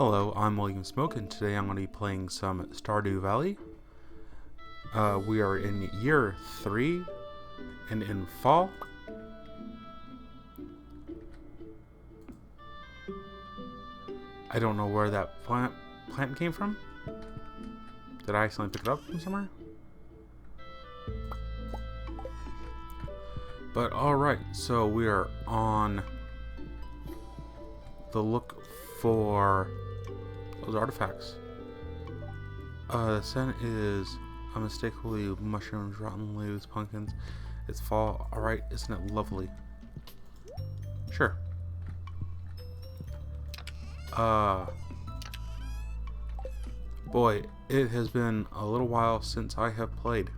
Hello, I'm William Smoak, and today I'm going to be playing some Stardew Valley. We are in year 3 and in fall. I don't know where that plant came from. Did I accidentally pick it up from somewhere? But alright, so we are on the look for those artifacts. The scent is unmistakably mushrooms, rotten leaves, pumpkins. It's fall. Alright, isn't it lovely? Sure. Boy, it has been a little while since I have played.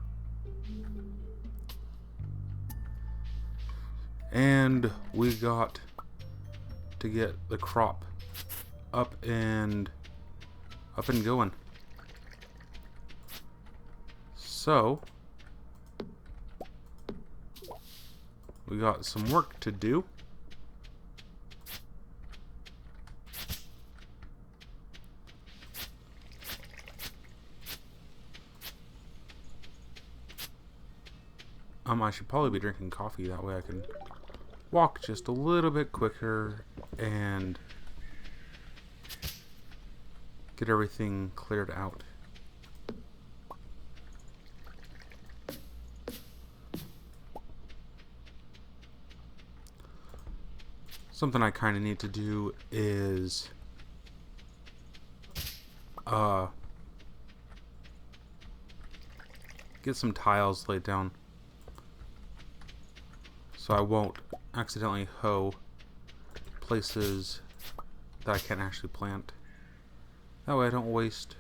And we got to get the crop up and going. So we got some work to do. I should probably be drinking coffee, that way I can walk just a little bit quicker and get everything cleared out. Something I kind of need to do is get some tiles laid down so I won't accidentally hoe places that I can't actually plant. That way I don't waste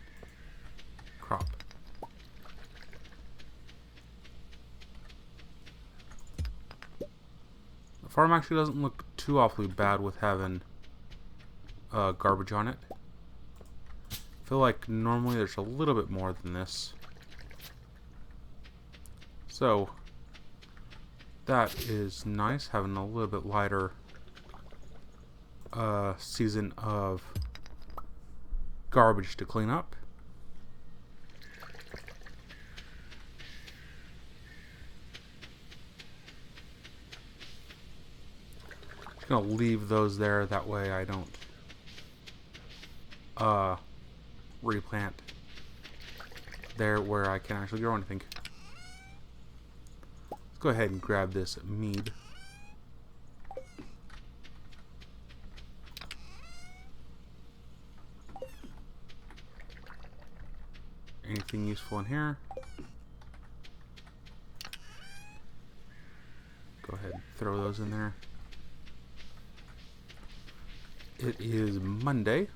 crop. The farm actually doesn't look too awfully bad with having garbage on it. I feel like normally there's a little bit more than this. So that is nice, having a little bit lighter season of garbage to clean up. Just gonna leave those there, that way I don't replant there where I can actually grow anything. Let's go ahead and grab this mead. Anything useful in here? Go ahead and throw those in there. It is Monday.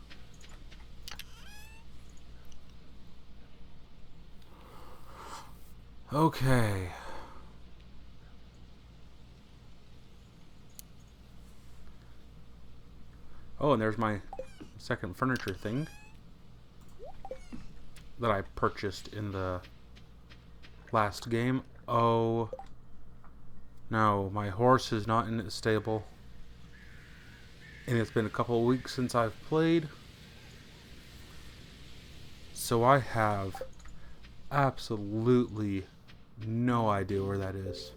Okay. Oh, and there's my second furniture thing that I purchased in the last game. Oh no, my horse is not in its stable, and it's been a couple of weeks since I've played, so I have absolutely no idea where that is.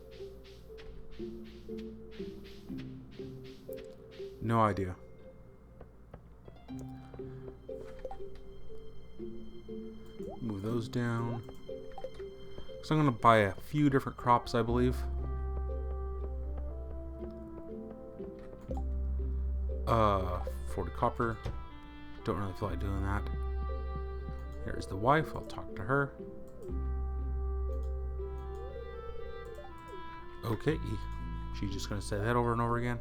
No idea. Move those down. So I'm going to buy a few different crops, I believe. 40 copper. Don't really feel like doing that. Here's the wife. I'll talk to her. Okay. She's just going to say that over and over again.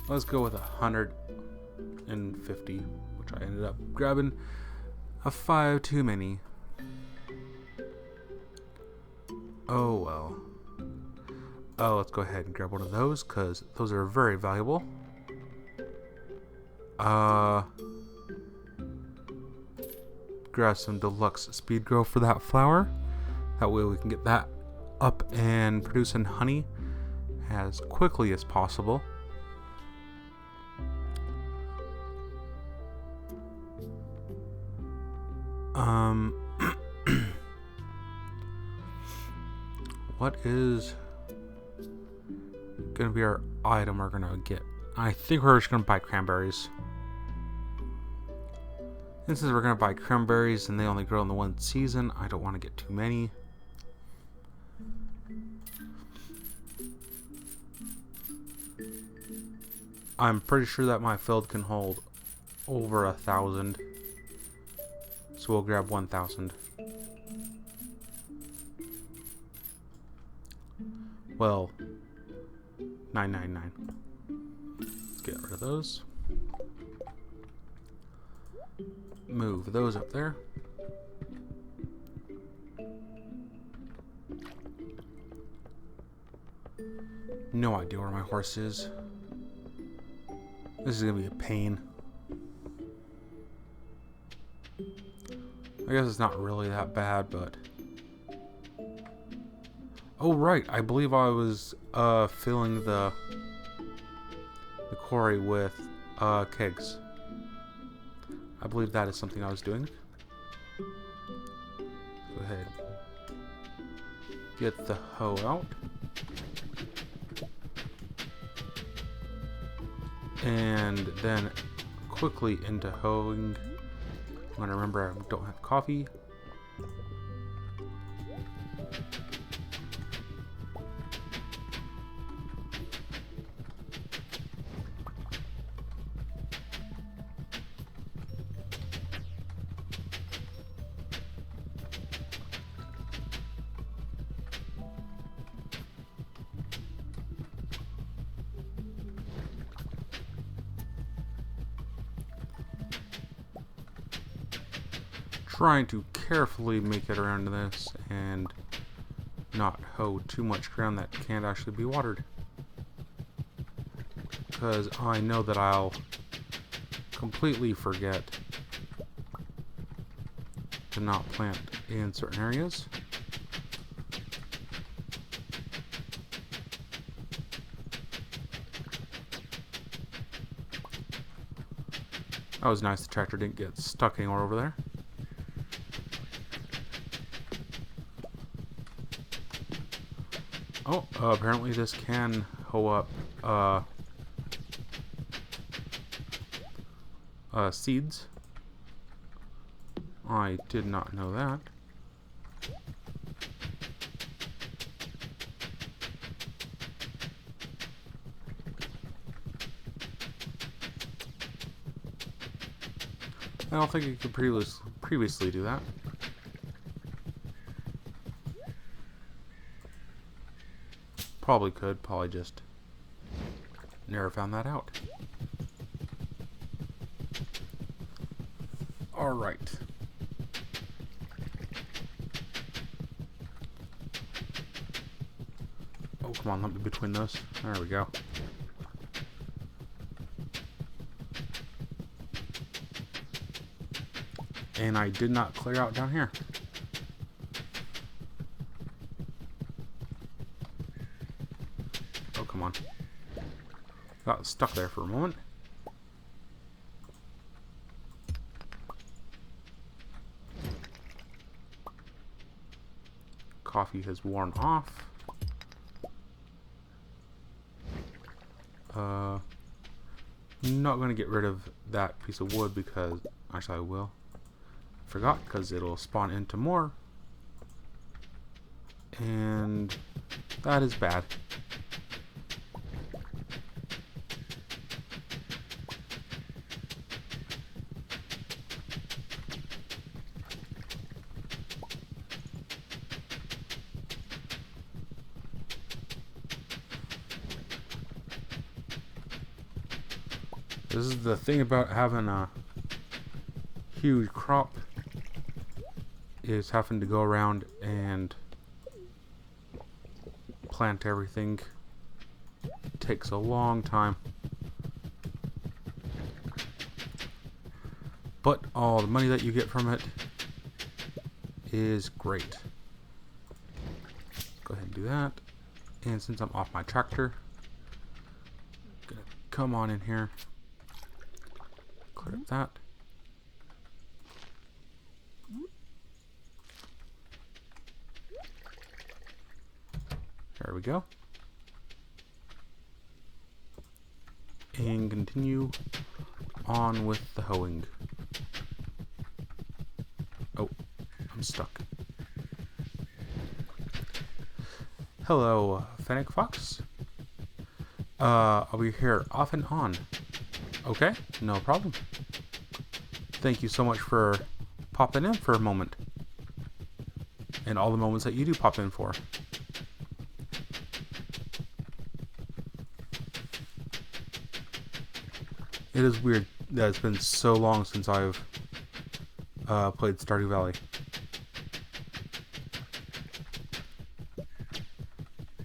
Let's go with 150, which I ended up grabbing a 5 too many. Oh well. Oh, let's go ahead and grab one of those, because those are very valuable. Grab some deluxe speed grow for that flower. That way we can get that up and producing honey. as quickly as possible. What is gonna be our item we're gonna get? I think we're just gonna buy cranberries. And since we're gonna buy cranberries and they only grow in the one season, I don't want to get too many. I'm pretty sure that my field can hold over 1,000. So we'll grab 1,000. Well, 999. Let's get rid of those. Move those up there. No idea where my horse is. This is gonna be a pain. I guess it's not really that bad, but... Oh, right. I believe I was filling the quarry with kegs. I believe that is something I was doing. Go ahead. Get the hoe out. And then quickly into hoeing. I'm going to remember I don't have coffee. Trying to carefully make it around this and not hoe too much ground that can't actually be watered, because I know that I'll completely forget to not plant in certain areas. That was nice the tractor didn't get stuck anywhere over there. Oh, apparently this can hoe up seeds. I did not know that. I don't think you could previously do that. Probably could, probably just never found that out. Alright. Oh, come on, let me between those. There we go. And I did not clear out down here. Come on. Got stuck there for a moment. Coffee has worn off. Not going to get rid of that piece of wood because... Actually, I will. Forgot, because it'll spawn into more. And that is bad. This is the thing about having a huge crop, is having to go around and plant everything. It takes a long time. But all the money that you get from it is great. Go ahead and do that. And since I'm off my tractor, I'm gonna come on in here, clear up that. There we go. And continue on with the hoeing. Oh, I'm stuck. Hello, Fennec Fox. I'll be here off and on. Okay, no problem. Thank you so much for popping in for a moment. And all the moments that you do pop in for. It is weird that it's been so long since I've played Stardew Valley.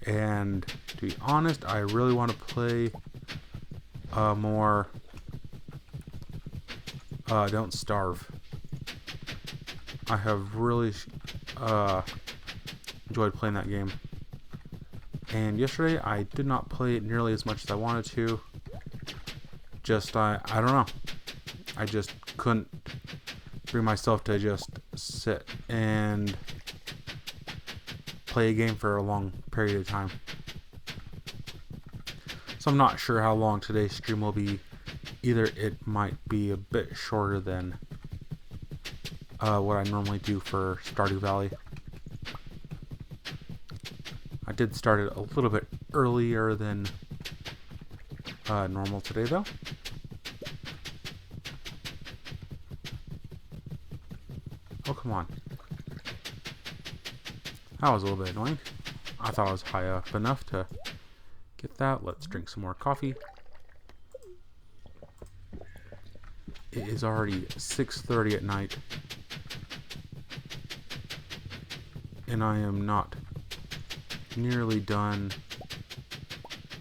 And to be honest, I really want to play more Don't Starve. I have really enjoyed playing that game. And yesterday I did not play it nearly as much as I wanted to. I don't know. I just couldn't bring myself to just sit and play a game for a long period of time. So I'm not sure how long today's stream will be. Either it might be a bit shorter than what I normally do for Stardew Valley. I did start it a little bit earlier than normal today though. Oh, come on. That was a little bit annoying. I thought I was high up enough to get that. Let's drink some more coffee. It is already 6:30 at night. And I am not nearly done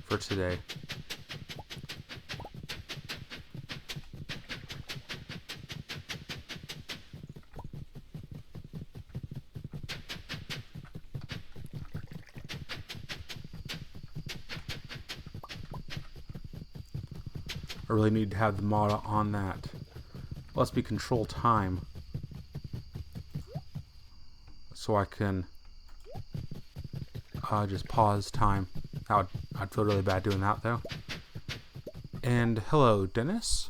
for today. I really need to have the mod on that. Let's be control time. So I can just pause time. I'd feel really bad doing that though. And hello, Dennis.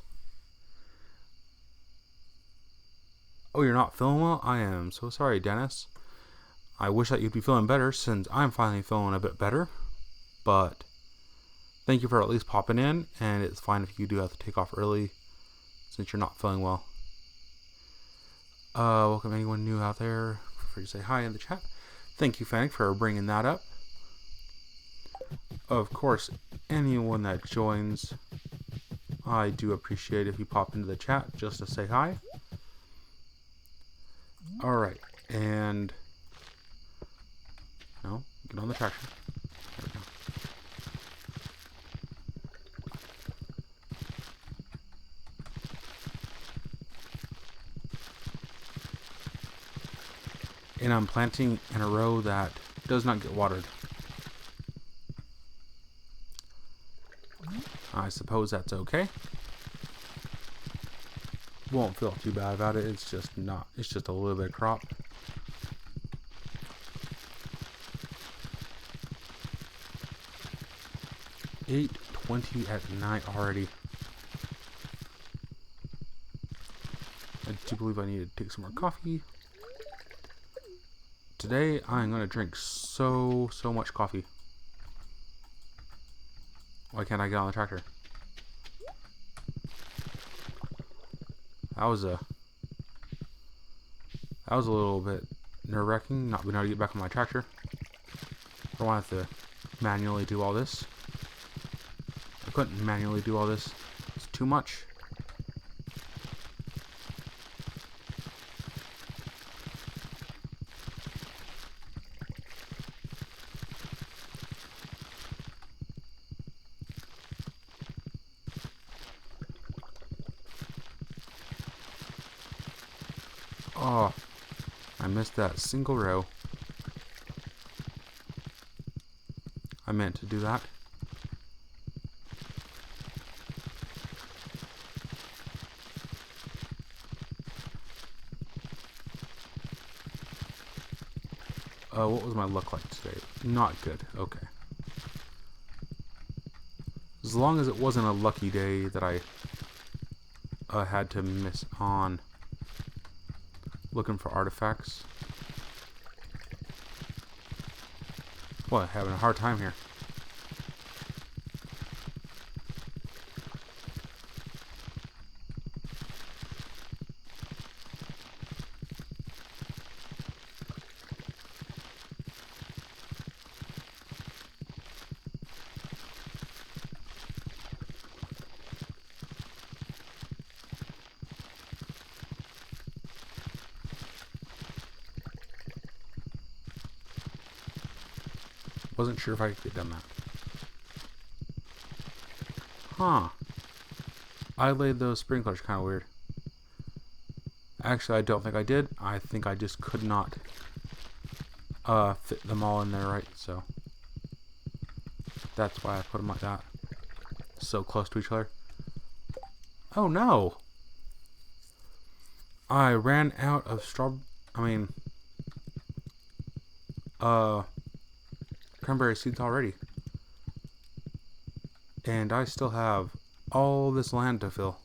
Oh, you're not feeling well? I am so sorry, Dennis. I wish that you'd be feeling better since I'm finally feeling a bit better. But thank you for at least popping in, and it's fine if you do have to take off early since you're not feeling well. Welcome anyone new out there. Feel free to say hi in the chat. Thank you, Fennec, for bringing that up. Of course, anyone that joins, I do appreciate if you pop into the chat just to say hi. Alright, and no, get on the tractor. There we go. And I'm planting in a row that does not get watered. I suppose that's okay. Won't feel too bad about it. It's just a little bit of crop. $8:20 at night already. I do believe I need to take some more coffee. Today I'm gonna drink so much coffee. Why can't I get on the tractor? That was a little bit nerve-wracking, not being able to get back on my tractor. I don't want to have to manually do all this. I couldn't manually do all this. It's too much. Oh, I missed that single row. I meant to do that. What was my luck like today? Not good. Okay. As long as it wasn't a lucky day that I had to miss on looking for artifacts. Boy, having a hard time here. Wasn't sure if I could get done that. Huh. I laid those sprinklers kind of weird. Actually, I don't think I did. I think I just could not fit them all in there right, so that's why I put them like that. So close to each other. Oh no! I ran out of cranberry seeds already. And I still have all this land to fill.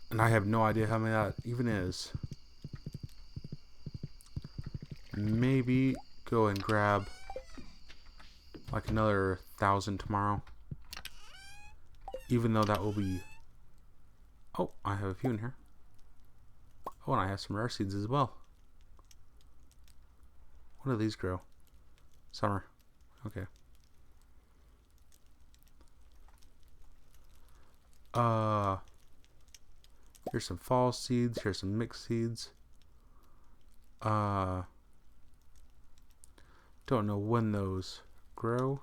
And I have no idea how many that even is. Maybe go and grab like another 1,000 tomorrow. Even though that will be... Oh, I have a few in here. Oh, and I have some rare seeds as well. When do these grow? Summer. Okay. Here's some fall seeds. Here's some mixed seeds. Don't know when those grow.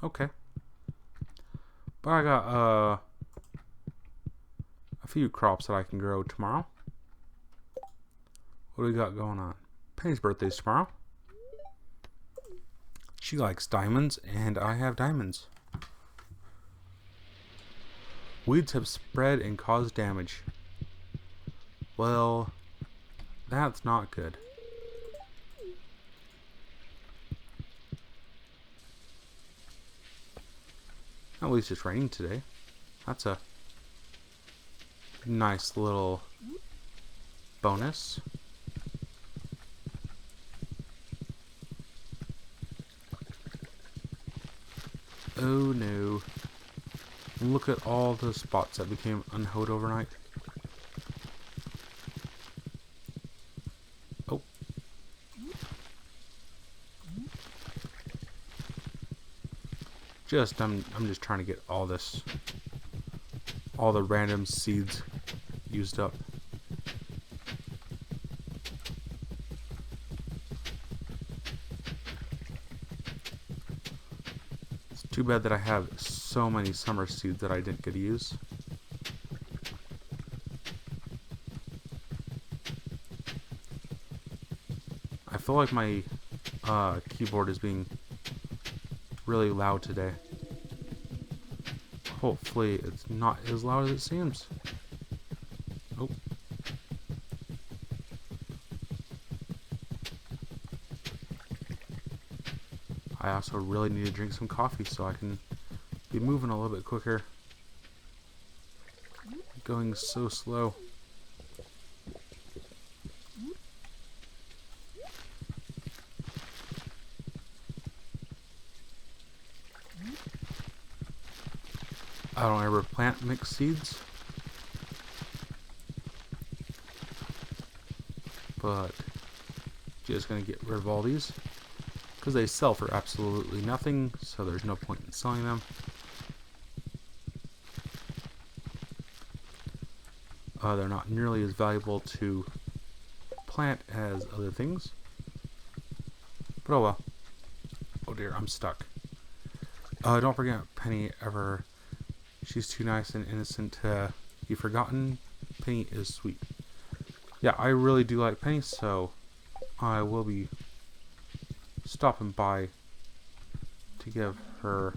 Okay. But I got a few crops that I can grow tomorrow. What do we got going on? Penny's birthday's tomorrow. She likes diamonds, and I have diamonds. Weeds have spread and caused damage. Well, that's not good. At least it's raining today. That's a nice little bonus. Oh no. Look at all the spots that became unhoed overnight. Oh. I'm just trying to get all the random seeds used up. It's too bad that I have so many summer seeds that I didn't get to use. I feel like my keyboard is being really loud today. Hopefully it's not as loud as it seems. Oh. I also really need to drink some coffee so I can be moving a little bit quicker. Going so slow. I don't ever plant mixed seeds, but just gonna get rid of all these because they sell for absolutely nothing, so there's no point in selling them. They're not nearly as valuable to plant as other things, but oh well. Oh dear, I'm stuck. Don't forget Penny ever. She's too nice and innocent to be forgotten. Penny is sweet. Yeah, I really do like Penny, so I will be stopping by to give her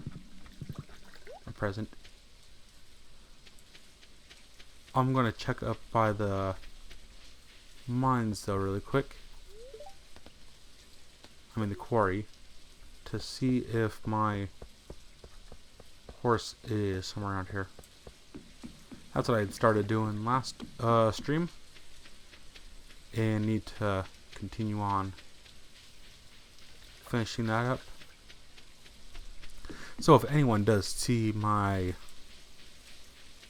a present. I'm gonna check up by the mines though really quick. I mean the quarry, to see if my horse is somewhere around here. That's what I had started doing last stream, and need to continue on finishing that up. So if anyone does see my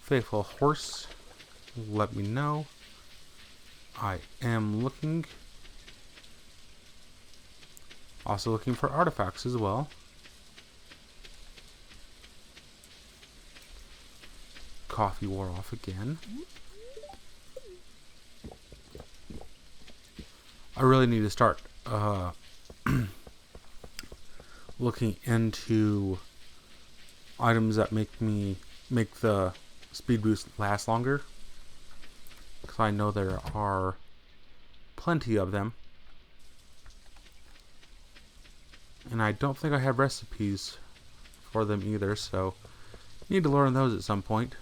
faithful horse, let me know. I am looking. Also looking for artifacts as well. Coffee wore off again. I really need to start looking into items that make the speed boost last longer, because I know there are plenty of them, and I don't think I have recipes for them either, so need to learn those at some point.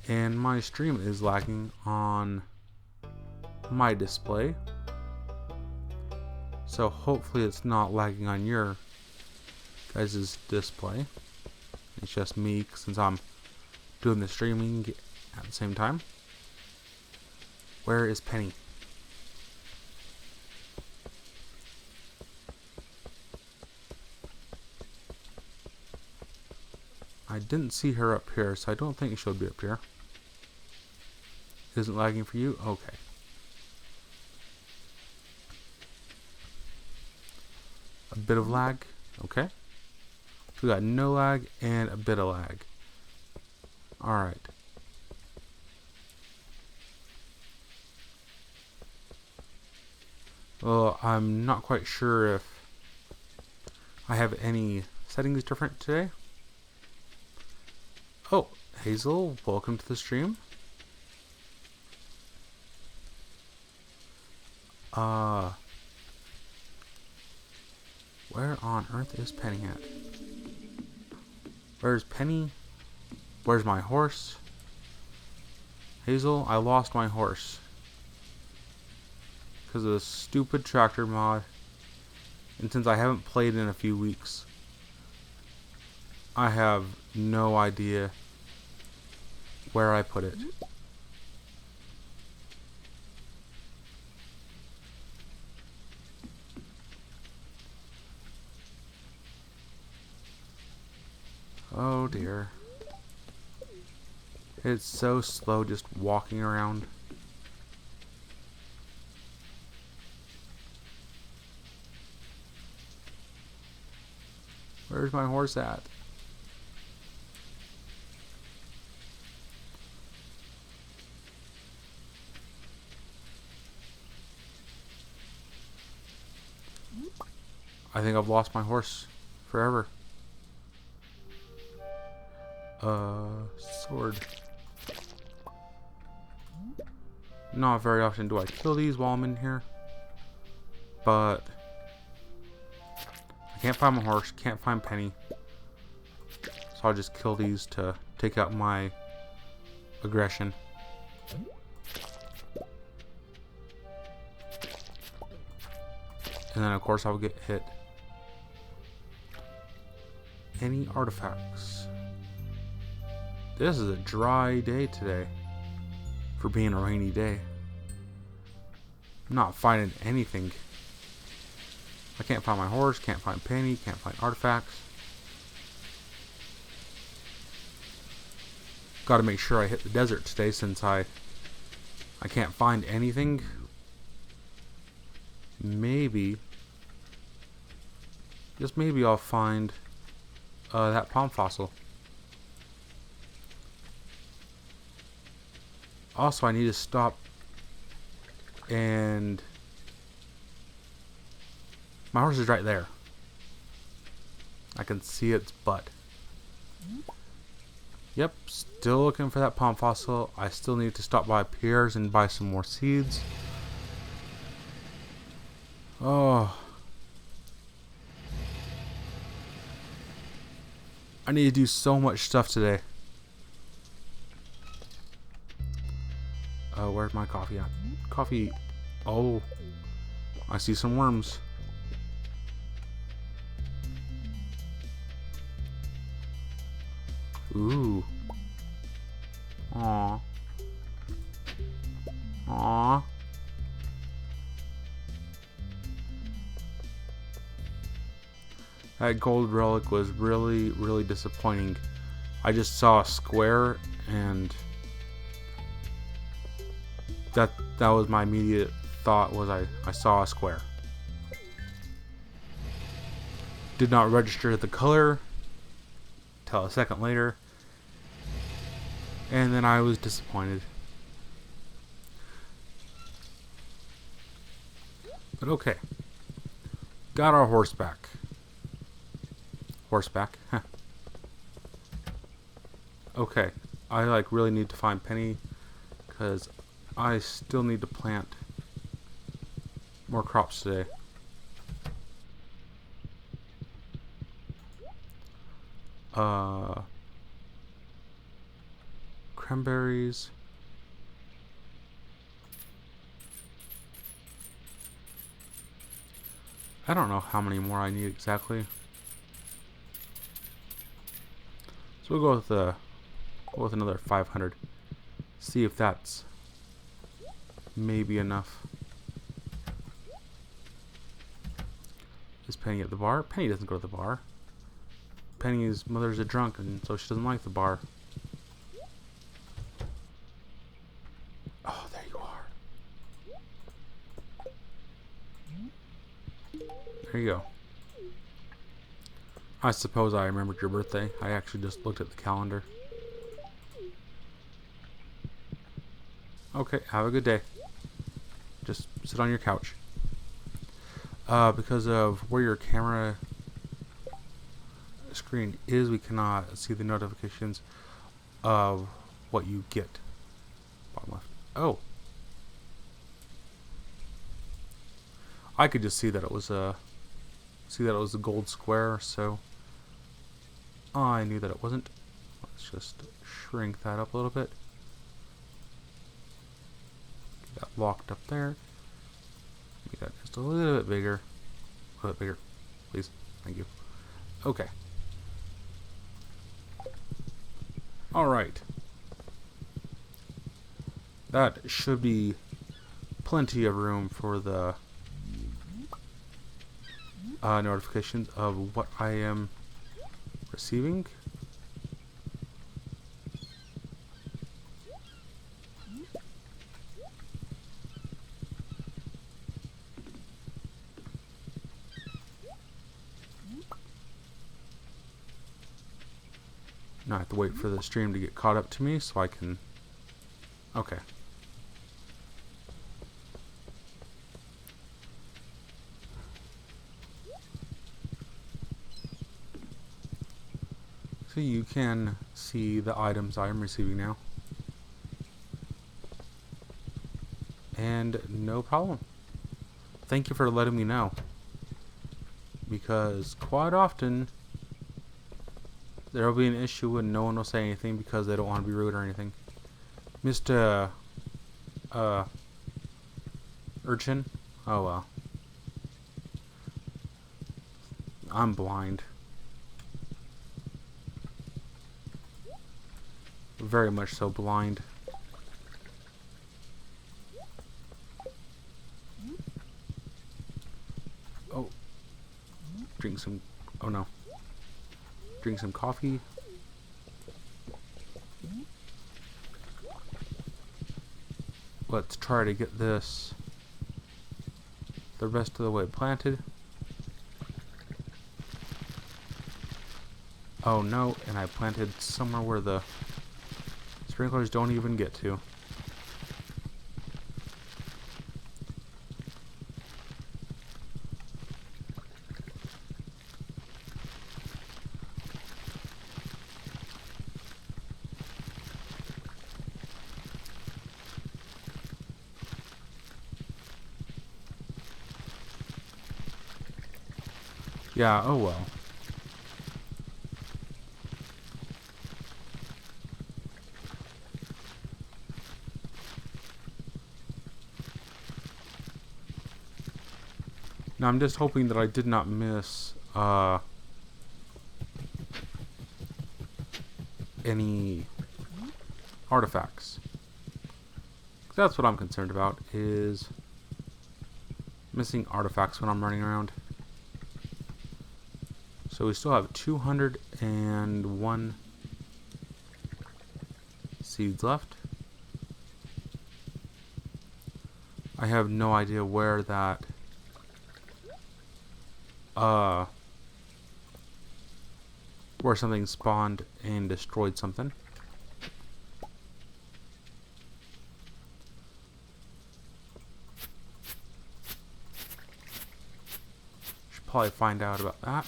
And my stream is lagging on my display, so hopefully it's not lagging on your guys' display. It's just me, since I'm doing the streaming at the same time. Where is Penny? I didn't see her up here, so I don't think she'll be up here. Isn't lagging for you? Okay. A bit of lag? Okay. So we got no lag and a bit of lag. Alright. Well, I'm not quite sure if I have any settings different today. Oh, Hazel, welcome to the stream. Where on earth is Penny at? Where's Penny? Where's my horse? Hazel, I lost my horse because of the stupid tractor mod, and since I haven't played in a few weeks, I have no idea where I put it. Oh dear. It's so slow just walking around. Where's my horse at? I think I've lost my horse forever. Sword. Not very often do I kill these while I'm in here, but I can't find my horse, can't find Penny, so I'll just kill these to take out my aggression. And then of course I'll get hit. Any artifacts? This is a dry day today for being a rainy day. I'm not finding anything. I can't find my horse, can't find Penny, can't find artifacts. Gotta make sure I hit the desert today, since I can't find anything. Maybe, just maybe I'll find that palm fossil. Also, I need to stop and... My horse is right there. I can see its butt. Yep, still looking for that palm fossil. I still need to stop by Pierre's and buy some more seeds. Oh. I need to do so much stuff today. Where's my coffee at? Coffee. Oh. I see some worms. Ooh. Aw. Aw. That gold relic was really, really disappointing. I just saw a square and that was my immediate thought was I saw a square. Did not register the color till a second later. And then I was disappointed. But okay. Got our horse back. Horseback. Okay. I like really need to find Penny because I still need to plant more crops today. Cranberries. I don't know how many more I need exactly. So we'll go with another 500. See if that's maybe enough. Is Penny at the bar? Penny doesn't go to the bar. Penny's mother's a drunk, and so she doesn't like the bar. Oh, there you are. There you go. I suppose I remembered your birthday. I actually just looked at the calendar. Okay, have a good day. Just sit on your couch. Because of where your camera screen is, we cannot see the notifications of what you get. Bottom left. Oh. I could just see that it was a gold square, so I knew that it wasn't. Let's just shrink that up a little bit. Get that locked up there. Make that just a little bit bigger. A little bit bigger, please. Thank you. Okay. Alright. That should be plenty of room for the notifications of what I am receiving. Now I have to wait for the stream to get caught up to me so I can... Okay. So you can see the items I am receiving now. And no problem. Thank you for letting me know. Because quite often there will be an issue and no one will say anything because they don't want to be rude or anything. Mr. Urchin? Oh well. I'm blind. Very much so blind. Oh. Drink some... Oh no. Drink some coffee. Let's try to get this the rest of the way planted. Oh no, and I planted somewhere where the sprinklers don't even get to. Yeah, oh well. Now I'm just hoping that I did not miss any artifacts. That's what I'm concerned about, is missing artifacts when I'm running around. So we still have 201 seeds left. I have no idea where that where something spawned and destroyed something. Should probably find out about that.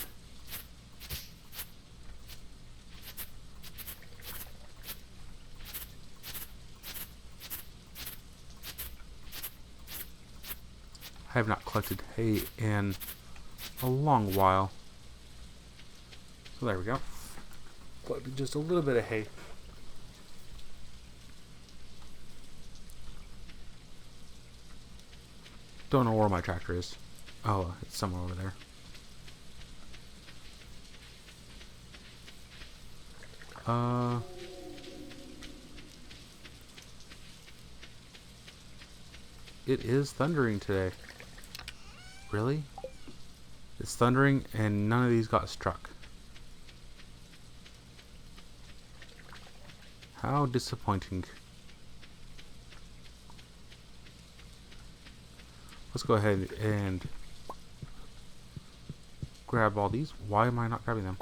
I have not collected hay in a long while. So there we go. Collected just a little bit of hay. Don't know where my tractor is. Oh, it's somewhere over there. It is thundering today. Really? It's thundering and none of these got struck. How disappointing. Let's go ahead and grab all these. Why am I not grabbing them?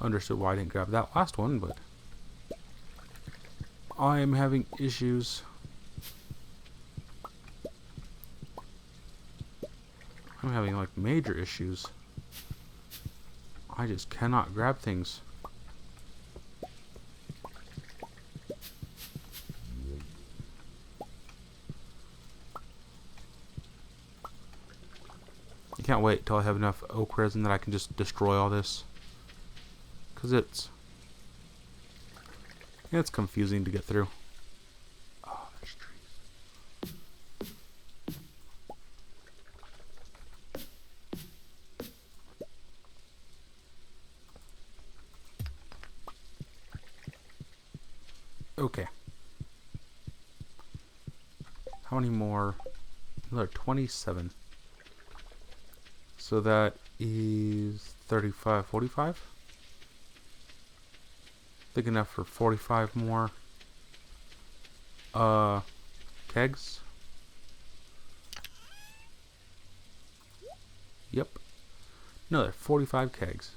Understood why I didn't grab that last one, but I am having issues. I'm having like major issues. I just cannot grab things. I can't wait till I have enough oak resin that I can just destroy all this. Because it's confusing to get through. Oh, there's trees. Okay. How many more? Another 27. So that is 35, 45. Think enough for 45 more kegs. Yep. Another 45 kegs.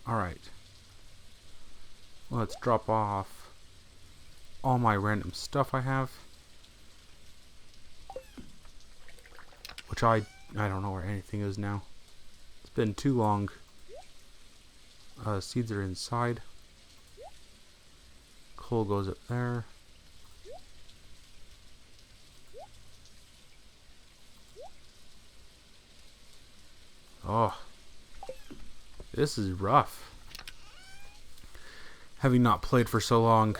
Alright. Let's drop off all my random stuff I have. Which I don't know where anything is now. It's been too long. Seeds are inside. Coal goes up there. Oh, this is rough. Having not played for so long.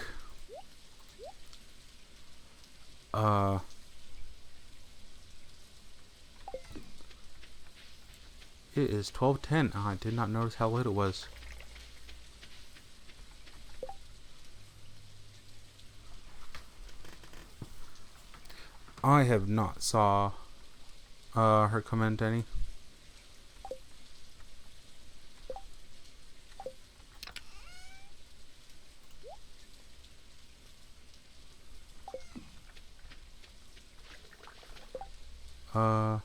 It is 12:10. I did not notice how late it was. I have not saw her comment any. Oh.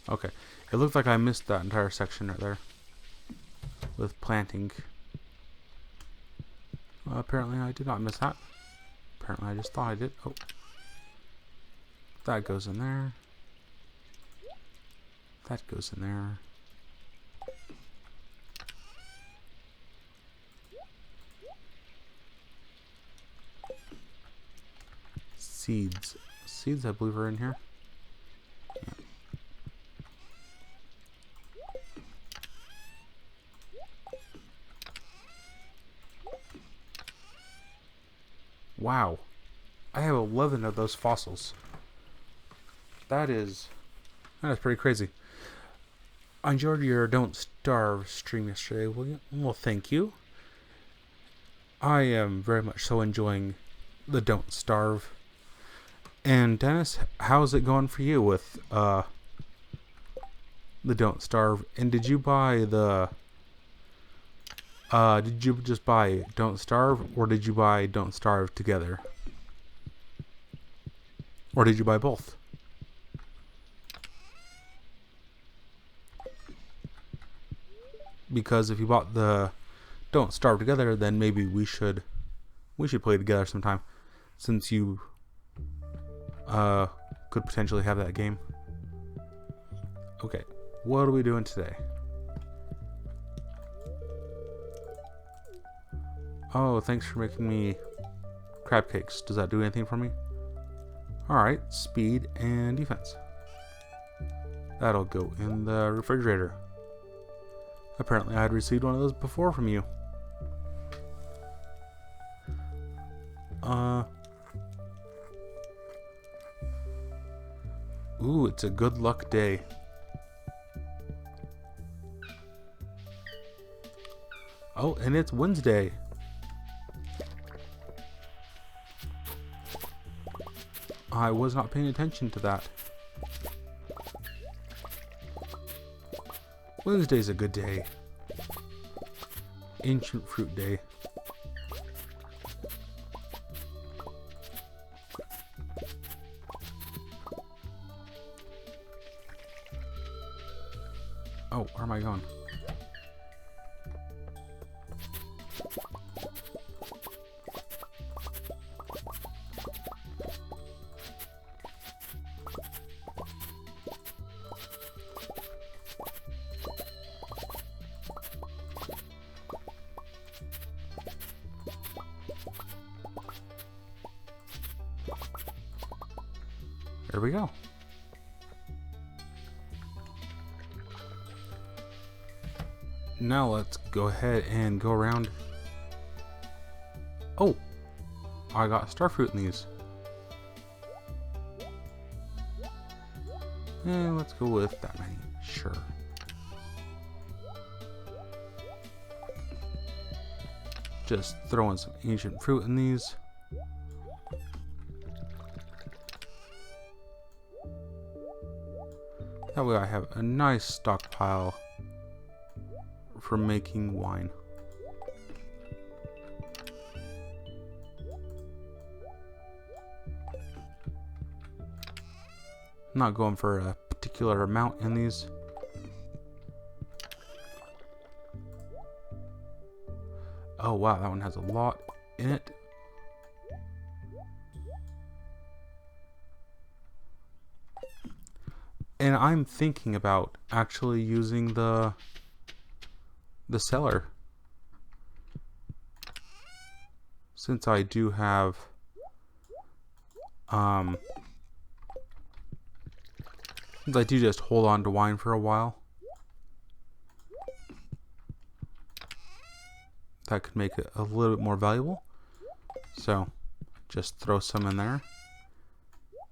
Okay. It looked like I missed that entire section right there. With planting. Apparently I did not miss that. Apparently I just thought I did. Oh. That goes in there. That goes in there. seeds. Seeds, I believe, are in here. Yeah. Wow. I have 11 of those fossils. That is pretty crazy. I enjoyed your Don't Starve stream yesterday, William. Well, thank you. I am very much so enjoying the Don't Starve. And Dennis, how's it going for you with the Don't Starve? And did you buy the did you just buy Don't Starve, or did you buy Don't Starve together? Or did you buy both? Because if you bought the Don't Starve together, then maybe we should play together sometime, since you could potentially have that game. Okay, what are we doing today? Oh, thanks for making me crab cakes. Does that do anything for me? Alright, speed and defense. That'll go in the refrigerator. Apparently I had received one of those before from you. Ooh, it's a good luck day. Oh, and it's Wednesday. I was not paying attention to that. Wednesday's a good day. Ancient fruit day. Oh, where am I going? There we go. Now let's go ahead and go around. Oh, I got starfruit in these. And let's go with that many. Sure. Just throwing some ancient fruit in these. That way I have a nice stockpile for making wine. I'm not going for a particular amount in these. Oh wow, that one has a lot in it. And I'm thinking about actually using the cellar, since I do have since I do just hold on to wine for a while. That could make it a little bit more valuable. So just throw some in there.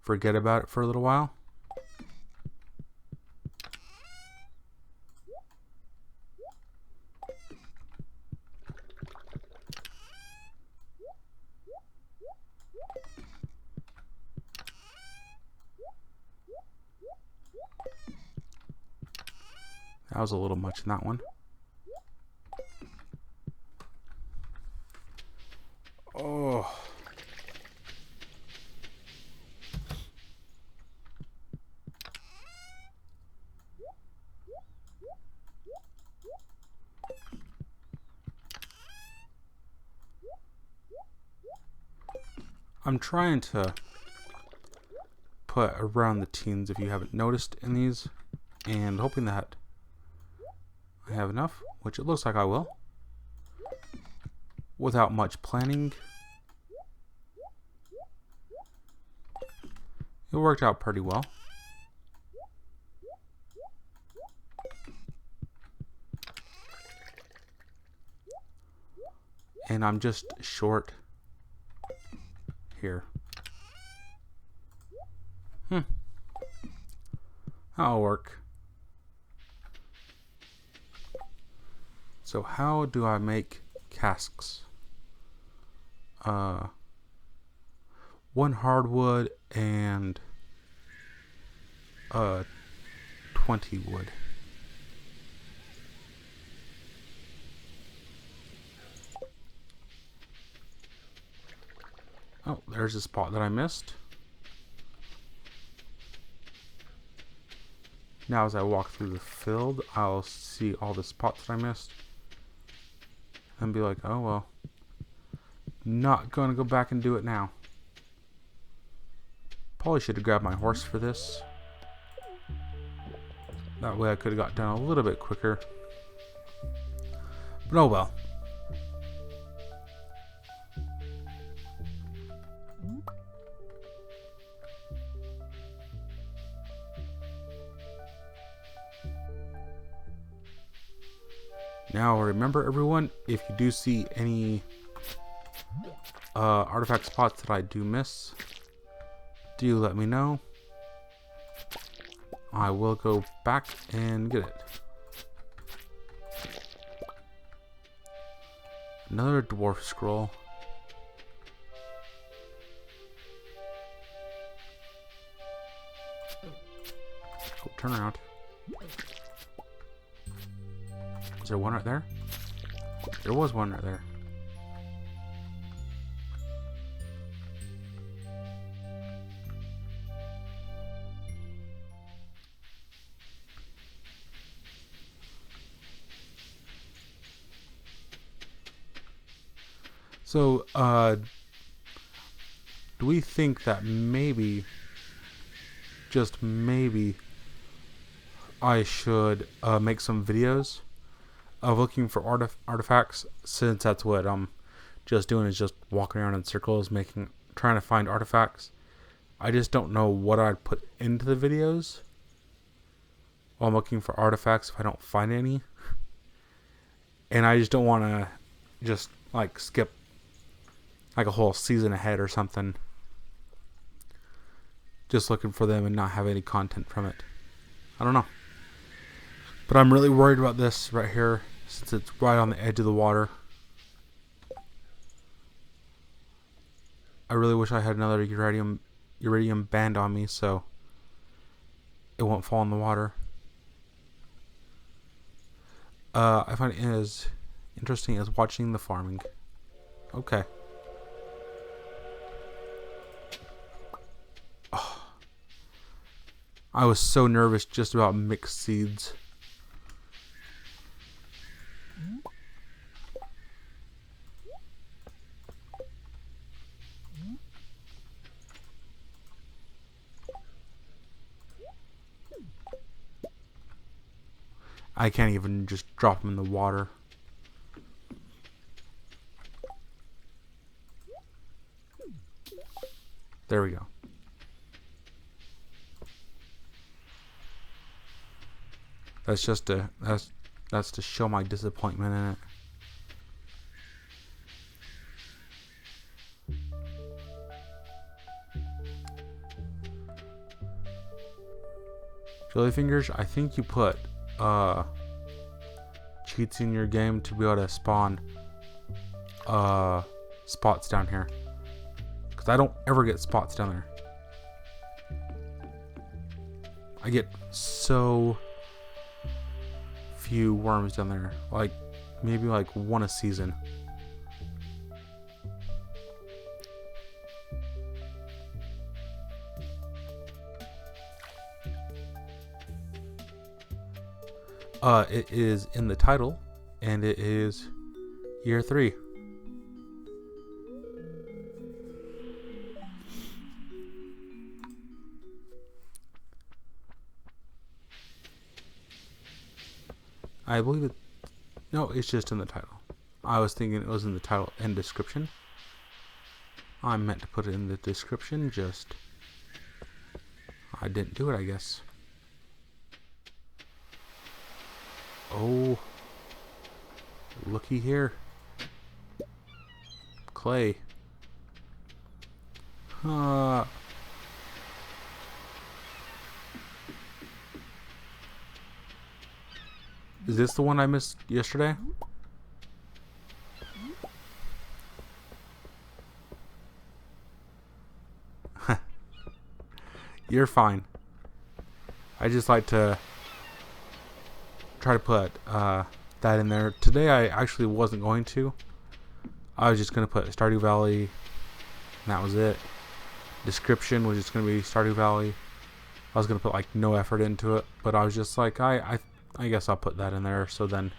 Forget about it for a little while. That was a little much in that one. Oh. I'm trying to put around the teens, if you haven't noticed, in these, and hoping that I have enough, which it looks like I will, without much planning. It worked out pretty well. And I'm just short here. That'll work. So how do I make casks? 1 hardwood and 20 wood. Oh, there's a spot that I missed. Now as I walk through the field, I'll see all the spots that I missed. And be like, oh well. Not gonna go back and do it now. Probably should have grabbed my horse for this. That way I could have got done a little bit quicker. But oh well. Now remember everyone, if you do see any artifact spots that I do miss, do let me know. I will go back and get it. Another dwarf scroll. Oh, turn around. Is there one right there? There was one right there. So, do we think that maybe, just maybe, I should make some videos of looking for artifacts, since that's what I'm just doing, is just walking around in circles trying to find artifacts. I just don't know what I'd put into the videos while I'm looking for artifacts if I don't find any. And I just don't want to just like skip like a whole season ahead or something, just looking for them and not have any content from it. I don't know. But I'm really worried about this right here, since it's right on the edge of the water. I really wish I had another iridium band on me so it won't fall in the water. I find it as interesting as watching the farming. Okay. Oh. I was so nervous just about mixed seeds. I can't even just drop them in the water. There we go. That's just that's to show my disappointment in it. Jellyfingers, I think you put cheats in your game to be able to spawn spots down here, because I don't ever get spots down there. I get so few worms down there, like maybe like one a season. It is in the title, and it is year 3. I believe it. No, it's just in the title. I was thinking it was in the title and description. I meant to put it in the description, just I didn't do it, I guess. Oh. Looky here. Clay. Is this the one I missed yesterday? You're fine. I just like to try to put that in there. Today I actually wasn't going to. I was just going to put Stardew Valley, and that was it. Description was just going to be Stardew Valley. I was going to put like no effort into it, but I was just like, I guess I'll put that in there so then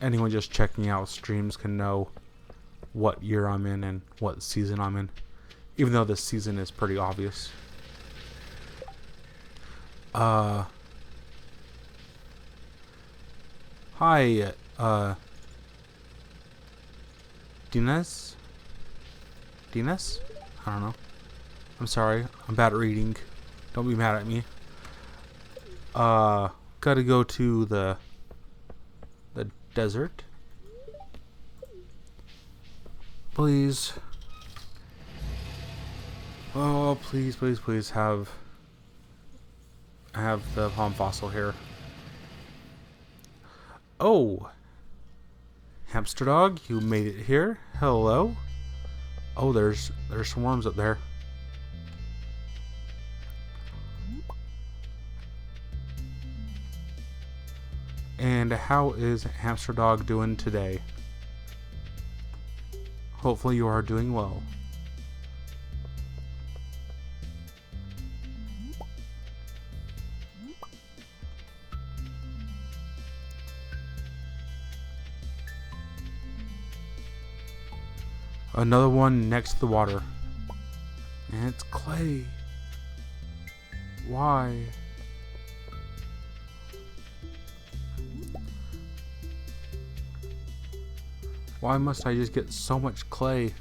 anyone just checking out streams can know what year I'm in and what season I'm in. Even though this season is pretty obvious. Hi, Dinas? Dinas? I don't know. I'm sorry. I'm bad at reading. Don't be mad at me. Gotta go to the desert. Please. Oh, please, please, please have the palm fossil here. Oh, hamster dog, you made it here. Hello. Oh, there's some worms up there. And how is hamster dog doing today? Hopefully you are doing well. Another one next to the water. And it's clay. Why? Why must I just get so much clay?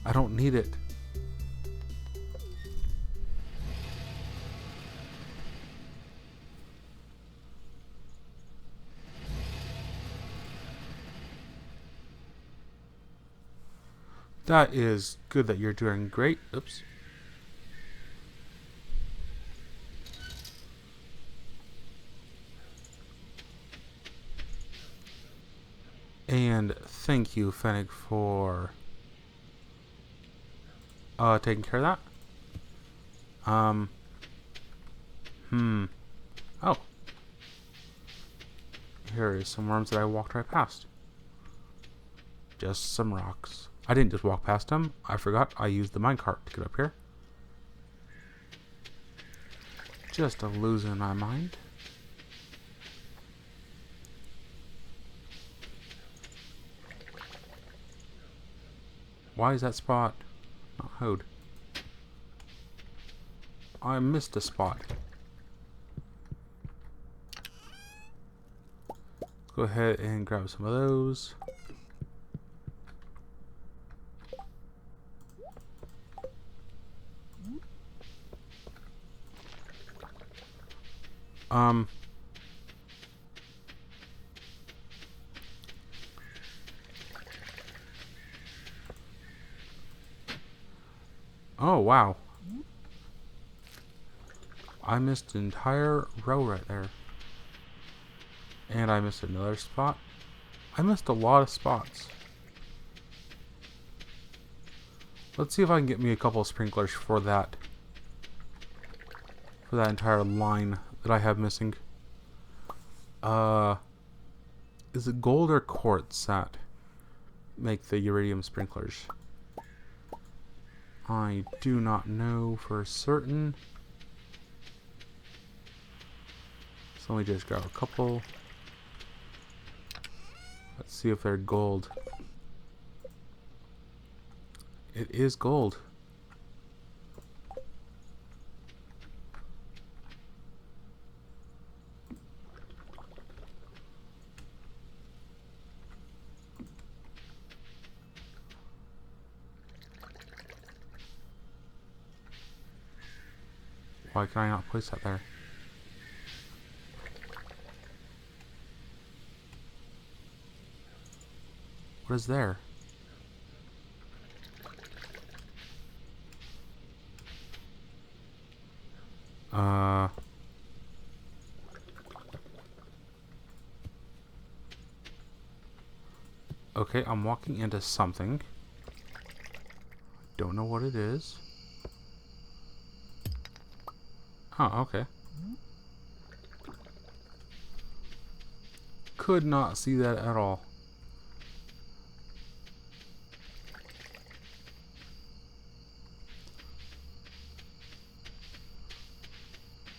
I don't need it. That is good that you're doing great. Oops. And thank you, Fennec, for taking care of that. Oh. Here is some worms that I walked right past. Just some rocks. I didn't just walk past them. I forgot I used the minecart to get up here. Just a losing my mind. Why is that spot not hoed? I missed a spot. Go ahead and grab some of those. Oh, wow. I missed an entire row right there. And I missed another spot. I missed a lot of spots. Let's see if I can get me a couple of sprinklers for that. For that entire line that I have missing. Is it gold or quartz that make the iridium sprinklers? I do not know for certain. So let me just grab a couple. Let's see if they're gold. It is gold. Why can I not place that there? What is there? Okay, I'm walking into something. Don't know what it is. Oh, okay. Could not see that at all.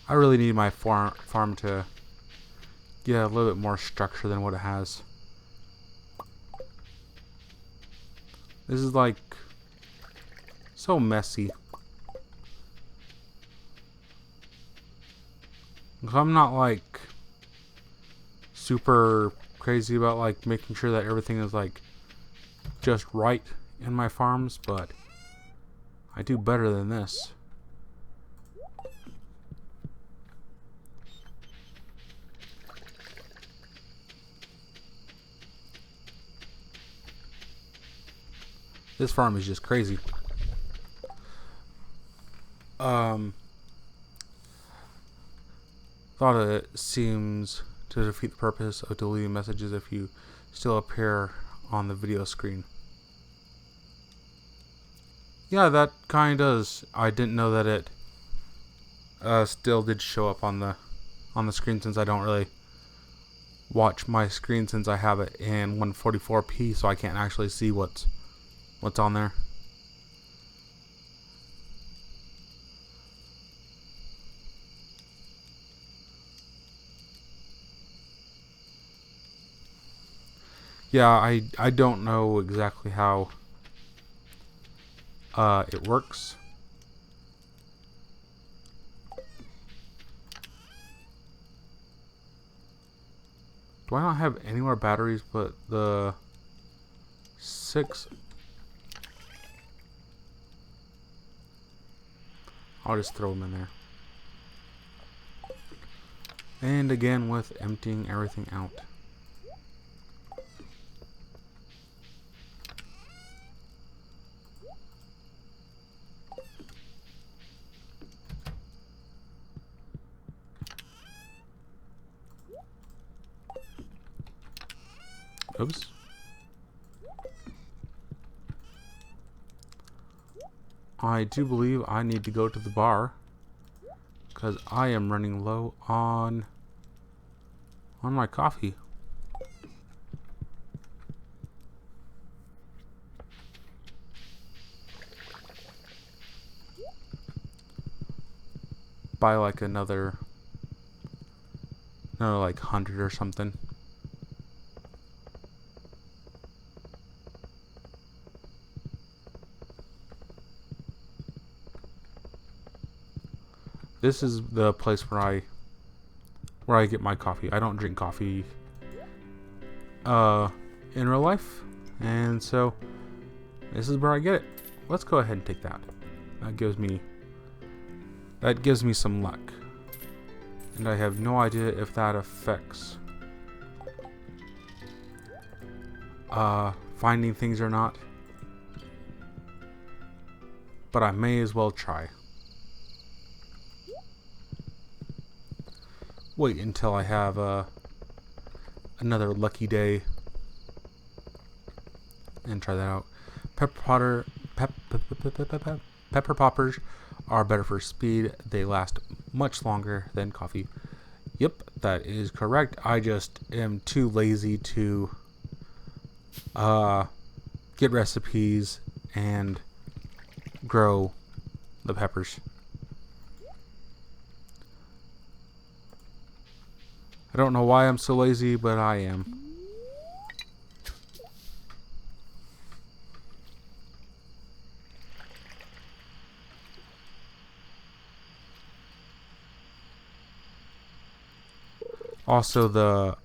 I really need my farm to get a little bit more structure than what it has. This is like so messy. I'm not like super crazy about like making sure that everything is like just right in my farms, but I do better than this. This farm is just crazy. Thought it seems to defeat the purpose of deleting messages if you still appear on the video screen. Yeah, that kind of does. I didn't know that it still did show up on the screen, since I don't really watch my screen since I have it in 144p, so I can't actually see what's on there. Yeah, I don't know exactly how it works. Do I not have any more batteries but the 6? I'll just throw them in there. And again with emptying everything out. Oops. I do believe I need to go to the bar because I am running low on my coffee. Buy like another like 100 or something. This is the place where I get my coffee. I don't drink coffee in real life, and so this is where I get it. Let's go ahead and take that. That gives me some luck. And I have no idea if that affects finding things or not. But I may as well try. Wait until I have another lucky day and try that out. Pepper poppers are better for speed. They last much longer than coffee. Yep, that is correct. I just am too lazy to get recipes and grow the peppers. I don't know why I'm so lazy, but I am. Also, the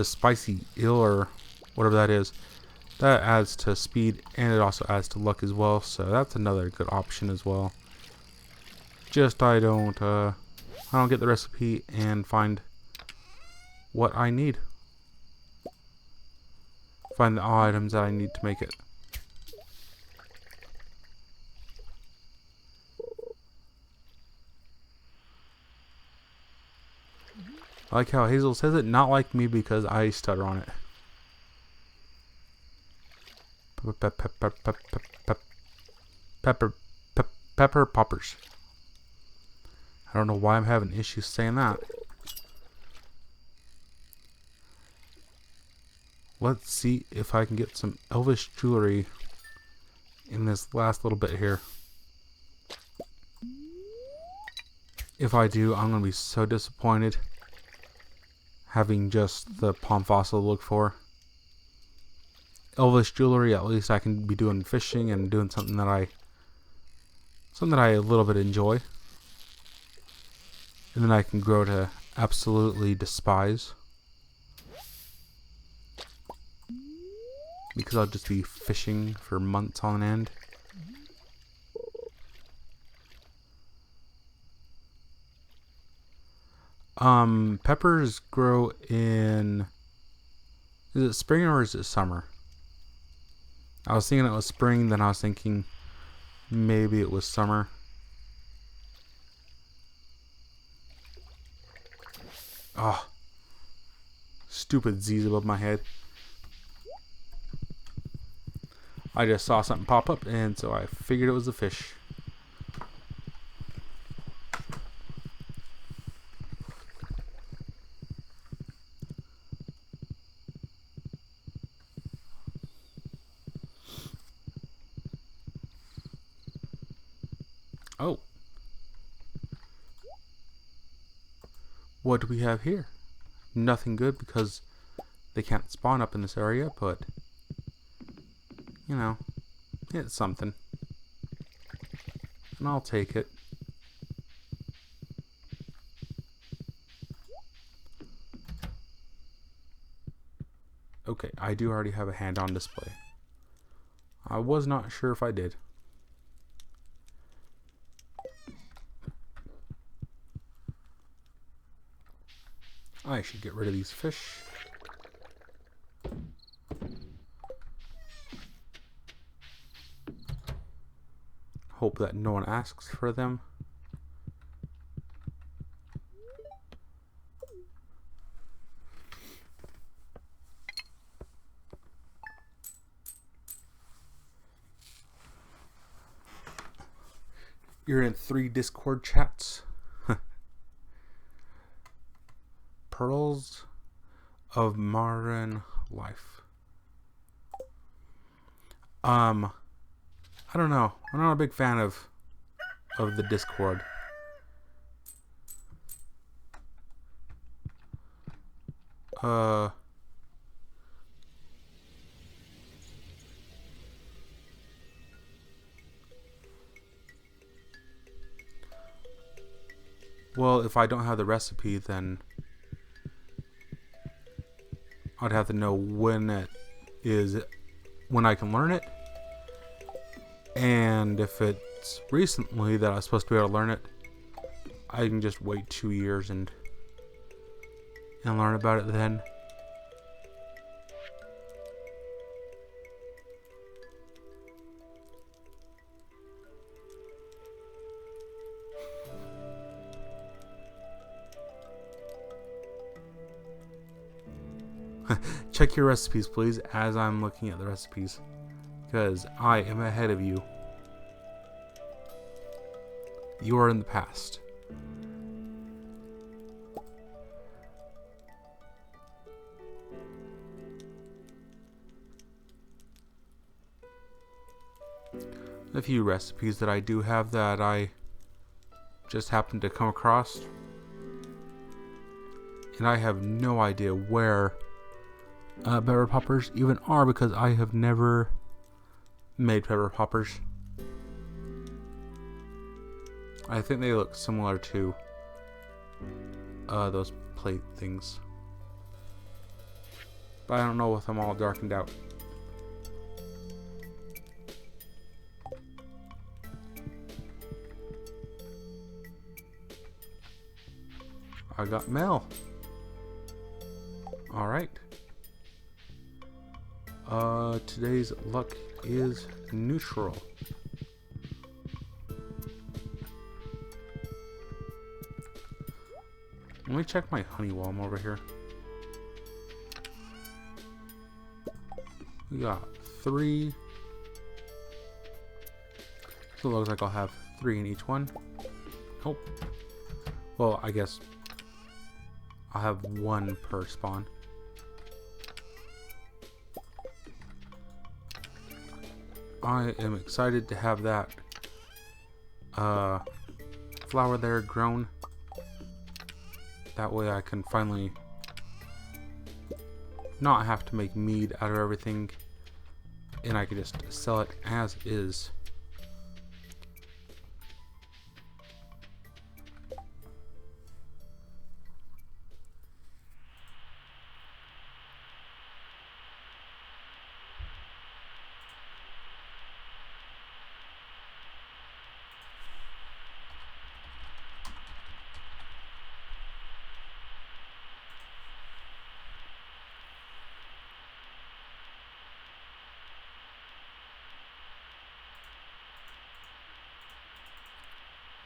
spicy eel or whatever that is, That adds to speed, and it also adds to luck as well, so that's another good option as well. Just I don't get the recipe and find what I need. Find the items that I need to make it. I like how Hazel says it, not like me because I stutter on it. Pepper poppers. I don't know why I'm having issues saying that. Let's see if I can get some elvish jewelry in this last little bit here. If I do, I'm going to be so disappointed having just the palm fossil to look for. Elvish jewelry, at least I can be doing fishing and doing something that I a little bit enjoy. And then I can grow to absolutely despise. Because I'll just be fishing for months on end. Peppers grow in... Is it spring or is it summer? I was thinking it was spring, then I was thinking maybe it was summer. Oh, stupid Z's above my head. I just saw something pop up, and so I figured it was a fish. Oh. What do we have here? Nothing good because they can't spawn up in this area, but you know, it's something. And I'll take it. Okay, I do already have a hand on display. I was not sure if I did. I should get rid of these fish. Hope that no one asks for them. You're in 3 Discord chats. Pearls of Modern Life. I don't know. I'm not a big fan of the Discord. Well, if I don't have the recipe, then I'd have to know when I can learn it. And if it's recently that I was supposed to be able to learn it, I can just wait 2 years and learn about it then. Check your recipes, please, as I'm looking at the recipes, because I am ahead of you. You are in the past. A few recipes that I do have that I just happened to come across, and I have no idea where pepper poppers even are because I have never made pepper poppers. I think they look similar to those plate things, but I don't know if I'm all darkened out. I got mail. Alright. Today's luck is neutral. Let me check my honey while I'm over here. We got 3. So it looks like I'll have 3 in each one. Nope. Well, I guess I'll have 1 per spawn. I am excited to have that flower there grown. That way I can finally not have to make mead out of everything, and I can just sell it as is.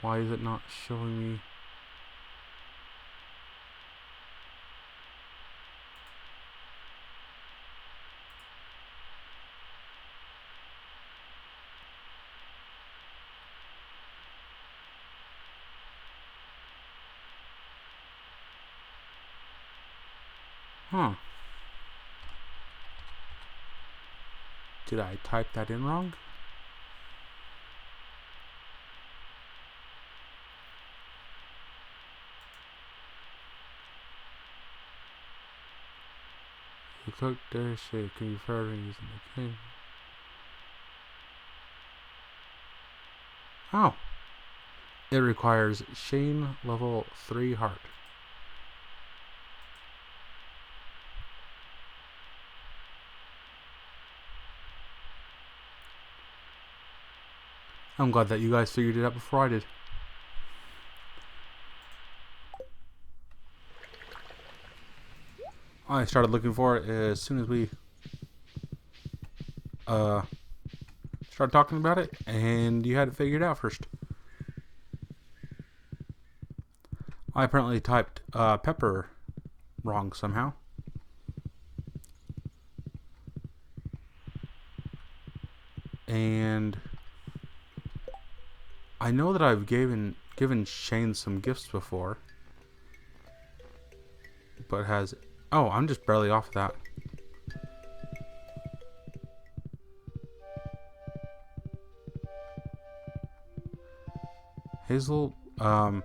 Why is it not showing me? Huh. Did I type that in wrong? You cook their shit, can you further using the game? Oh. It requires Shane level 3 heart. I'm glad that you guys figured it out before I did. I started looking for it as soon as we started talking about it, and you had it figured out first. I apparently typed pepper wrong somehow. And I know that I've given Shane some gifts before, but has... Oh, I'm just barely off that. Hazel, I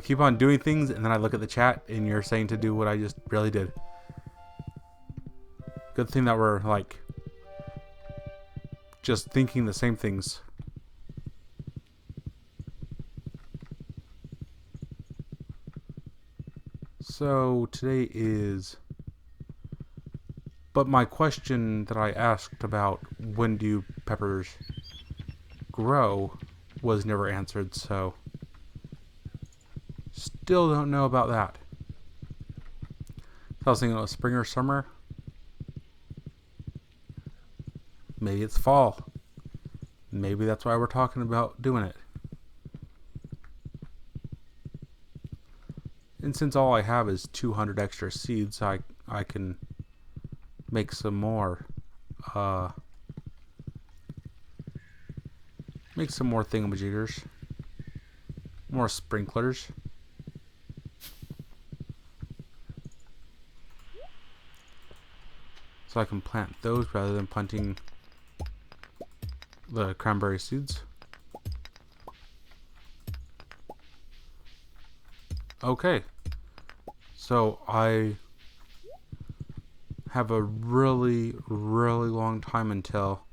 keep on doing things and then I look at the chat and you're saying to do what I just barely did. Good thing that we're like just thinking the same things. So today is... But my question that I asked about when do peppers grow was never answered, so still don't know about that. So I was thinking it was spring or summer. Maybe it's fall. Maybe that's why we're talking about doing it. And since all I have is 200 extra seeds, I can make some more thingamajiggers. More sprinklers. So I can plant those rather than planting the cranberry seeds. Okay. So I have a really, really long time until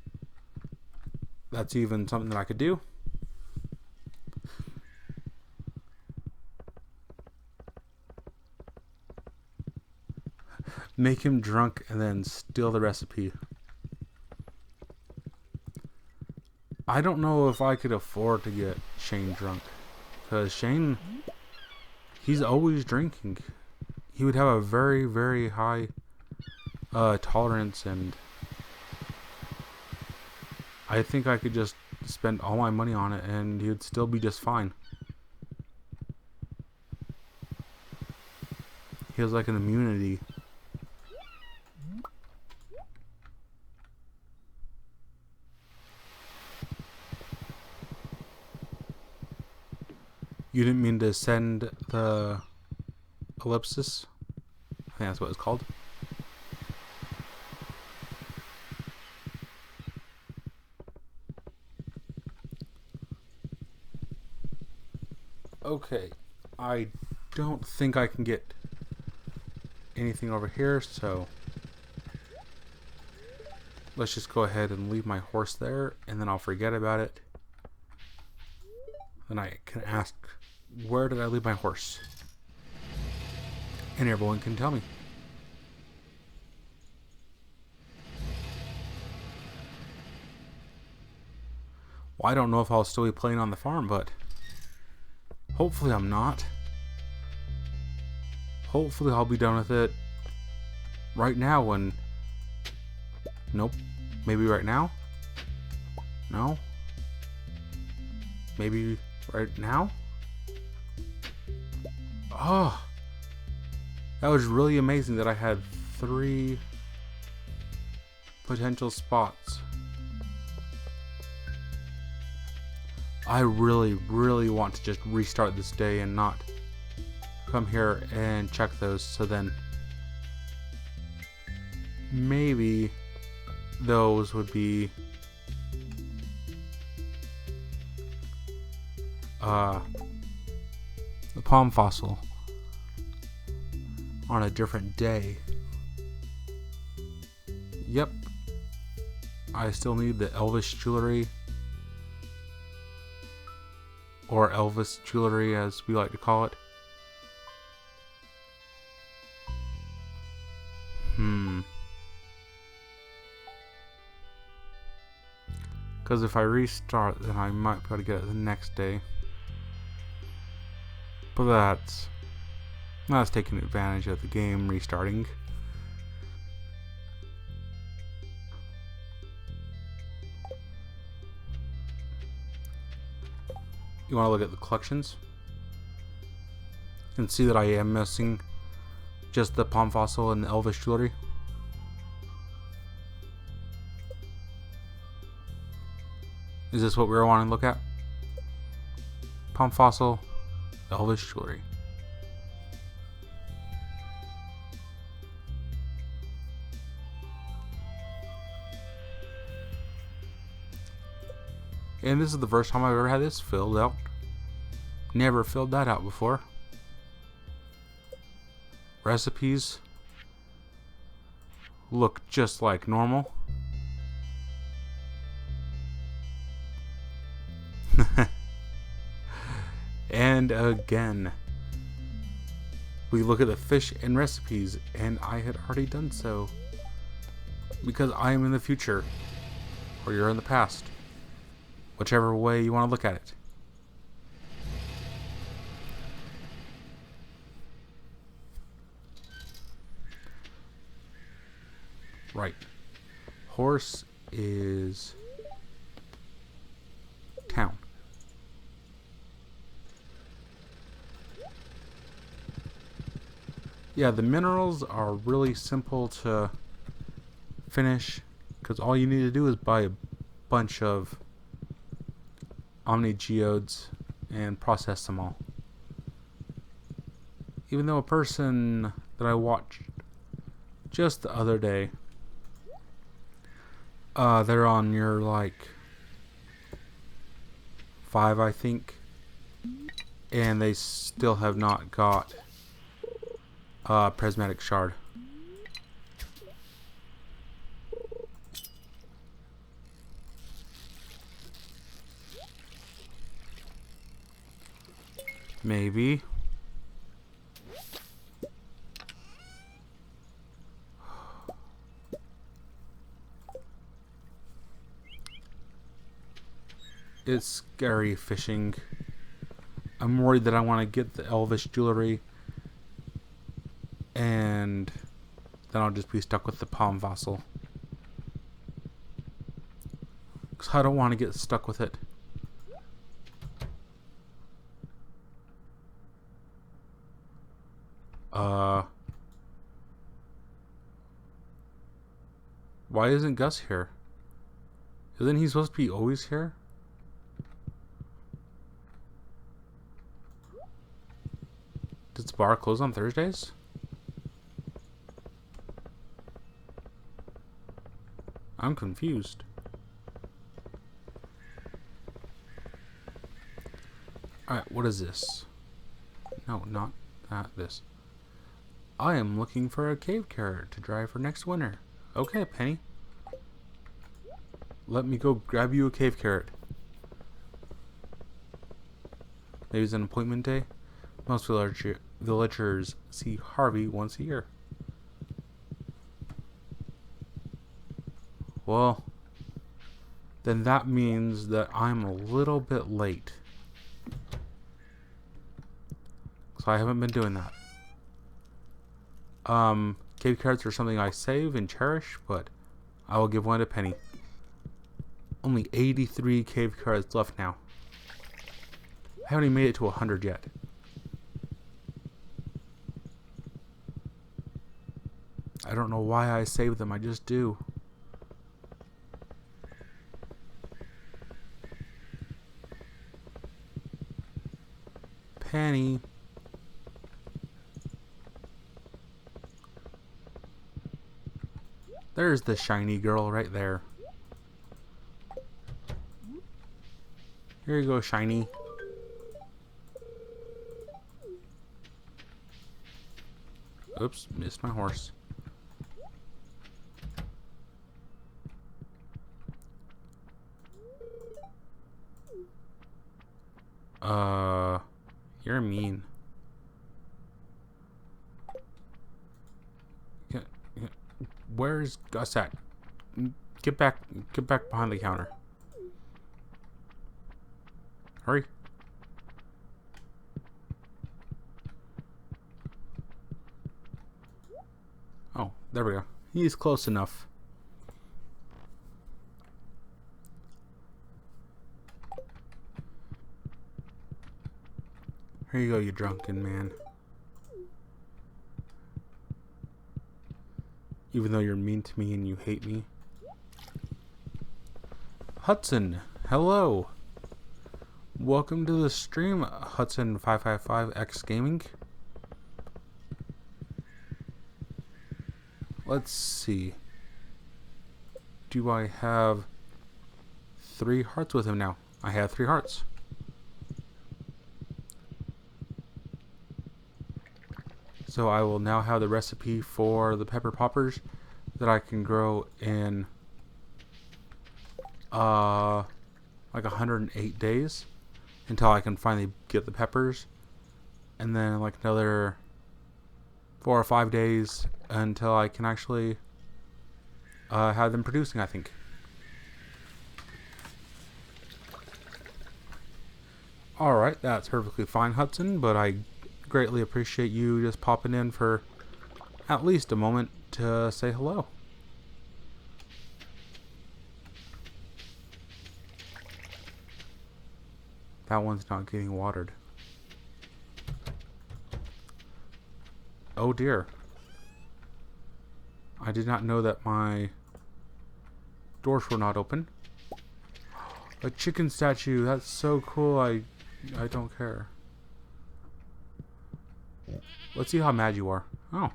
that's even something that I could do. Make him drunk and then steal the recipe. I don't know if I could afford to get Shane drunk, because Shane, He's always drinking. He would have a very, very high tolerance, and I think I could just spend all my money on it and he would still be just fine. He has like an immunity. You didn't mean to send the ellipsis? I think that's what it's called. Okay, I don't think I can get anything over here, so let's just go ahead and leave my horse there, and then I'll forget about it. Then I can ask, where did I leave my horse? And everyone can tell me. Well, I don't know if I'll still be playing on the farm, but hopefully I'm not. Hopefully I'll be done with it right now when... Nope. Maybe right now? No? Maybe right now? Oh! That was really amazing that I had 3 potential spots. I really, really want to just restart this day and not come here and check those, so then maybe those would be the palm fossil on a different day. Yep, I still need the Elvis jewelry, or Elvis jewelry as we like to call it. Because if I restart, then I might be able to get it the next day. But that's taking advantage of the game restarting. You want to look at the collections and see that I am missing just the palm fossil and the Elvis jewelry. Is this what we were wanting to look at? Palm fossil, Elvis jewelry. And this is the first time I've ever had this filled out. Never filled that out before. Recipes look just like normal. And again, we look at the fish and recipes, and I had already done so because I am in the future, or you're in the past, whichever way you want to look at it. Right. Horse is town. Yeah, the minerals are really simple to finish because all you need to do is buy a bunch of Omni Geodes and process them all. Even though a person that I watched just the other day, they're on year like 5, I think, and they still have not got prismatic shard. Maybe. It's scary fishing. I'm worried that I want to get the elvish jewelry, and then I'll just be stuck with the palm fossil. Because I don't want to get stuck with it. Why isn't Gus here? Isn't he supposed to be always here? Does the bar close on Thursdays? I'm confused. Alright, what is this? No, not that. This. I am looking for a cave carrot to dry for next winter. Okay, Penny. Let me go grab you a cave carrot. Maybe it's an appointment day? Most villagers see Harvey once a year. Well, then that means that I'm a little bit late. So I haven't been doing that. Cave carrots are something I save and cherish, but I will give one to Penny. Only 83 cave carrots left now. I haven't even made it to 100 yet. I don't know why I save them, I just do. Penny. There's the shiny girl right there. Here you go, shiny. Oops, missed my horse. You're mean. Where's Gus at? Get back behind the counter. Hurry. Oh, there we go. He's close enough. Here you go, you drunken man. Even though you're mean to me and you hate me. Hudson, hello. Welcome to the stream, Hudson555X Gaming. Let's see. Do I have 3 hearts with him now? I have 3 hearts. So I will now have the recipe for the pepper poppers that I can grow in like 108 days until I can finally get the peppers, and then like another 4 or 5 days until I can actually have them producing, I think. Alright, that's perfectly fine, Hudson, but I greatly appreciate you just popping in for at least a moment to say hello. That one's not getting watered. Oh dear. I did not know that my doors were not open. A chicken statue, that's so cool. I don't care. Let's see how mad you are. Oh.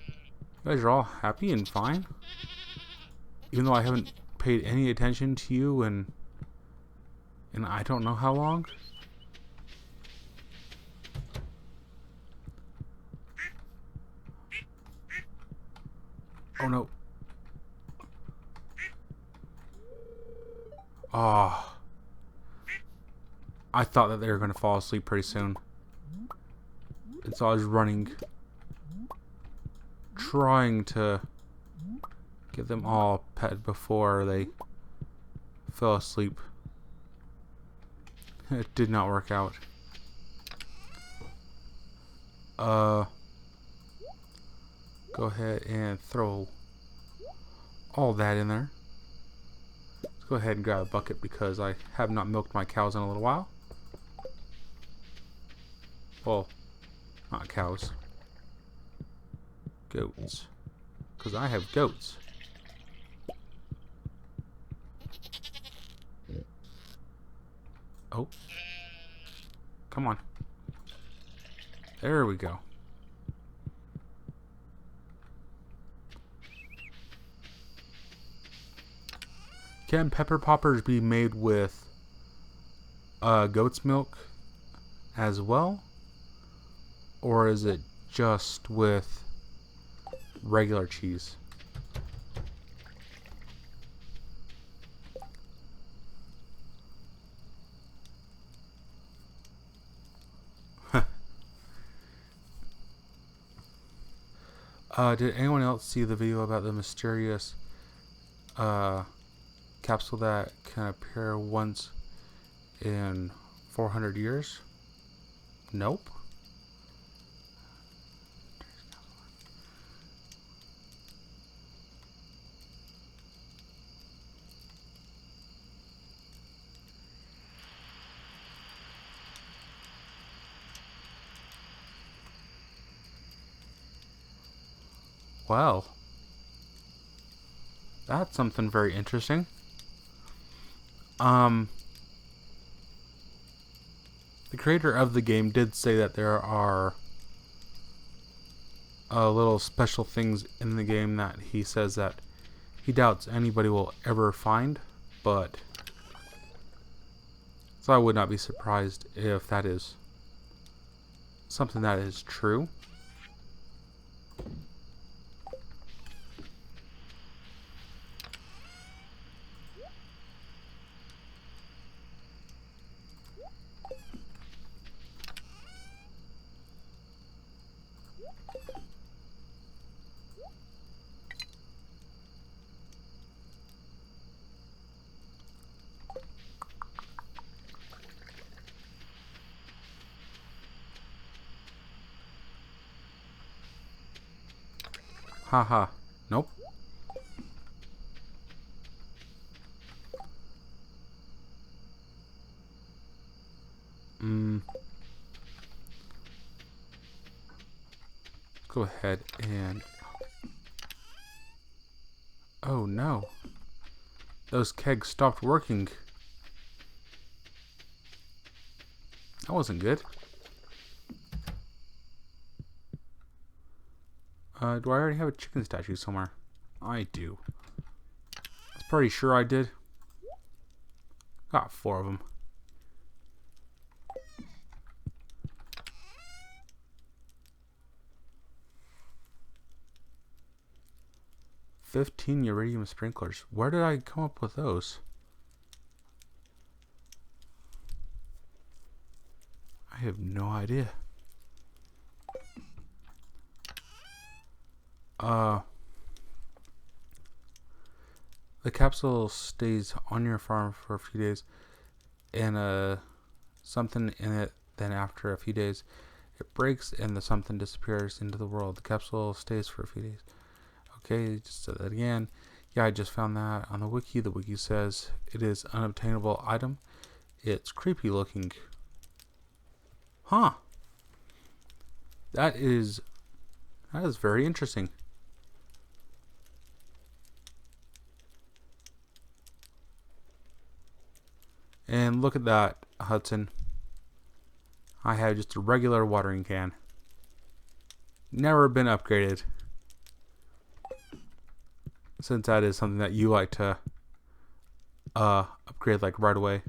You guys are all happy and fine. Even though I haven't paid any attention to you in I don't know how long. Oh no. Ah. I thought that they were going to fall asleep pretty soon. And so I was running, trying to get them all pet before they fell asleep. It did not work out. Go ahead and throw all that in there. Let's go ahead and grab a bucket because I have not milked my cows in a little while. Well, not cows. Goats. Because I have goats. Oh. Come on. There we go. Can pepper poppers be made with goat's milk as well? Or is it just with regular cheese? Did anyone else see the video about the mysterious capsule that can appear once in 400 years? Nope. Well, that's something very interesting. The creator of the game did say that there are little special things in the game that he says that he doubts anybody will ever find, but so I would not be surprised if that is something that is true. Haha. Nope. Go ahead and... Oh no. Those kegs stopped working. That wasn't good. Do I already have a chicken statue somewhere? I do. I was pretty sure I did. Got 4 of them. $15 iridium sprinklers. Where did I come up with those? I have no idea. The capsule stays on your farm for a few days, and something in it. Then after a few days, it breaks, and the something disappears into the world. The capsule stays for a few days. Okay, just said that again. Yeah, I just found that on the wiki. The wiki says it is unobtainable item. It's creepy looking. Huh. That is very interesting. And look at that, Hudson. I have just a regular watering can. Never been upgraded. Since that is something that you like to upgrade like right away.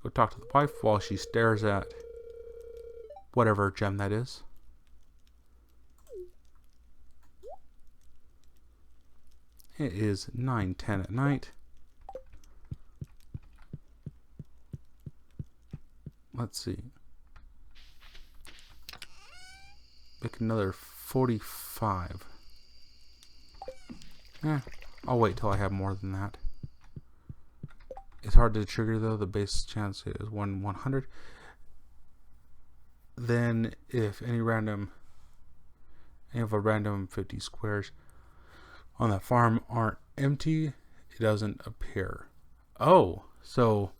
Go talk to the wife while she stares at whatever gem that is. It is 9:10 at night. Let's see. Make another 45. I'll wait till I have more than that. It's hard to trigger though. The base chance is 1/100. then if any of a random 50 squares on that farm aren't empty, it doesn't appear. Oh, so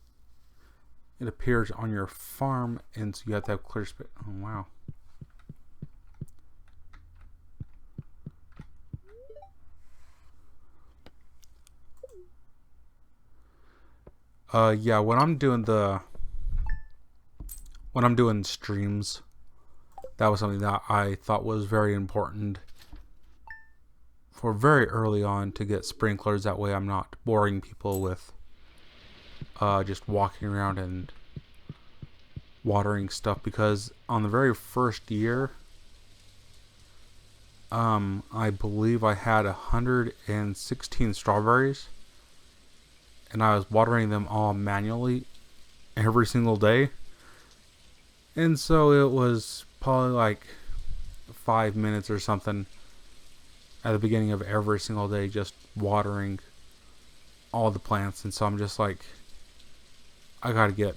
it appears on your farm, and so you have to have clear space. Oh, wow. Yeah, when I'm doing streams, that was something that I thought was very important for very early on, to get sprinklers. That way I'm not boring people with just walking around and watering stuff, because on the very first year, I believe I had 116 strawberries, and I was watering them all manually every single day. And so it was probably like 5 minutes or something at the beginning of every single day, just watering all the plants. And so I'm just like, I gotta get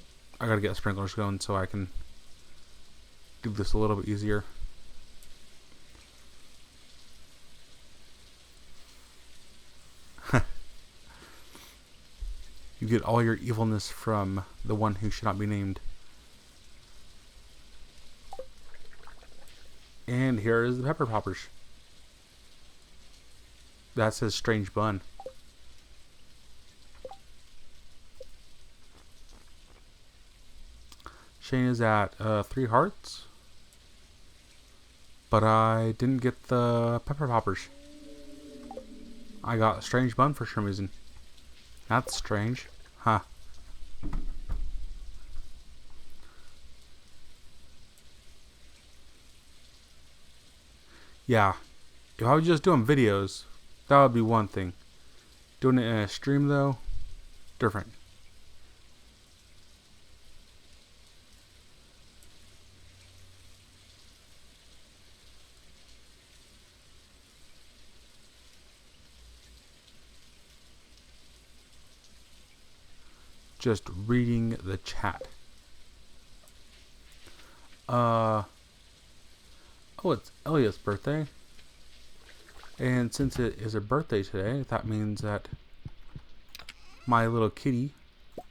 sprinklers going so I can do this a little bit easier. You get all your evilness from the one who should not be named. And here is the pepper poppers. That says strange bun. Shane is at 3 hearts. But I didn't get the pepper poppers. I got a strange bun for some reason. That's strange. Huh. Yeah. If I was just doing videos, that would be one thing. Doing it in a stream, though, different. Just reading the chat. Oh, it's Elliot's birthday. And since it is a birthday today, that means that my little kitty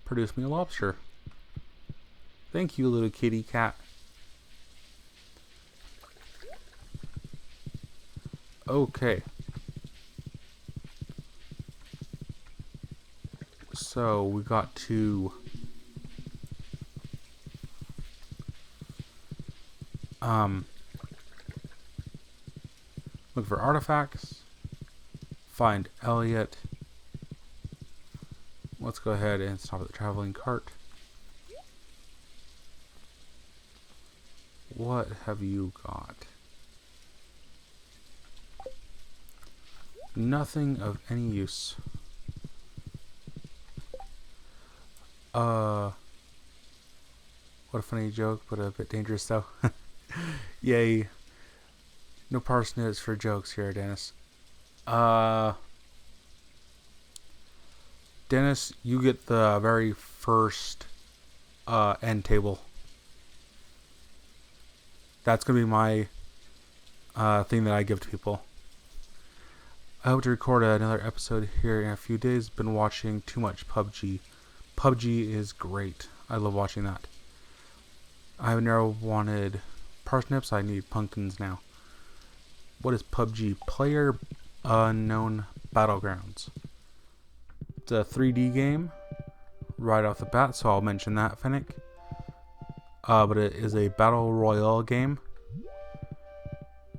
produced me a lobster. Thank you, little kitty cat. Okay. So we got to look for artifacts, find Elliot. Let's go ahead and stop at the traveling cart. What have you got? Nothing of any use. What a funny joke, but a bit dangerous though. Yay. No parsnips for jokes here, Dennis. Dennis, you get the very first end table. That's gonna be my thing that I give to people. I hope to record another episode here in a few days. Been watching too much PUBG. PUBG is great. I love watching that. I have never wanted parsnips. I need pumpkins now. What is PUBG? Player Unknown Battlegrounds. It's a 3D game right off the bat, so I'll mention that, Fennec. But it is a battle royale game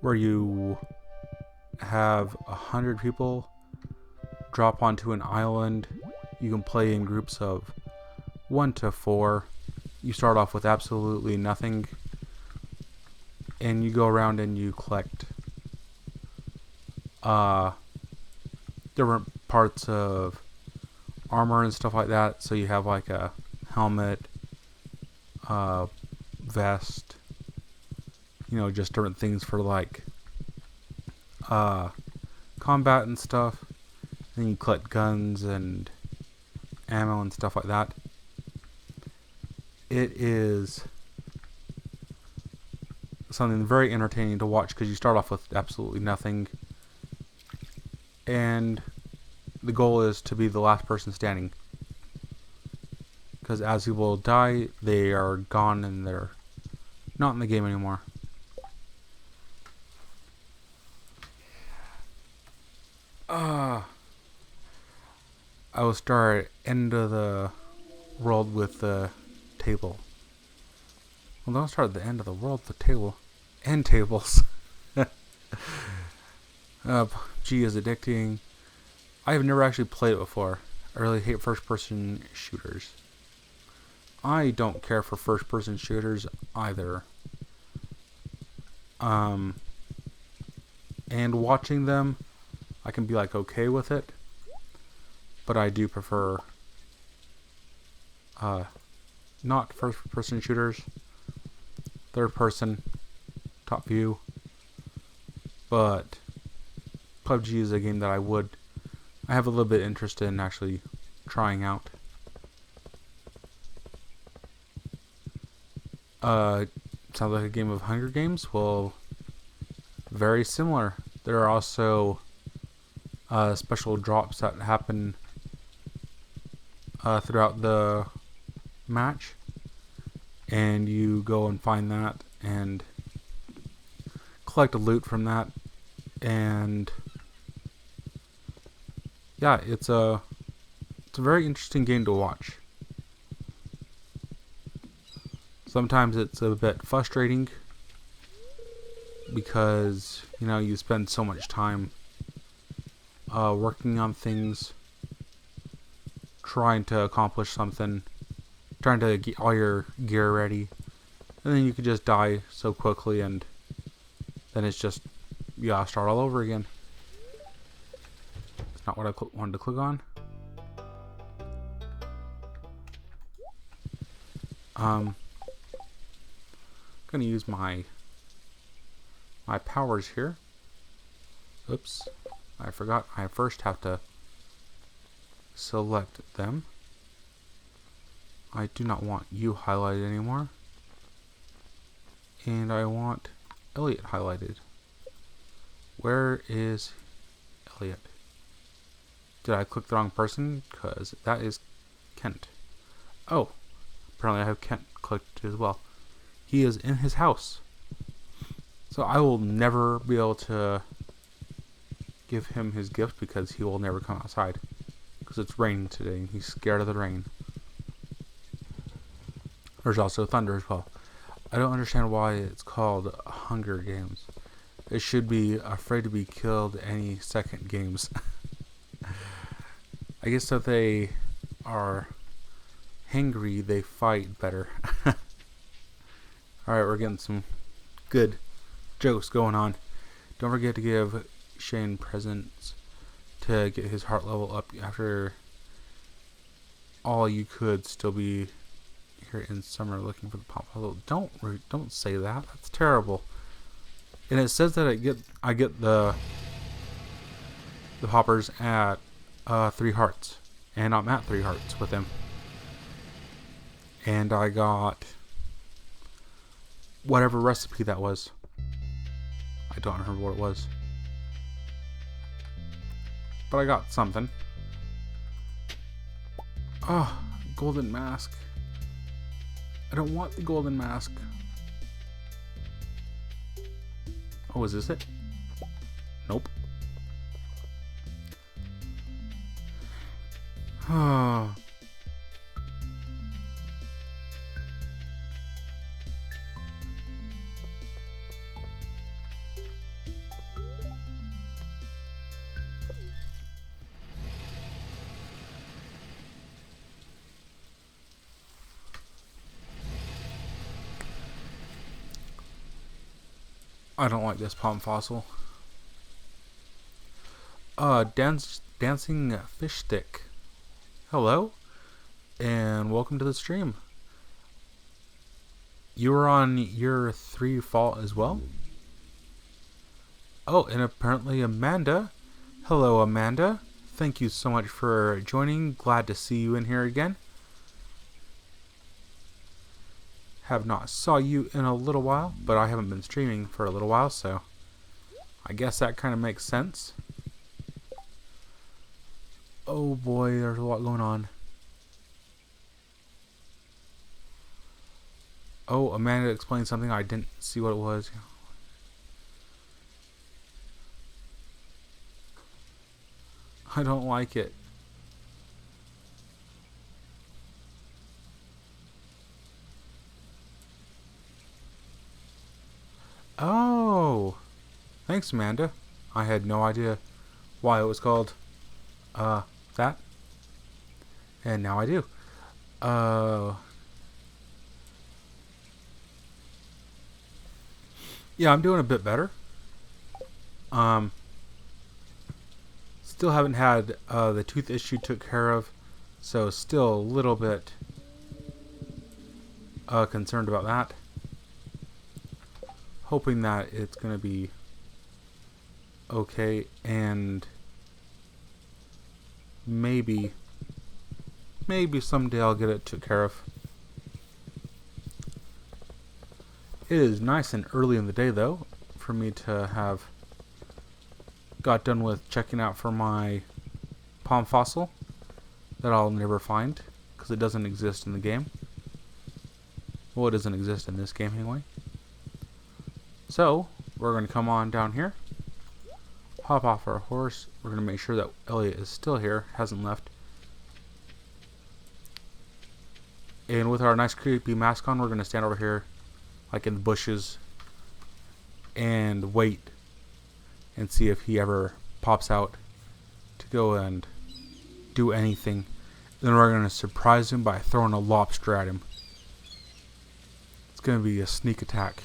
where you have 100 people drop onto an island. You can play in groups of 1 to 4. You start off with absolutely nothing, and you go around and you collect different parts of armor and stuff like that. So you have like a helmet, vest, just different things for like combat and stuff. Then you collect guns and ammo and stuff like that. It is something very entertaining to watch because you start off with absolutely nothing, and the goal is to be the last person standing. Because as people die, they are gone and they're not in the game anymore. I will start end of the world with the table. Well, don't start at the end of the world with the table. End tables. G is addicting. I have never actually played it before. I really hate first-person shooters. I don't care for first-person shooters either. And watching them, I can be like okay with it, but I do prefer not first-person shooters, third-person, top view. But PUBG is a game that I have a little bit interested in actually trying out. Sounds like a game of Hunger Games. Well, very similar. There are also special drops that happen throughout the match, and you go and find that and collect a loot from that, and yeah, it's a very interesting game to watch. Sometimes it's a bit frustrating because, you know, you spend so much time working on things, trying to accomplish something, trying to get all your gear ready, and then you could just die so quickly, and then it's just, you gotta start all over again. It's not what I wanted to click on. Gonna use my powers here. Oops, I forgot. I first have to select them. I do not want you highlighted anymore, and I want Elliot highlighted. Where is Elliot? Did I click the wrong person? Because that is Kent. Oh, apparently I have Kent clicked as well. He is in his house. So I will never be able to give him his gift because he will never come outside. Because it's raining today and he's scared of the rain. There's also thunder as well. I don't understand why it's called Hunger Games. It should be Afraid to be Killed Any Second Games. I guess if they are hangry, they fight better. Alright, we're getting some good jokes going on. Don't forget to give Shane presents to get his heart level up after all. You could still be here in summer looking for the pop puzzle. Don't say that. That's terrible. And it says that I get the poppers at 3 hearts, and I'm at 3 hearts with him. And I got whatever recipe that was. I don't remember what it was, but I got something. Oh, golden mask. I don't want the golden mask. Oh, is this it? Nope. Oh. I don't like this palm fossil. Dancing fish stick. Hello, and welcome to the stream. You were on year 3 fall as well? Oh, and apparently Amanda. Hello, Amanda. Thank you so much for joining. Glad to see you in here again. have not saw you in a little while, but I haven't been streaming for a little while, so I guess that kind of makes sense. Oh boy, there's a lot going on. Oh, Amanda explained something. I didn't see what it was. I don't like it. Oh, thanks, Amanda. I had no idea why it was called that, and now I do. Yeah, I'm doing a bit better. Still haven't had the tooth issue took care of, so still a little bit concerned about that. Hoping that it's going to be okay, and maybe someday I'll get it took care of. It is nice and early in the day, though, for me to have got done with checking out for my palm fossil that I'll never find because it doesn't exist in the game. Well, it doesn't exist in this game anyway. So, we're going to come on down here, hop off our horse. We're going to make sure that Elliot is still here, hasn't left. And with our nice creepy mask on, we're going to stand over here, like in the bushes, and wait and see if he ever pops out to go and do anything. Then we're going to surprise him by throwing a lobster at him. It's going to be a sneak attack.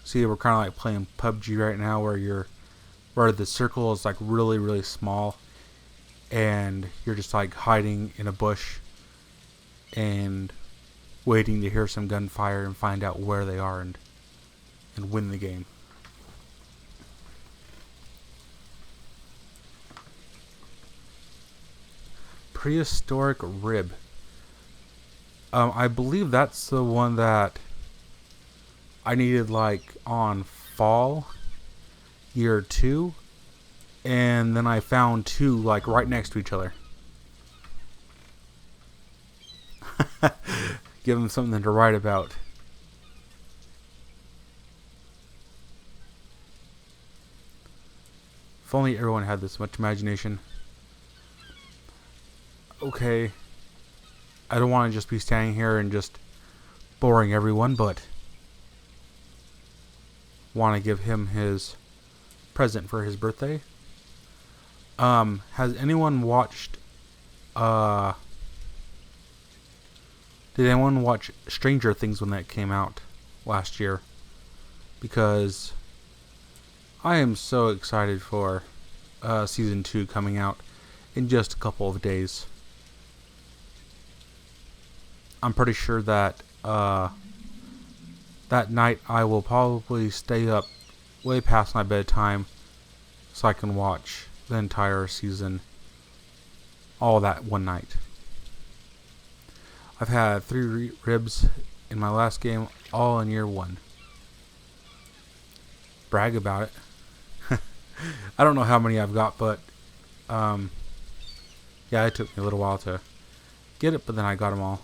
See, we're kind of like playing PUBG right now, where the circle is like really, really small, and you're just like hiding in a bush and waiting to hear some gunfire and find out where they are and win the game. Prehistoric rib. I believe that's the one that I needed like on fall year 2, and then I found 2 like right next to each other. Give them something to write about. If only everyone had this much imagination. Okay, I don't want to just be standing here and just boring everyone, but want to give him his present for his birthday. Has anyone watched did anyone watch Stranger Things when that came out last year? Because I am so excited for season 2 coming out in just a couple of days. I'm pretty sure that that night I will probably stay up way past my bedtime so I can watch the entire season all that one night. I've had 3 ribs in my last game, all in year 1. Brag about it. I don't know how many I've got, but yeah, it took me a little while to get it, but then I got them all.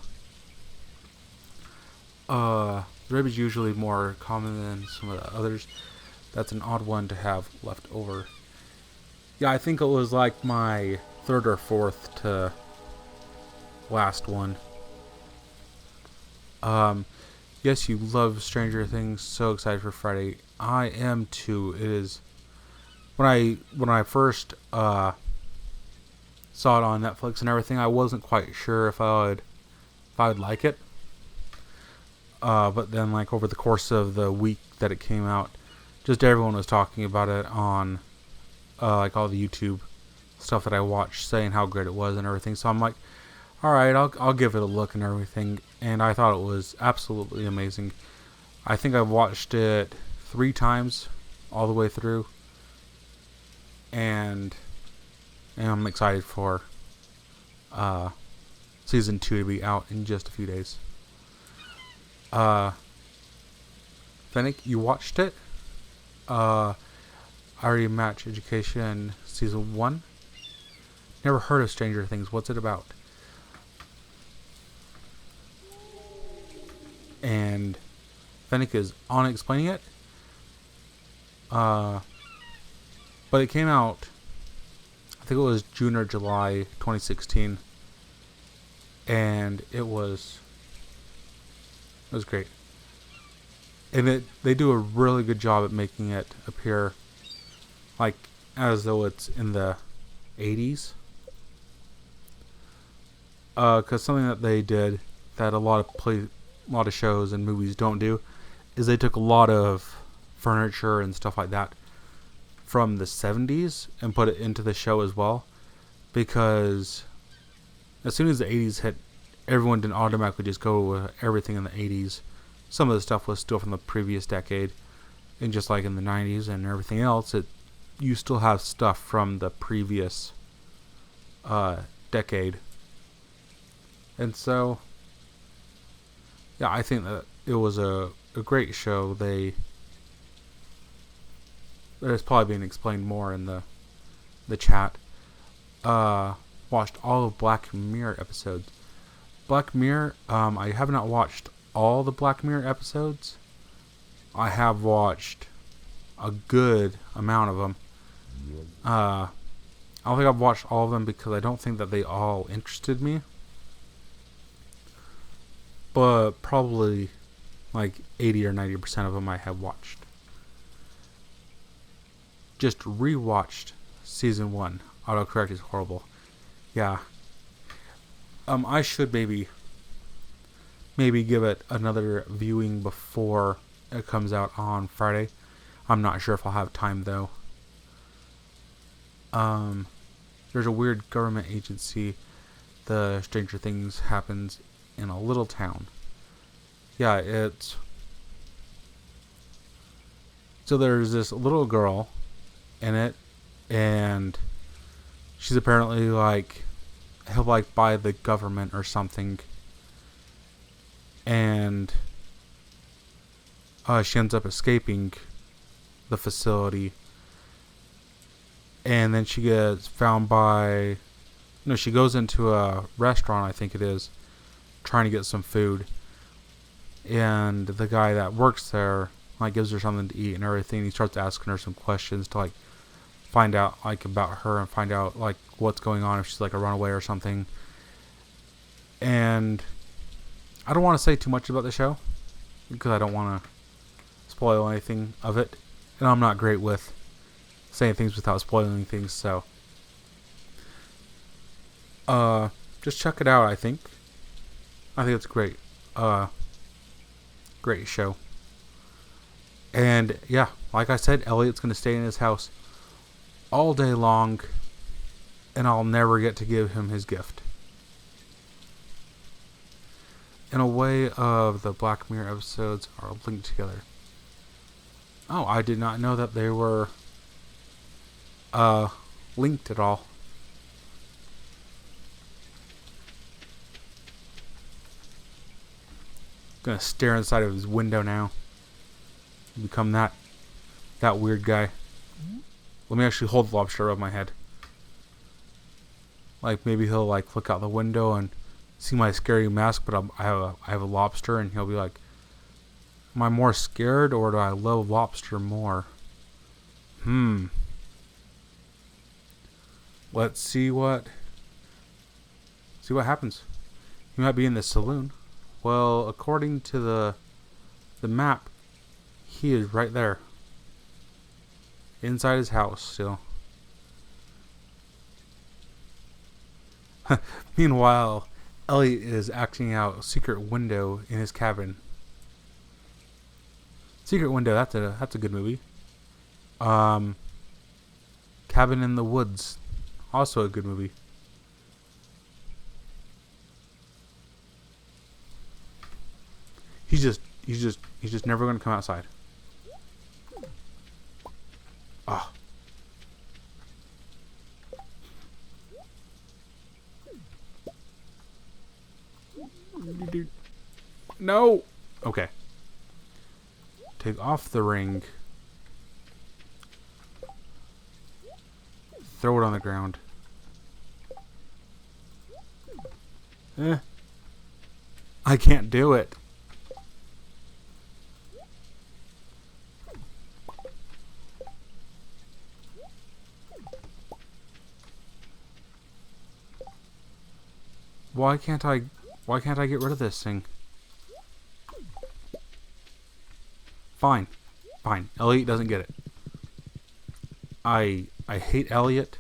Rib is usually more common than some of the others. That's an odd one to have left over. Yeah, I think it was like my 3rd or 4th to last one. Yes, you love Stranger Things. So excited for Friday. I am too. It is when I first saw it on Netflix and everything. I wasn't quite sure if I would like it. But then, like over the course of the week that it came out, just everyone was talking about it on like all the YouTube stuff that I watched, saying how great it was and everything. So I'm like, all right, I'll give it a look and everything. And I thought it was absolutely amazing. I think I've watched it 3 times all the way through, and I'm excited for season 2 to be out in just a few days. Fennec, you watched it? I already matched Education season 1. Never heard of Stranger Things. What's it about? And Fennec is on explaining it. But it came out, I think it was June or July 2016. And it was great. And they do a really good job at making it appear like as though it's in the 80s. Because something that they did that a lot of shows and movies don't do is they took a lot of furniture and stuff like that from the 70s and put it into the show as well. Because as soon as the 80s hit, everyone didn't automatically just go with everything in the 80s. Some of the stuff was still from the previous decade. And just like in the 90s and everything else, you still have stuff from the previous decade. And so, yeah, I think that it was a great show. There's probably being explained more in the chat. Watched all of Black Mirror episodes. Black Mirror, I have not watched all the Black Mirror episodes. I have watched a good amount of them. I don't think I've watched all of them because I don't think that they all interested me. But probably like 80 or 90% of them I have watched. Just rewatched season 1. Autocorrect is horrible. Yeah. I should maybe give it another viewing before it comes out on Friday. I'm not sure if I'll have time though. There's a weird government agency. The Stranger Things happens in a little town. Yeah, so there's this little girl in it, and she's apparently held by the government or something, and she ends up escaping the facility, and then she gets found by, she goes into a restaurant, I think it is, trying to get some food, and the guy that works there gives her something to eat and everything. He starts asking her some questions to find out about her and find out what's going on, if she's a runaway or something. And I don't want to say too much about the show because I don't want to spoil anything of it, and I'm not great with saying things without spoiling things, so just check it out. I think it's great. Great show. And yeah, like I said, Elliot's going to stay in his house all day long, and I'll never get to give him his gift. In a way, of the Black Mirror episodes are linked together. Oh, I did not know that they were linked at all. Gonna stare inside of his window now. Become that weird guy. Let me actually hold the lobster above my head. Maybe he'll look out the window and see my scary mask, but I have a lobster, and he'll be like, "Am I more scared, or do I love lobster more?" Let's see what happens. He might be in the saloon. Well, according to the map, he is right there. Inside his house still. Meanwhile, Elliot is acting out Secret Window in his cabin. Secret Window, that's a good movie. Cabin in the Woods, also a good movie. He's just never gonna come outside. Ah. No! Okay. Take off the ring. Throw it on the ground. I can't do it. Why can't I get rid of this thing? Fine. Fine. Elliot doesn't get it. I hate Elliot.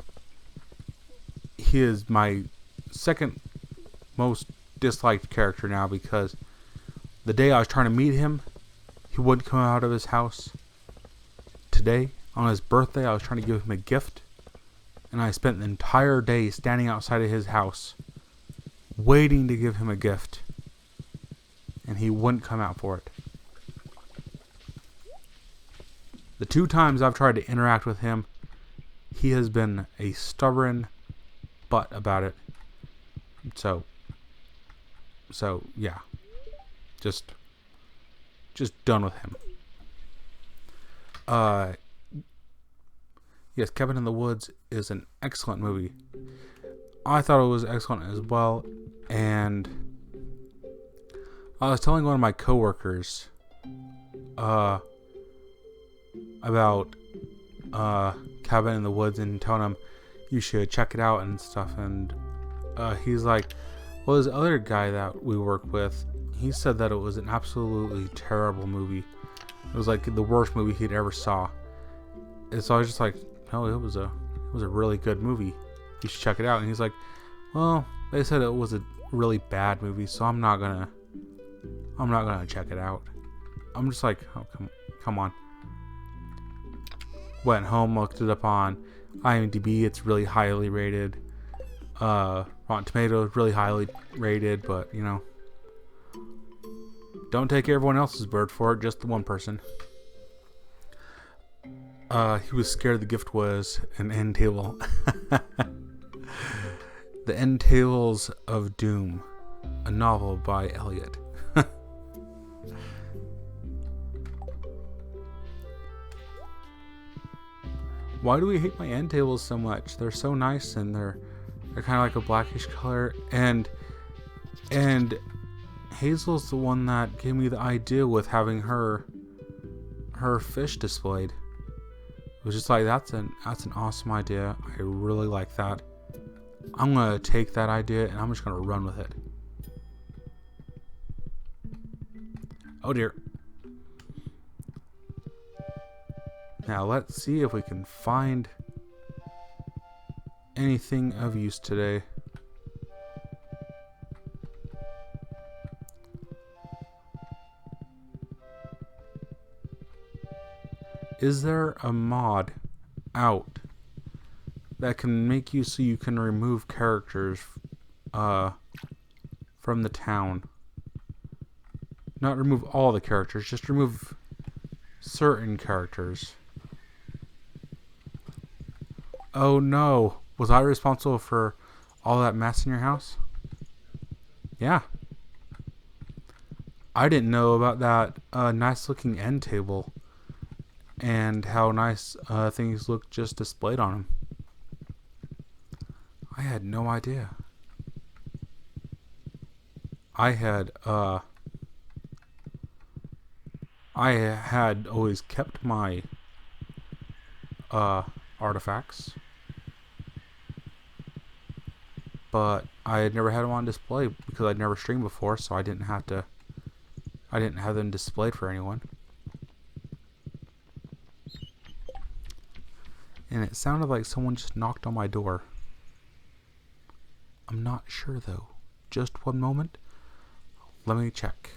He is my second most disliked character now because the day I was trying to meet him, he wouldn't come out of his house. Today, on his birthday, I was trying to give him a gift, and I spent the entire day standing outside of his house waiting to give him a gift, and he wouldn't come out for it. The 2 times I've tried to interact with him, he has been a stubborn butt about it. So yeah, just done with him. Yes, Cabin in the Woods is an excellent movie. I thought it was excellent as well, and I was telling one of my coworkers about Cabin in the Woods and telling him you should check it out and stuff, and he's like, well, this other guy that we work with, he said that it was an absolutely terrible movie. It was like the worst movie he'd ever saw. And so I was just like, no, it was a really good movie. You should check it out. And he's like, well, they said it was a really bad movie, so I'm not gonna check it out. I'm just like, oh, come on. Went home, looked it up on IMDb. It's really highly rated. Rotten Tomatoes, really highly rated, but you know, don't take everyone else's word for it, just the one person. He was scared the gift was an end table. The End Tables of Doom, a novel by Eliot. Why do we hate my end tables so much? They're so nice, and they're kind of like a blackish color, and Hazel's the one that gave me the idea with having her fish displayed. It was just like, that's an awesome idea. I really like that. I'm gonna take that idea and I'm just gonna run with it. Oh dear. Now let's see if we can find anything of use today. Is there a mod out that can make you so you can remove characters from the town? Not remove all the characters, just remove certain characters. Oh no, was I responsible for all that mess in your house? Yeah. I didn't know about that nice looking end table and how nice things look just displayed on them. I had no idea. I had always kept my artifacts, but I had never had them on display because I'd never streamed before, so I didn't have them displayed for anyone. And it sounded like someone just knocked on my door. I'm not sure though. Just one moment. Let me check.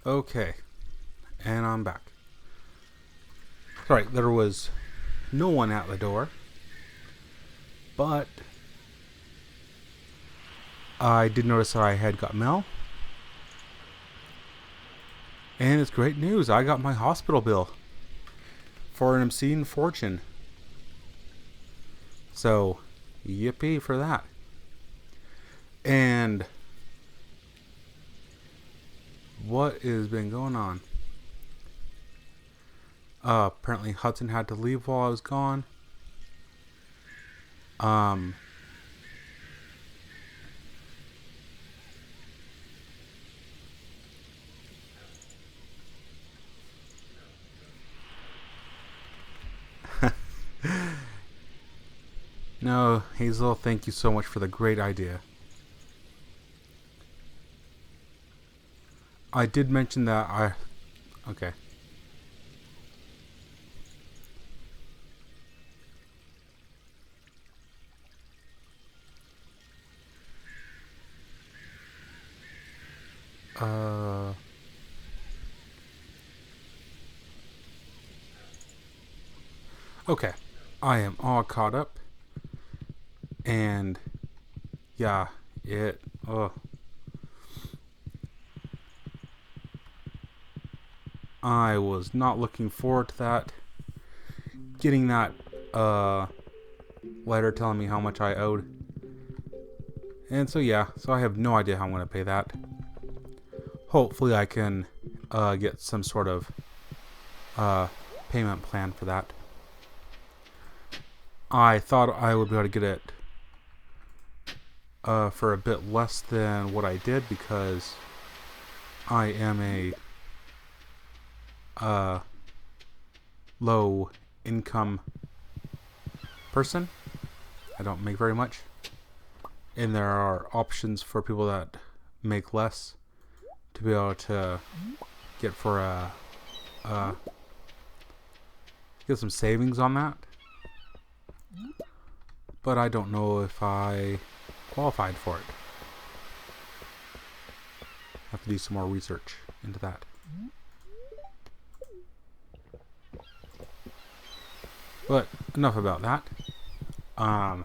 Okay, and I'm back. Sorry, there was no one at the door, but I did notice that I had got mail. And it's great news. I got my hospital bill for an obscene fortune. So, yippee for that. And what has been going on? Apparently Hudson had to leave while I was gone. No, Hazel, thank you so much for the great idea. I did mention that okay. Okay. I am all caught up. And yeah, I was not looking forward to that. Getting that letter telling me how much I owed. And so yeah, so I have no idea how I'm going to pay that. Hopefully I can get some sort of payment plan for that. I thought I would be able to get it for a bit less than what I did because I am a low income person. I don't make very much. And there are options for people that make less to be able to get get some savings on that. But I don't know if I qualified for it. I have to do some more research into that. But enough about that. I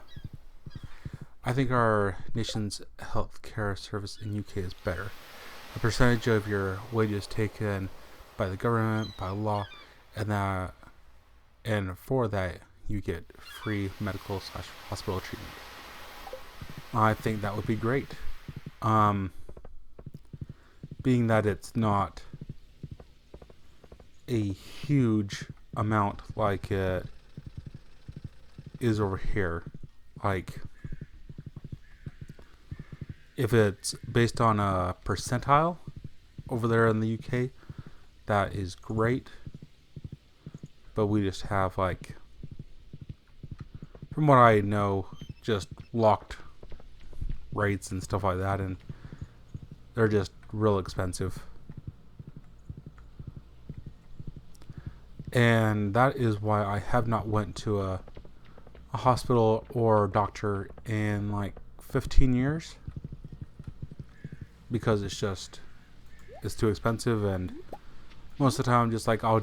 think our nation's healthcare service in UK is better. A percentage of your wages taken by the government, by law, and for that you get free medical / hospital treatment. I think that would be great. Being that it's not a huge amount like it is over here. Like, if it's based on a percentile over there in the UK, that is great. But we just have, like, from what I know, just locked rates and stuff like that, and they're just real expensive. And that is why I have not went to a hospital or doctor in like 15 years. Because it's too expensive, and most of the time just like I'll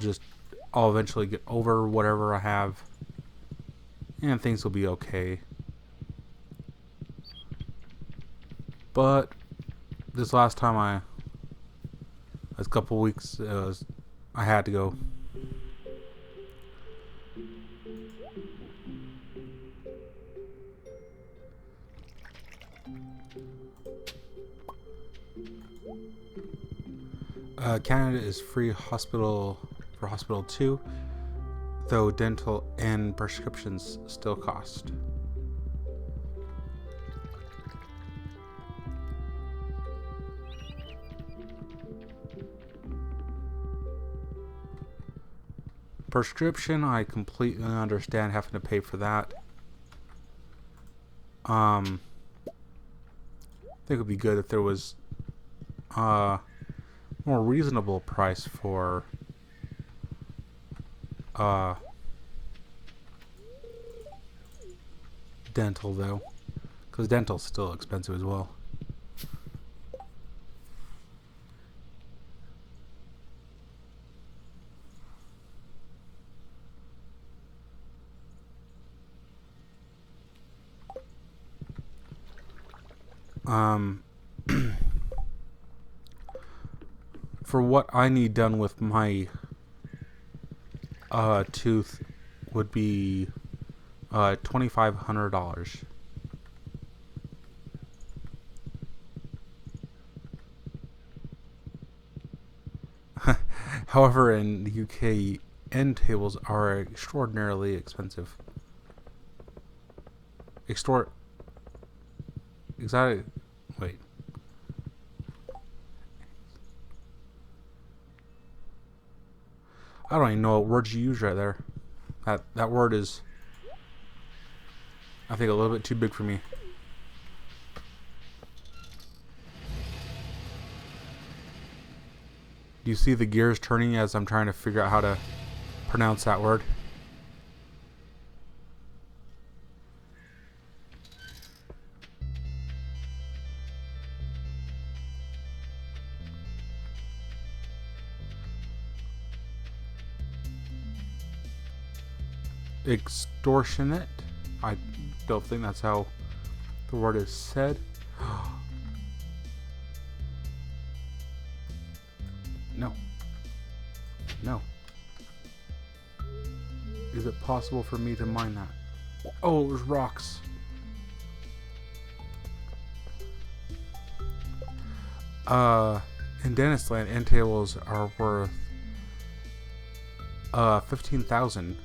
eventually get over whatever I have and things will be okay. But this last time this couple weeks, I had to go. Canada is free hospital for hospital 2, though dental and prescriptions still cost. Prescription, I completely understand having to pay for that. I think it would be good if there was more reasonable price for dental, though, because dental's still expensive as well. Um, for what I need done with my tooth would be $2,500. However, in the UK, end tables are extraordinarily expensive. Exotic. Wait. I don't even know what word you use right there. That word is, I think, a little bit too big for me. Do you see the gears turning as I'm trying to figure out how to pronounce that word? Extortionate? I don't think that's how the word is said. No. No. Is it possible for me to mine that? Oh, it was rocks. In Dennisland, end tables are worth 15,000.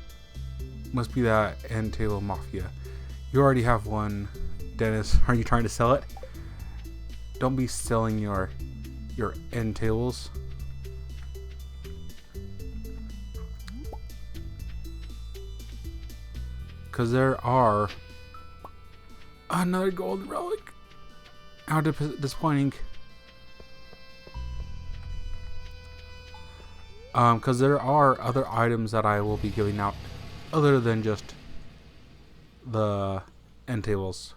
Must be that end table mafia. You already have one, Dennis. Are you trying to sell it? Don't be selling your end tables. Because there are another golden relic. How disappointing. Because there are other items that I will be giving out other than just the end tables.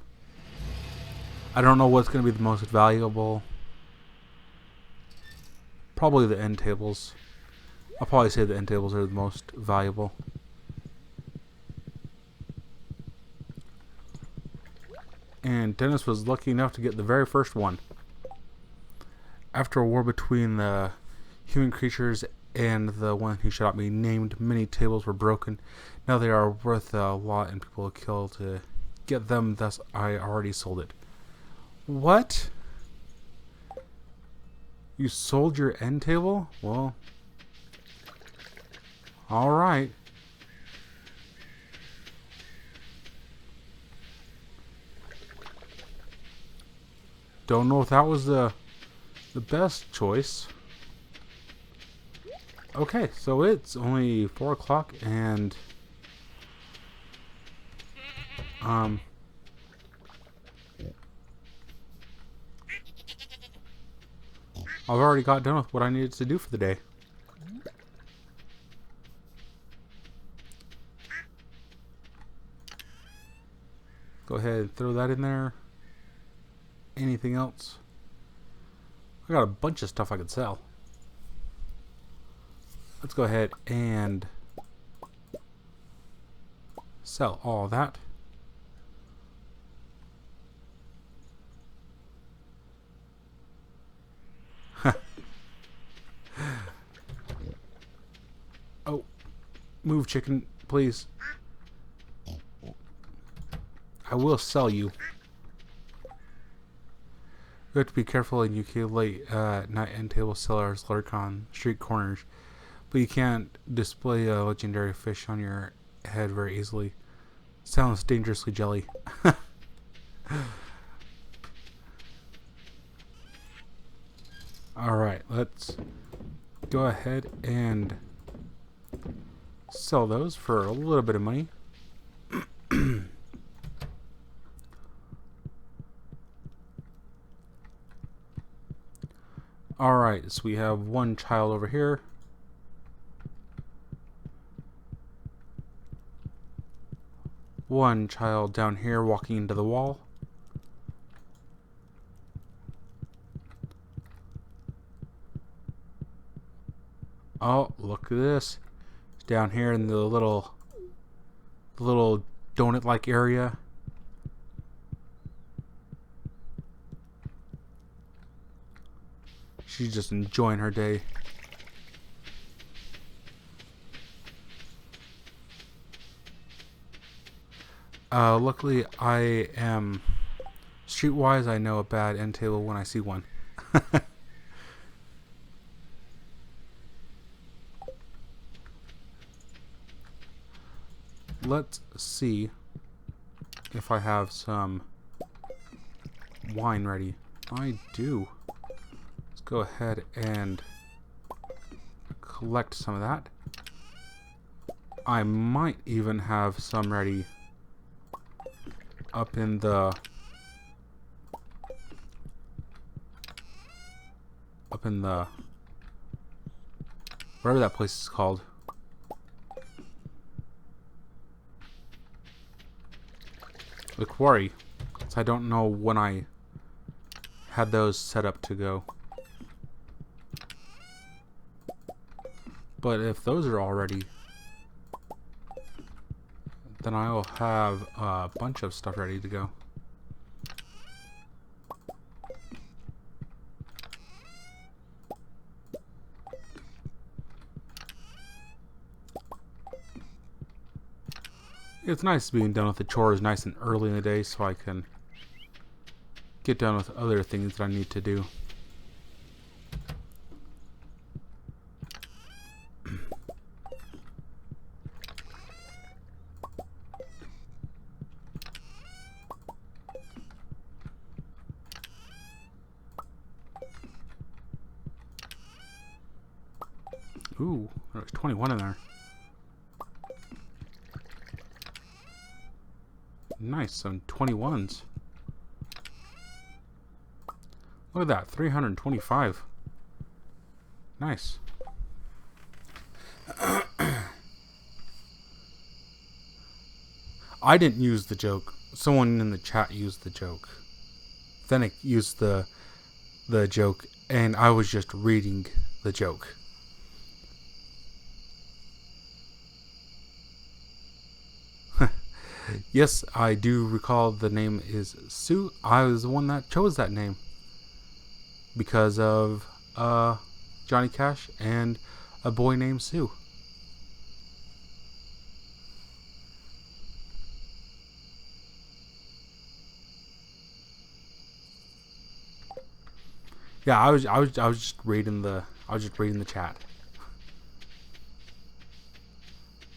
I don't know what's going to be the most valuable. Probably the end tables. I'll probably say the end tables are the most valuable. And Dennis was lucky enough to get the very first one. After a war between the human creatures and the one who shall not be named, many tables were broken. Now they are worth a lot and people will kill to get them, thus I already sold it. What? You sold your end table? Well, alright. Don't know if that was the best choice. Okay, so it's only 4 o'clock and I've already got done with what I needed to do for the day. Go ahead and throw that in there. Anything else? I got a bunch of stuff I could sell. Let's go ahead and sell all that. Oh, move, chicken, please. I will sell you. You have to be careful in UK late night end table sellers lurk on street corners, but you can't display a legendary fish on your head very easily. Sounds dangerously jelly. Alright, let's go ahead and sell those for a little bit of money. Alright, so we have one child over here. One child down here walking into the wall. Oh, look at this. Down here in the little donut-like area. She's just enjoying her day. Luckily, I am streetwise. I know a bad end table when I see one. Let's see if I have some wine ready. I do. Let's go ahead and collect some of that. I might even have some ready up in the whatever that place is called. The quarry. So I don't know when I had those set up to go. But if those are all ready, then I'll have a bunch of stuff ready to go. It's nice being done with the chores nice and early in the day so I can get done with other things that I need to do. Ooh, there's 21 in there. Nice, some 21s. Look at that, 325. Nice. I didn't use the joke. Someone in the chat used the joke. Then it used the joke, and I was just reading the joke. Yes, I do recall the name is Sue. I was the one that chose that name because of Johnny Cash and a boy named Sue. Yeah, I was just reading the chat.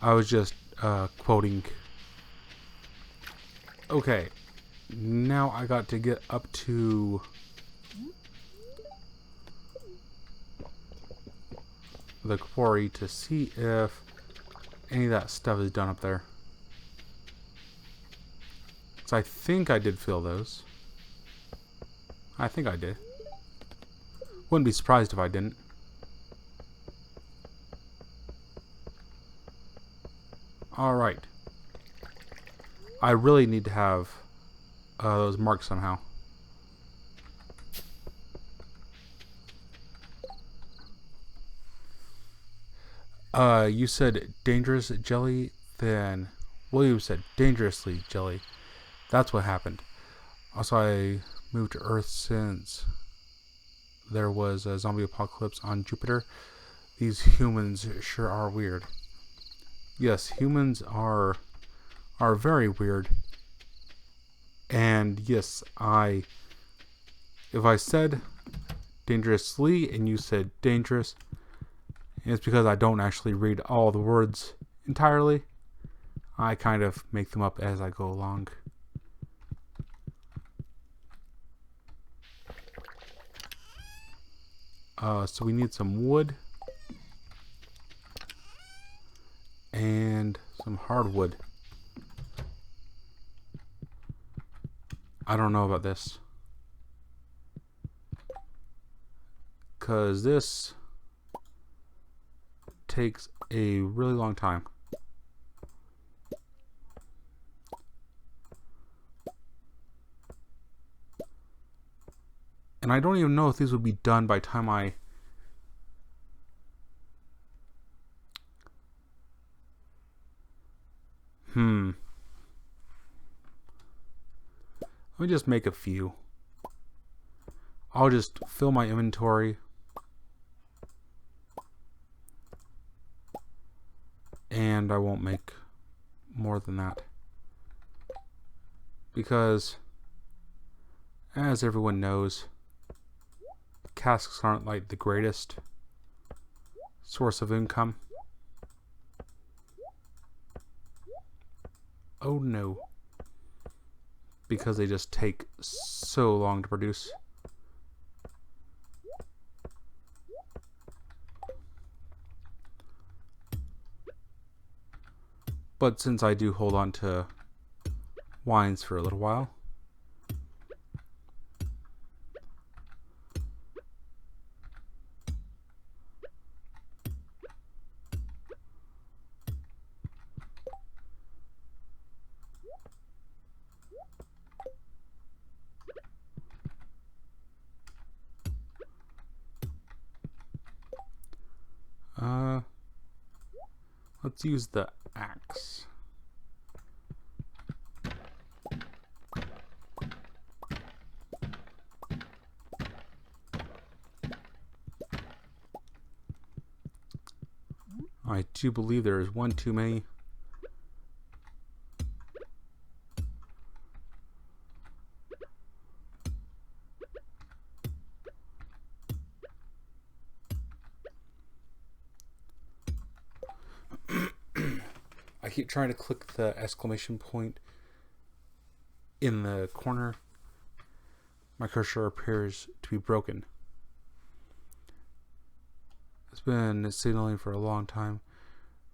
I was just quoting. Okay, now I got to get up to the quarry to see if any of that stuff is done up there. So I think I did fill those. I think I did. Wouldn't be surprised if I didn't. Alright. I really need to have those marked somehow. You said dangerous jelly, then William said dangerously jelly. That's what happened. Also, I moved to Earth since there was a zombie apocalypse on Jupiter. These humans sure are weird. Yes, humans are very weird. And yes, if I said dangerously and you said dangerous, it's because I don't actually read all the words entirely. I kind of make them up as I go along. So we need some wood and some hardwood. I don't know about this, because this takes a really long time. And I don't even know if these would be done by the time I... Let me just make a few. I'll just fill my inventory and I won't make more than that. Because, as everyone knows, casks aren't like the greatest source of income. Oh no. Because they just take so long to produce. But since I do hold on to wines for a little while, let's use the axe. I do believe there is one too many. I keep trying to click the exclamation point in the corner. My cursor appears to be broken. It's been signaling for a long time.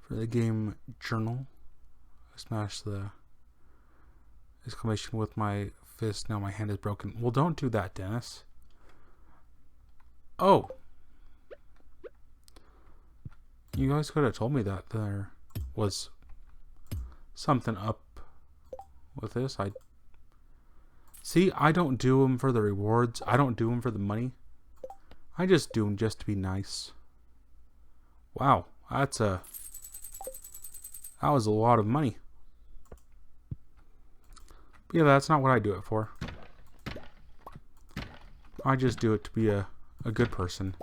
For the game journal, I smashed the exclamation with my fist. Now my hand is broken. Well, don't do that, Dennis. Oh. You guys could have told me that there was something up with this. I don't do them for the rewards. I don't do them for the money. I just do them just to be nice. Wow, that was a lot of money. But yeah, that's not what I do it for. I just do it to be a good person.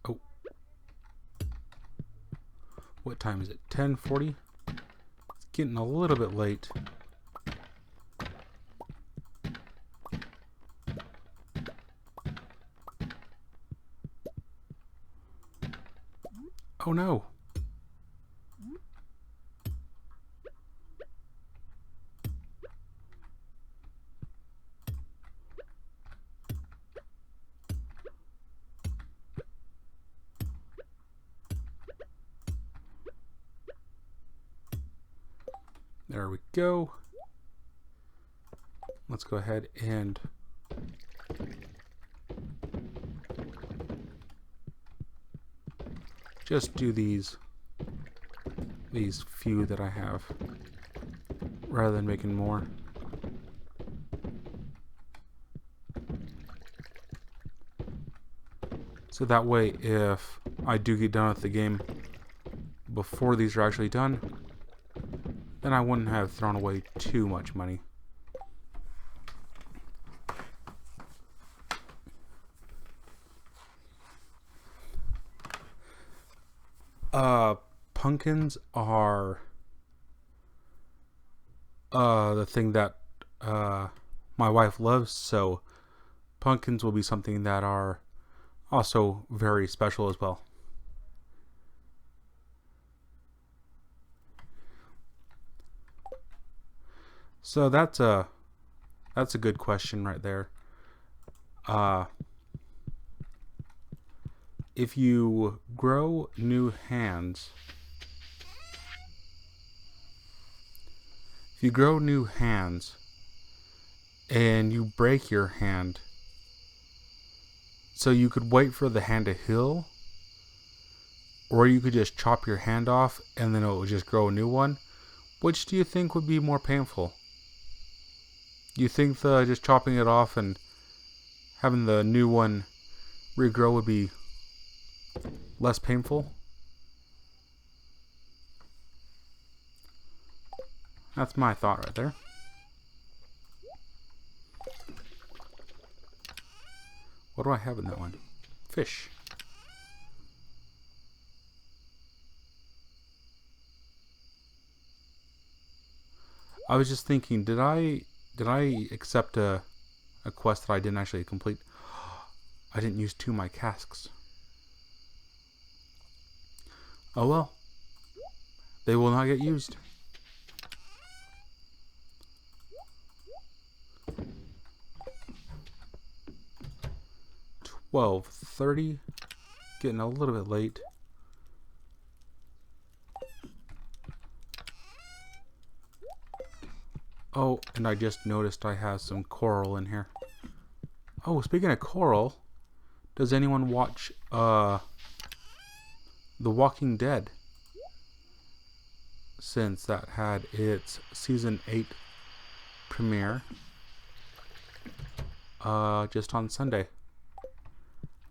Oh. What time is it? 10:40? It's getting a little bit late. Oh no. There we go. Let's go ahead and just do these few that I have rather than making more. So that way, if I do get done with the game before these are actually done, then I wouldn't have thrown away too much money. Pumpkins are the thing that my wife loves, so pumpkins will be something that are also very special as well. So that's a good question right there. If you grow new hands, and you break your hand, so you could wait for the hand to heal, or you could just chop your hand off and then it will just grow a new one. Which do you think would be more painful? Do you think just chopping it off and having the new one regrow would be less painful. That's my thought right there. What do I have in that one? Fish. I was just thinking, did I accept a quest that I didn't actually complete? I didn't use 2 of my casks. Oh well. They will not get used. 12:30. Getting a little bit late. Oh, and I just noticed I have some coral in here. Oh, speaking of coral, does anyone watch The Walking Dead? Since that had its season 8 premiere just on Sunday.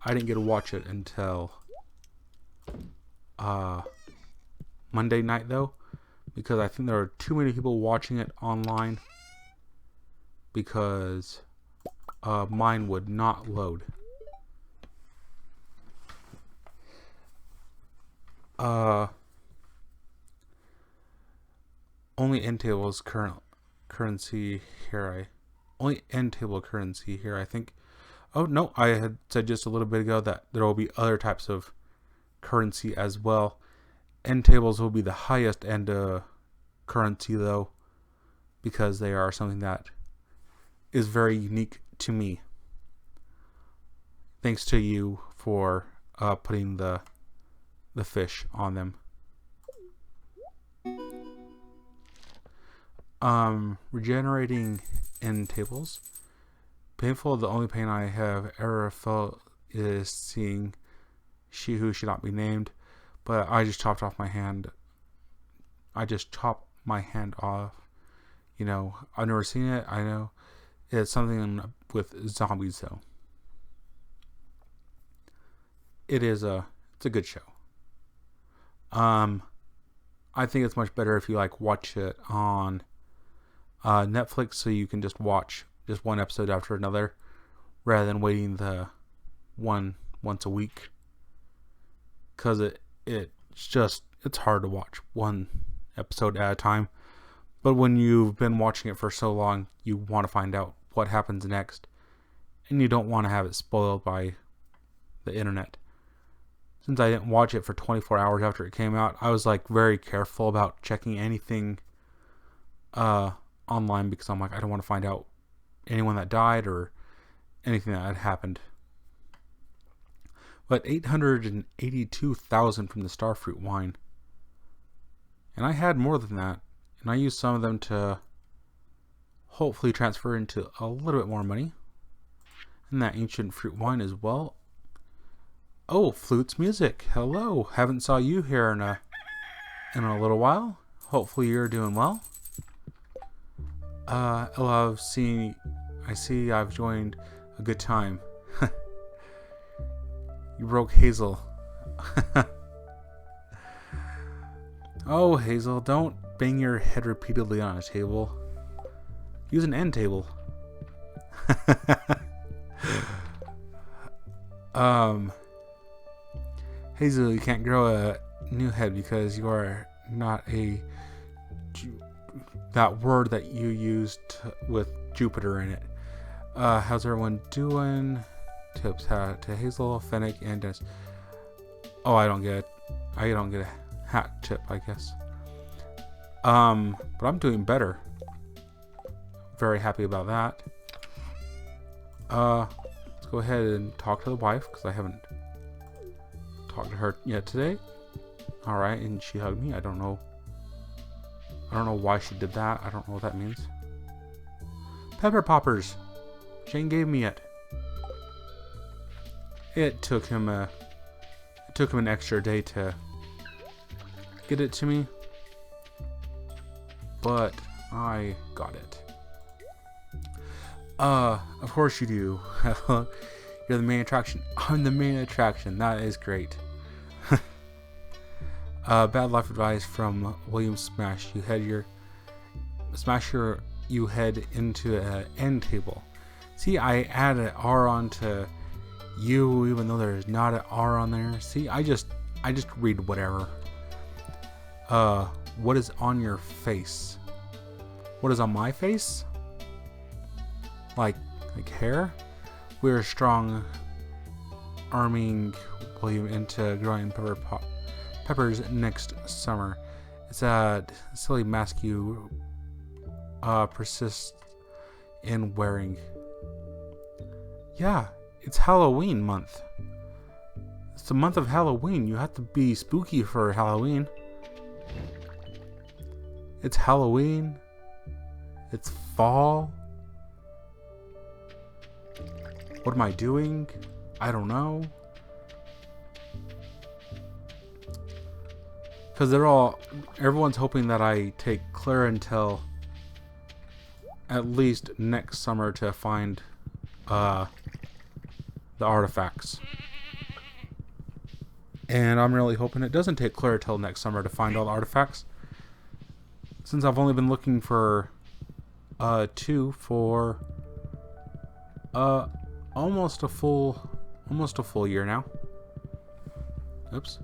I didn't get to watch it until Monday night though, because I think there are too many people watching it online, because mine would not load. Only end table is currency here. Only end table currency here, I think. Oh no, I had said just a little bit ago that there will be other types of currency as well. End tables will be the highest end currency though, because they are something that is very unique to me. Thanks to you for putting the fish on them. Regenerating end tables. Painful. The only pain I have ever felt is seeing she who should not be named, but I just chopped off my hand. I just chopped my hand off. You know, I've never seen it. I know it's something with zombies though. It's a good show. I think it's much better if you like watch it on Netflix, so you can just watch just one episode after another, rather than waiting the one once a week. Because it's hard to watch one episode at a time. But when you've been watching it for so long, you want to find out what happens next, and you don't want to have it spoiled by the internet. Since I didn't watch it for 24 hours after it came out, I was like very careful about checking anything online, because I'm like, I don't want to find out anyone that died or anything that had happened. But 882,000 from the starfruit wine, and I had more than that, and I used some of them to hopefully transfer into a little bit more money, and that ancient fruit wine as well. Oh, Flute's Music, hello. Haven't saw you here in a little while. Hopefully you're doing well. I see I've joined a good time. You broke Hazel. Oh, Hazel, don't bang your head repeatedly on a table. Use an end table. Hazel, you can't grow a new head because you are not that word that you used with Jupiter in it. How's everyone doing? Tips to Hazel, Fennec, and Dennis. Oh, I don't get a hat tip, I guess. But I'm doing better. Very happy about that. Let's go ahead and talk to the wife, because I haven't talked to her yet today. Alright, and she hugged me. I don't know why she did that. I don't know what that means. Pepper poppers. Shane gave me it. It took him an extra day to get it to me, but I got it. Of course you do. You're the main attraction. I'm the main attraction. That is great. Bad life advice from William Smash. You head into an end table. See, I added an R onto you, even though there's not an R on there. See, I just read whatever. What is on your face? What is on my face? Like hair? We're strong, arming William into growing peppers next summer. It's a silly mask you persist in wearing. Yeah, it's Halloween month. It's the month of Halloween. You have to be spooky for Halloween. It's Halloween. It's fall. What am I doing? I don't know. Because everyone's hoping that I take Claire until at least next summer to find the artifacts. And I'm really hoping it doesn't take Claire till next summer to find all the artifacts. Since I've only been looking for 2 for almost a full year now. Oops.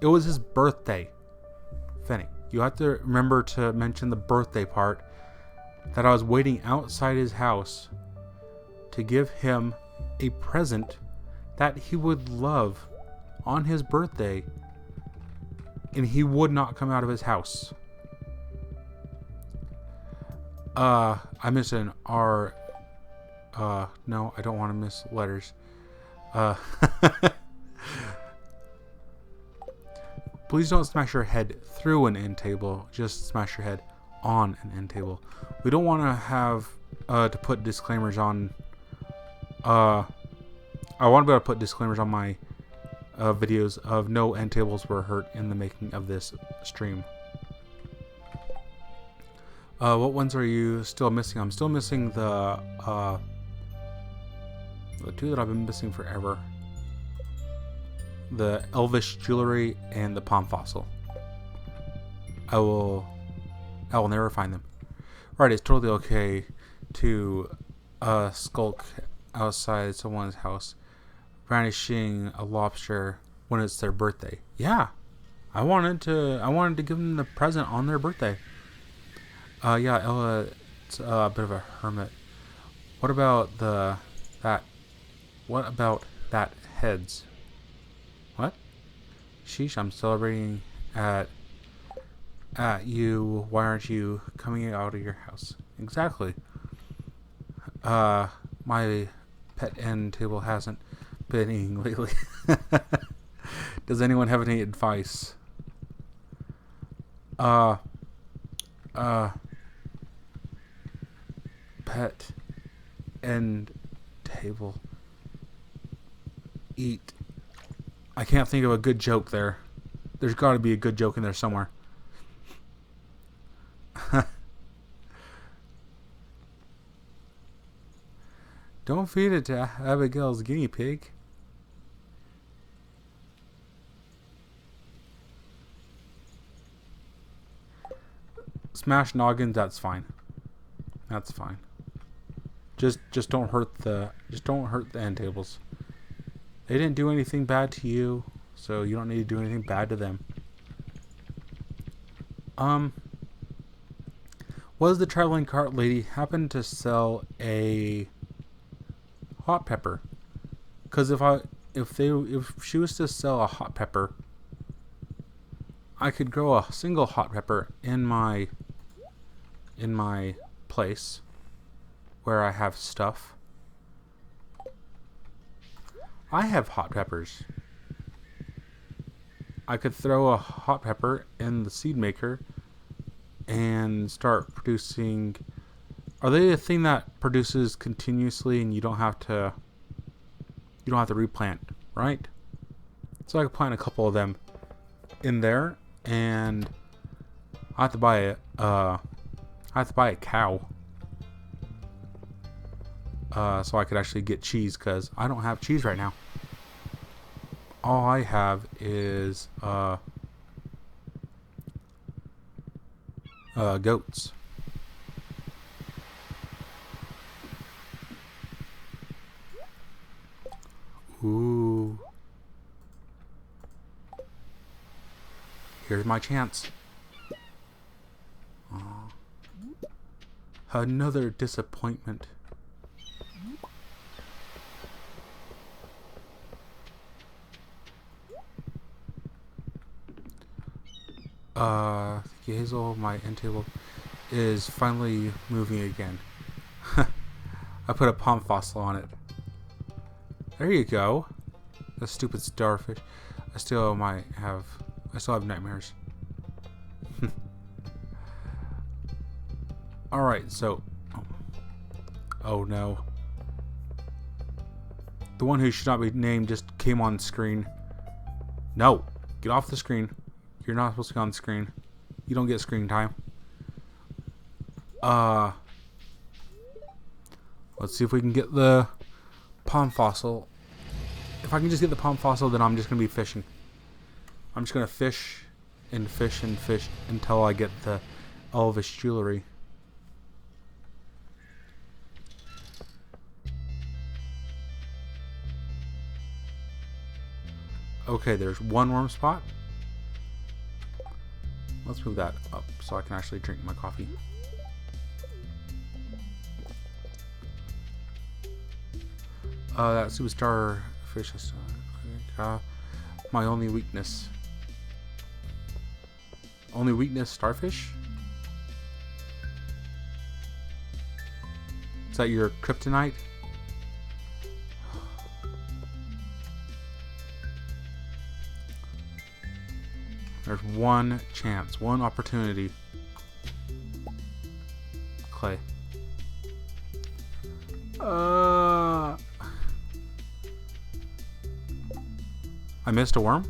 It was his birthday. Fenny, you have to remember to mention the birthday part, that I was waiting outside his house to give him a present that he would love on his birthday, and he would not come out of his house. I missed an R. No, I don't want to miss letters. Please don't smash your head through an end table. Just smash your head on an end table. We don't want to have to put disclaimers on. I want to be able to put disclaimers on my videos of no end tables were hurt in the making of this stream. What ones are you still missing? I'm still missing the 2 that I've been missing forever. The Elvish jewelry and the palm fossil. I will never find them. Right, it's totally okay to skulk outside someone's house, brandishing a lobster when it's their birthday. Yeah, I wanted to give them the present on their birthday. Yeah, Ella's a bit of a hermit. What about that heads? What? Sheesh, I'm celebrating at you. Why aren't you coming out of your house? Exactly. My pet end table hasn't been eating lately. Does anyone have any advice? Pet end table eat. I can't think of a good joke there. There's got to be a good joke in there somewhere. Don't feed it to Abigail's guinea pig. Smash noggins, that's fine. That's fine. Just don't hurt the end tables. They didn't do anything bad to you, so you don't need to do anything bad to them. Was the traveling cart lady happen to sell a hot pepper? Because if she was to sell a hot pepper, I could grow a single hot pepper in my place where I have stuff. I have hot peppers. I could throw a hot pepper in the seed maker and start producing. Are they a thing that produces continuously and you don't have to replant, right? So I could plant a couple of them in there, and I have to buy a cow. So I could actually get cheese, because I don't have cheese right now. All I have is goats. Ooh. Here's my chance. Another disappointment. Hazel, my end table, is finally moving again. I put a palm fossil on it. There you go. The stupid starfish. I still have nightmares. Alright, so... Oh no. The one who should not be named just came on screen. No! Get off the screen. You're not supposed to be on the screen. You don't get screen time. Let's see if we can get the palm fossil. If I can just get the palm fossil, then I'm just going to be fishing. I'm just going to fish and fish and fish until I get the elvish jewelry. Okay, there's one worm spot. Let's move that up so I can actually drink my coffee. That superstar fish is my only weakness. Only weakness, starfish? Is that your kryptonite? There's one chance, one opportunity. Clay. I missed a worm?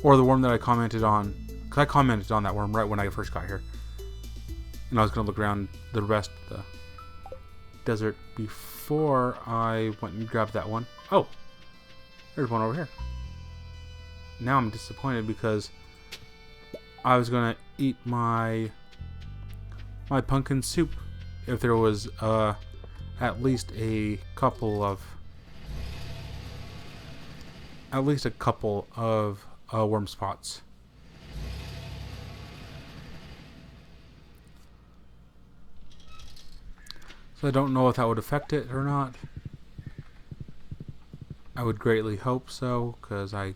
Or the worm that I commented on. Because I commented on that worm right when I first got here. And I was going to look around the rest of the desert before I went and grabbed that one. Oh! There's one over here. Now I'm disappointed because I was going to eat my pumpkin soup if there was at least a couple of worm spots. So I don't know if that would affect it or not. I would greatly hope so, because I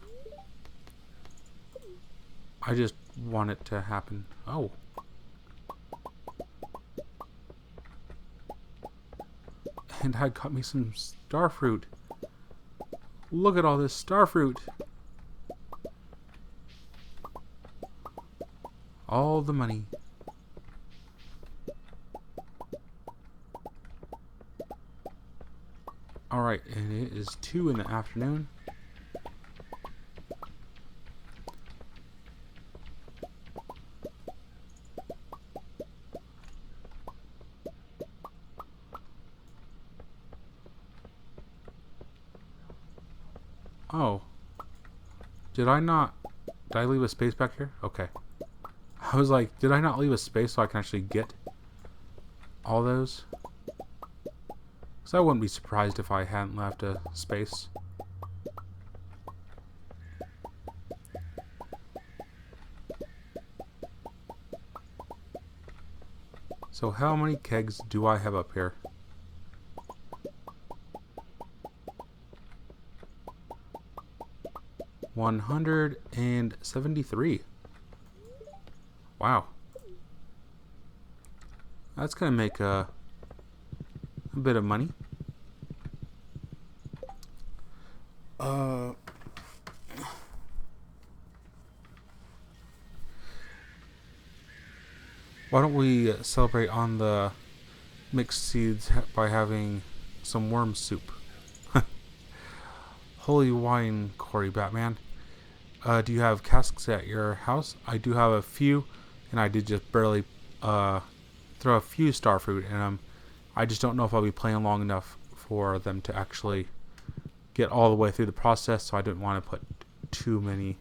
just want it to happen. Oh. And I got me some starfruit. Look at all this starfruit. All the money. Alright, and it is 2 in the afternoon. Oh. Did I leave a space back here? Okay. I was like, did I not leave a space so I can actually get all those? Because I wouldn't be surprised if I hadn't left a space. So how many kegs do I have up here? $173. Wow. That's gonna make a bit of money. Why don't we celebrate on the mixed seeds by having some worm soup? Holy wine, Corey Batman. Do you have casks at your house? I do have a few and I did just barely throw a few starfruit in them. I just don't know if I'll be playing long enough for them to actually get all the way through the process, so I didn't want to put too many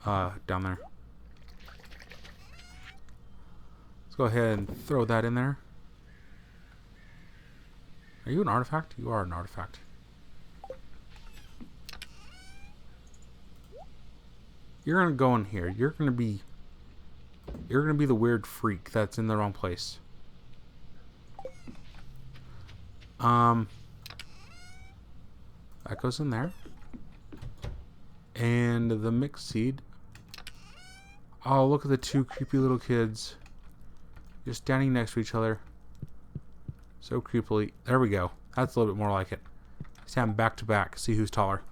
down there. Let's go ahead and throw that in there. Are you an artifact? You are an artifact. You're gonna go in here. You're gonna be the weird freak that's in the wrong place. That goes in there. And the mixed seed. Oh, look at the two creepy little kids just standing next to each other. So creepily. There we go. That's a little bit more like it. Stand back to back. See who's taller.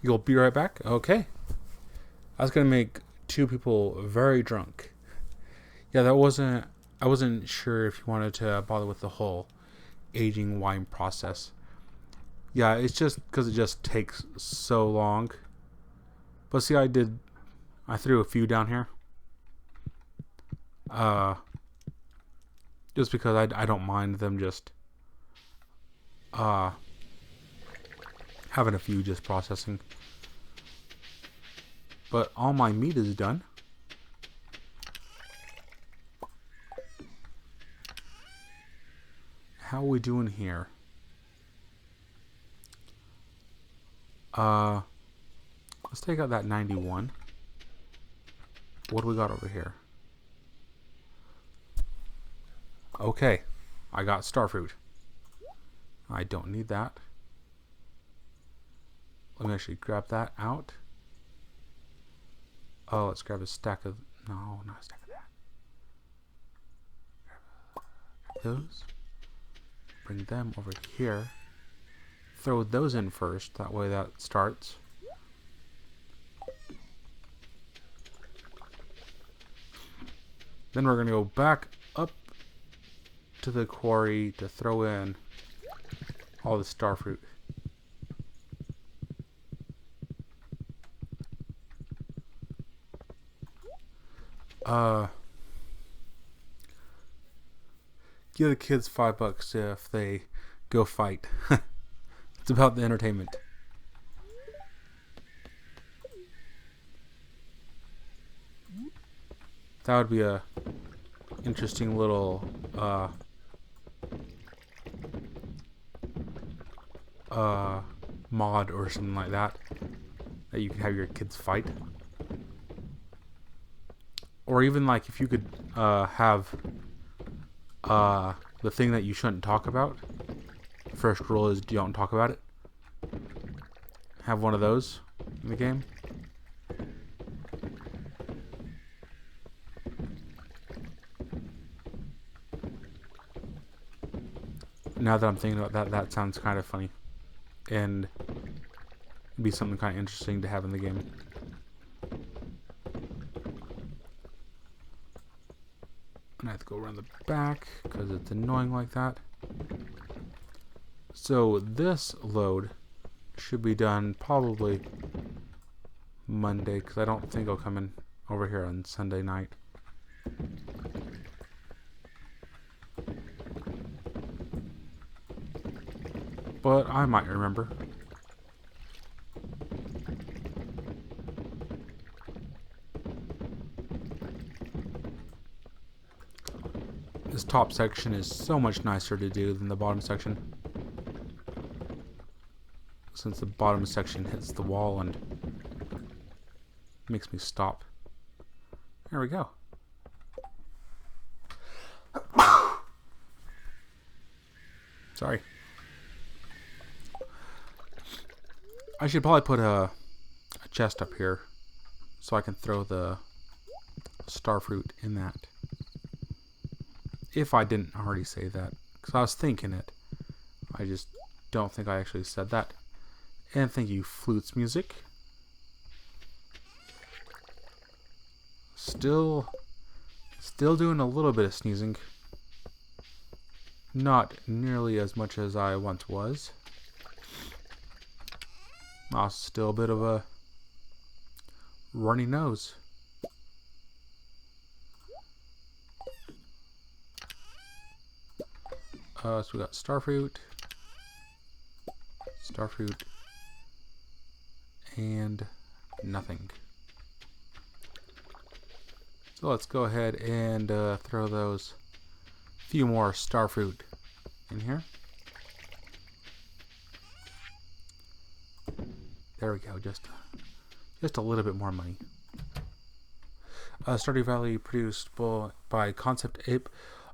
You'll be right back? Okay. I was going to make two people very drunk. Yeah, I wasn't sure if you wanted to bother with the whole aging wine process. Yeah, it's just because it just takes so long. But see, I threw a few down here. Just because I don't mind them just having a few just processing. But all my meat is done. How are we doing here? Let's take out that 91. What do we got over here? Okay, I got starfruit. I don't need that. Let me actually grab that out. Oh, let's grab a stack of... No, not a stack of that. Grab those. Bring them over here. Throw those in first. That way that starts. Then we're going to go back up to the quarry to throw in all the starfruit. Give the kids $5 if they go fight. It's about the entertainment. That would be a interesting little mod or something like that you can have your kids fight. Or even like if you could have the thing that you shouldn't talk about. First rule is don't talk about it. Have one of those in the game. Now that I'm thinking about that, that sounds kind of funny. And it'd be something kind of interesting to have in the game. And I have to go around the back because it's annoying like that. So this load should be done probably Monday because I don't think I'll come in over here on Sunday night. But I might remember. This top section is so much nicer to do than the bottom section. Since the bottom section hits the wall and makes me stop. There we go. Sorry. I should probably put a chest up here so I can throw the starfruit in that. If I didn't already say that, because I was thinking it. I just don't think I actually said that. And thank you, Flutes Music. Still doing a little bit of sneezing. Not nearly as much as I once was. Still a bit of a runny nose. So we got starfruit, and nothing. So let's go ahead and throw those few more starfruit in here. There we go. Just a little bit more money. Stardew Valley, produced by Concept Ape.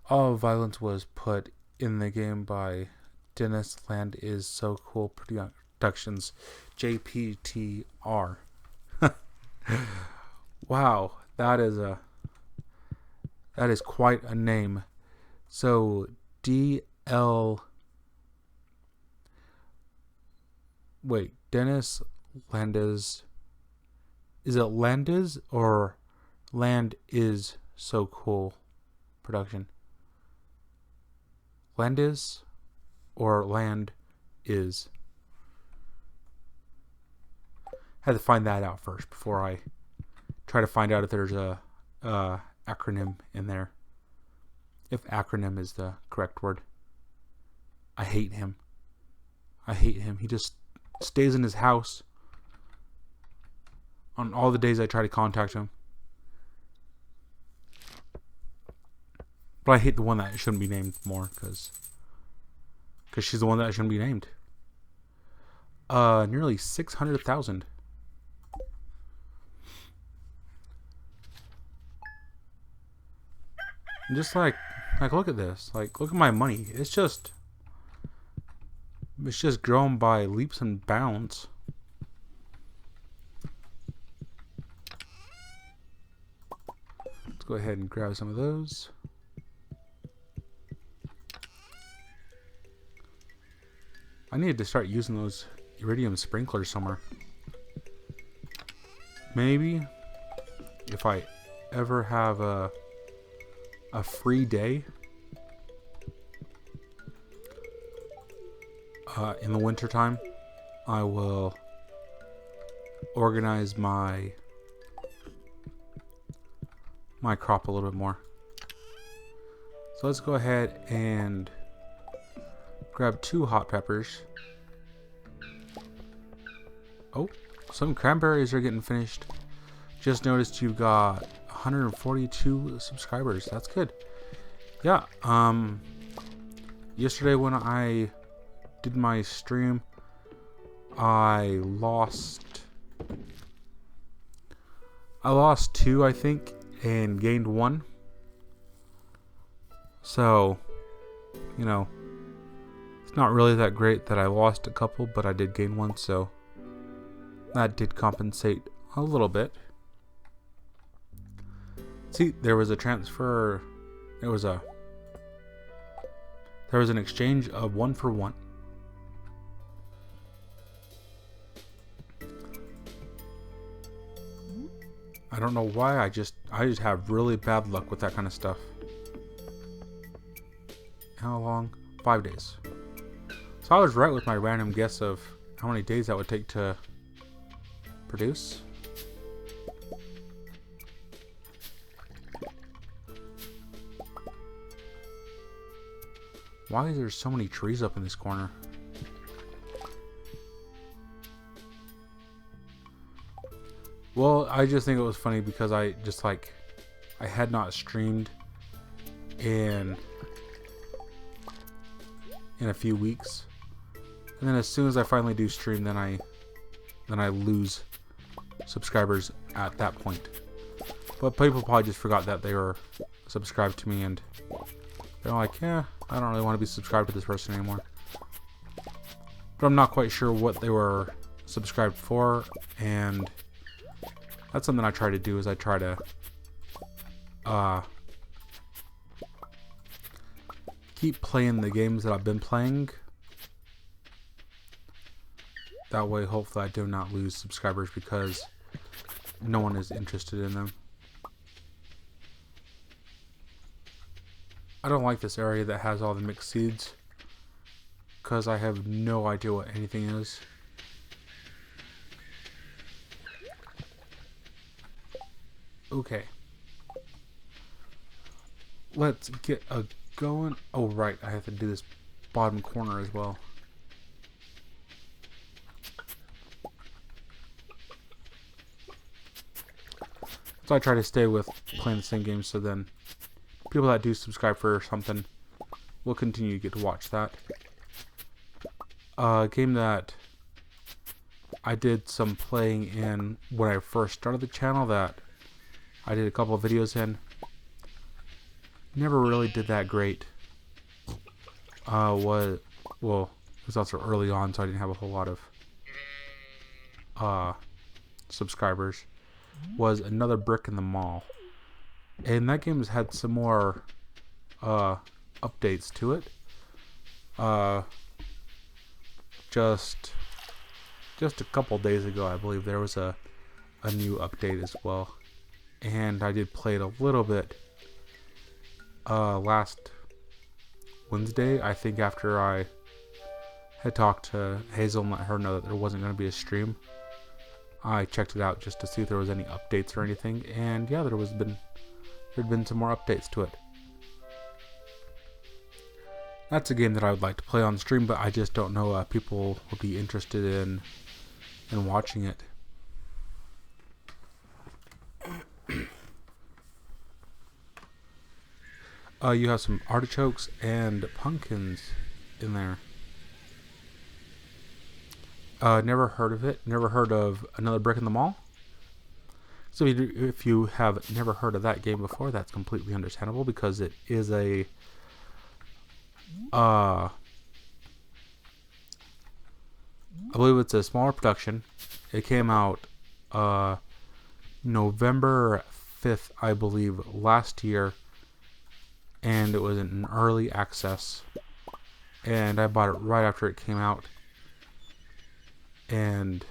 All violence was put in the game by Dennis Land is So Cool Productions, JPTR. Wow, that is quite a name. So Dennis Landis. Is it Landis or Land is So Cool Production? Landis or Land is? Had to find that out first before I try to find out if there's a acronym in there. If acronym is the correct word. I hate him. He just stays in his house on all the days I try to contact him. But I hate the one that shouldn't be named more because she's the one that shouldn't be named. Nearly 600,000. And just like look at this. Like, look at my money. It's just grown by leaps and bounds. Let's go ahead and grab some of those. I needed to start using those iridium sprinklers somewhere. Maybe if I ever have a free day in the winter time, I will organize my crop a little bit more. So let's go ahead and grab 2 hot peppers. Oh, some cranberries are getting finished. Just noticed you got 142 subscribers. That's good. Yeah. Yesterday when I did my stream, I lost 2, I think, and gained 1. So, you know, it's not really that great that I lost a couple, but I did gain 1, so that did compensate a little bit. See, there was a transfer. There was an exchange of 1 for 1. I don't know why. I just have really bad luck with that kind of stuff. How long? 5 days. So I was right with my random guess of how many days that would take to produce. Why is there so many trees up in this corner? Well, I just think it was funny because I had not streamed in a few weeks, and then as soon as I finally do stream, then I lose subscribers at that point. But people probably just forgot that they were subscribed to me, and they're like, yeah, I don't really want to be subscribed to this person anymore. But I'm not quite sure what they were subscribed for, and that's something I try to do, is I try to keep playing the games that I've been playing. That way, hopefully, I do not lose subscribers because no one is interested in them. I don't like this area that has all the mixed seeds because I have no idea what anything is. Okay. Let's get a going. Oh, right. I have to do this bottom corner as well. So I try to stay with playing the same games, so then people that do subscribe for something will continue to get to watch that. A game that I did some playing in when I first started the channel that I did a couple of videos in. Never really did that great. It was also early on, so I didn't have a whole lot of subscribers. Was Another Brick in the Mall, and that game has had some more updates to it. Just a couple days ago, I believe there was a new update as well, and I did play it a little bit last Wednesday, I think, after I had talked to Hazel and let her know that there wasn't going to be a stream. I checked it out just to see if there was any updates or anything, and yeah, there'd been some more updates to it. That's a game that I would like to play on stream, but I just don't know people will be interested in watching it. You have some artichokes and pumpkins in there. Never heard of it. Never heard of Another Brick in the Mall. So if you have never heard of that game before, that's completely understandable, because it is a I believe it's a smaller production. It came out November 5th, I believe, last year, and it was in early access, and I bought it right after it came out. And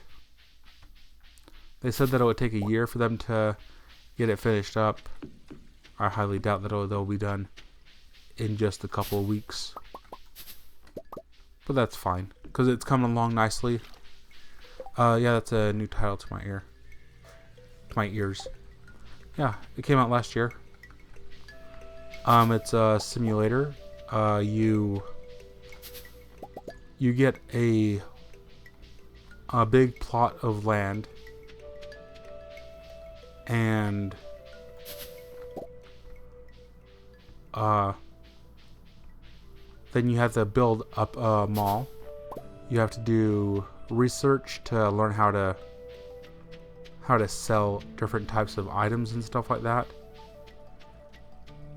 they said that it would take a year for them to get it finished up. I highly doubt that they'll be done in just a couple of weeks. But that's fine, because it's coming along nicely. Yeah, that's a new title to my ear. To my ears. Yeah, it came out last year. It's a simulator. You get a big plot of land, and then you have to build up a mall. You have to do research to learn how to sell different types of items and stuff like that.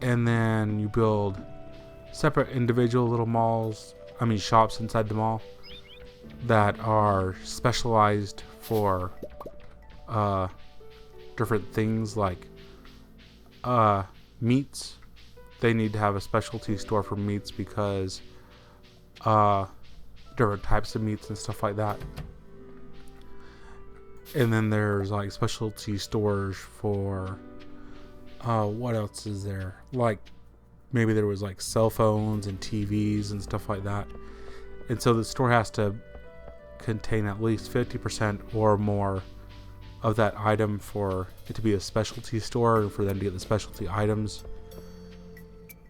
And then you build separate individual little shops inside the mall that are specialized for different things, like meats. They need to have a specialty store for meats, because different types of meats and stuff like that. And then there's like specialty stores for what else is there? Like maybe there was like cell phones and TVs and stuff like that. And so the store has to contain at least 50% or more of that item for it to be a specialty store, and for them to get the specialty items.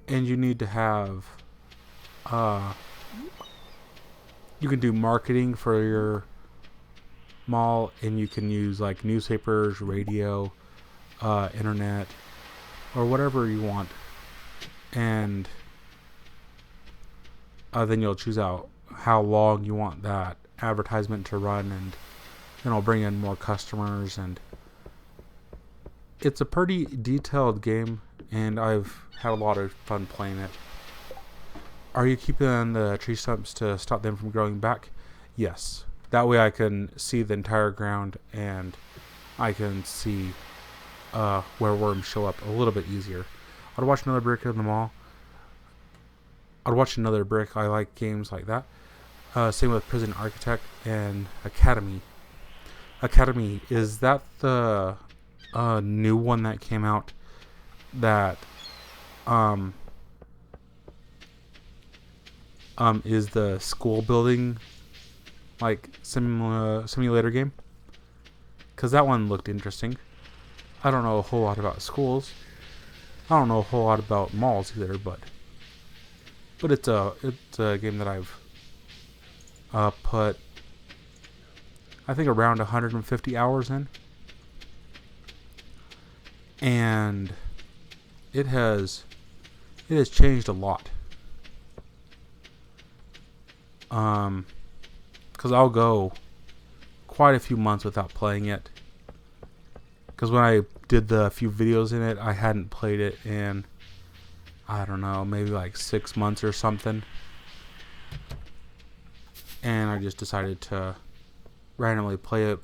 And you need to have you can do marketing for your mall, and you can use like newspapers, radio, internet, or whatever you want. And then you'll choose out how long you want that advertisement to run, and then it'll bring in more customers. And it's a pretty detailed game, and I've had a lot of fun playing it. Are you keeping the tree stumps to stop them from growing back? Yes. That way I can see the entire ground, and I can see where worms show up a little bit easier. I'd watch Another Brick in the Mall. I'd watch Another Brick. I like games like that. Same with Prison Architect and Academy. Academy, is that the new one that came out that is the school building like simulator game? Because that one looked interesting. I don't know a whole lot about schools. I don't know a whole lot about malls either, but But it's a game that I've put, I think, around 150 hours in, and it has changed a lot. Because I'll go quite a few months without playing it. Because when I did the few videos in it, I hadn't played it in, I don't know, maybe like 6 months or something. And I just decided to randomly play it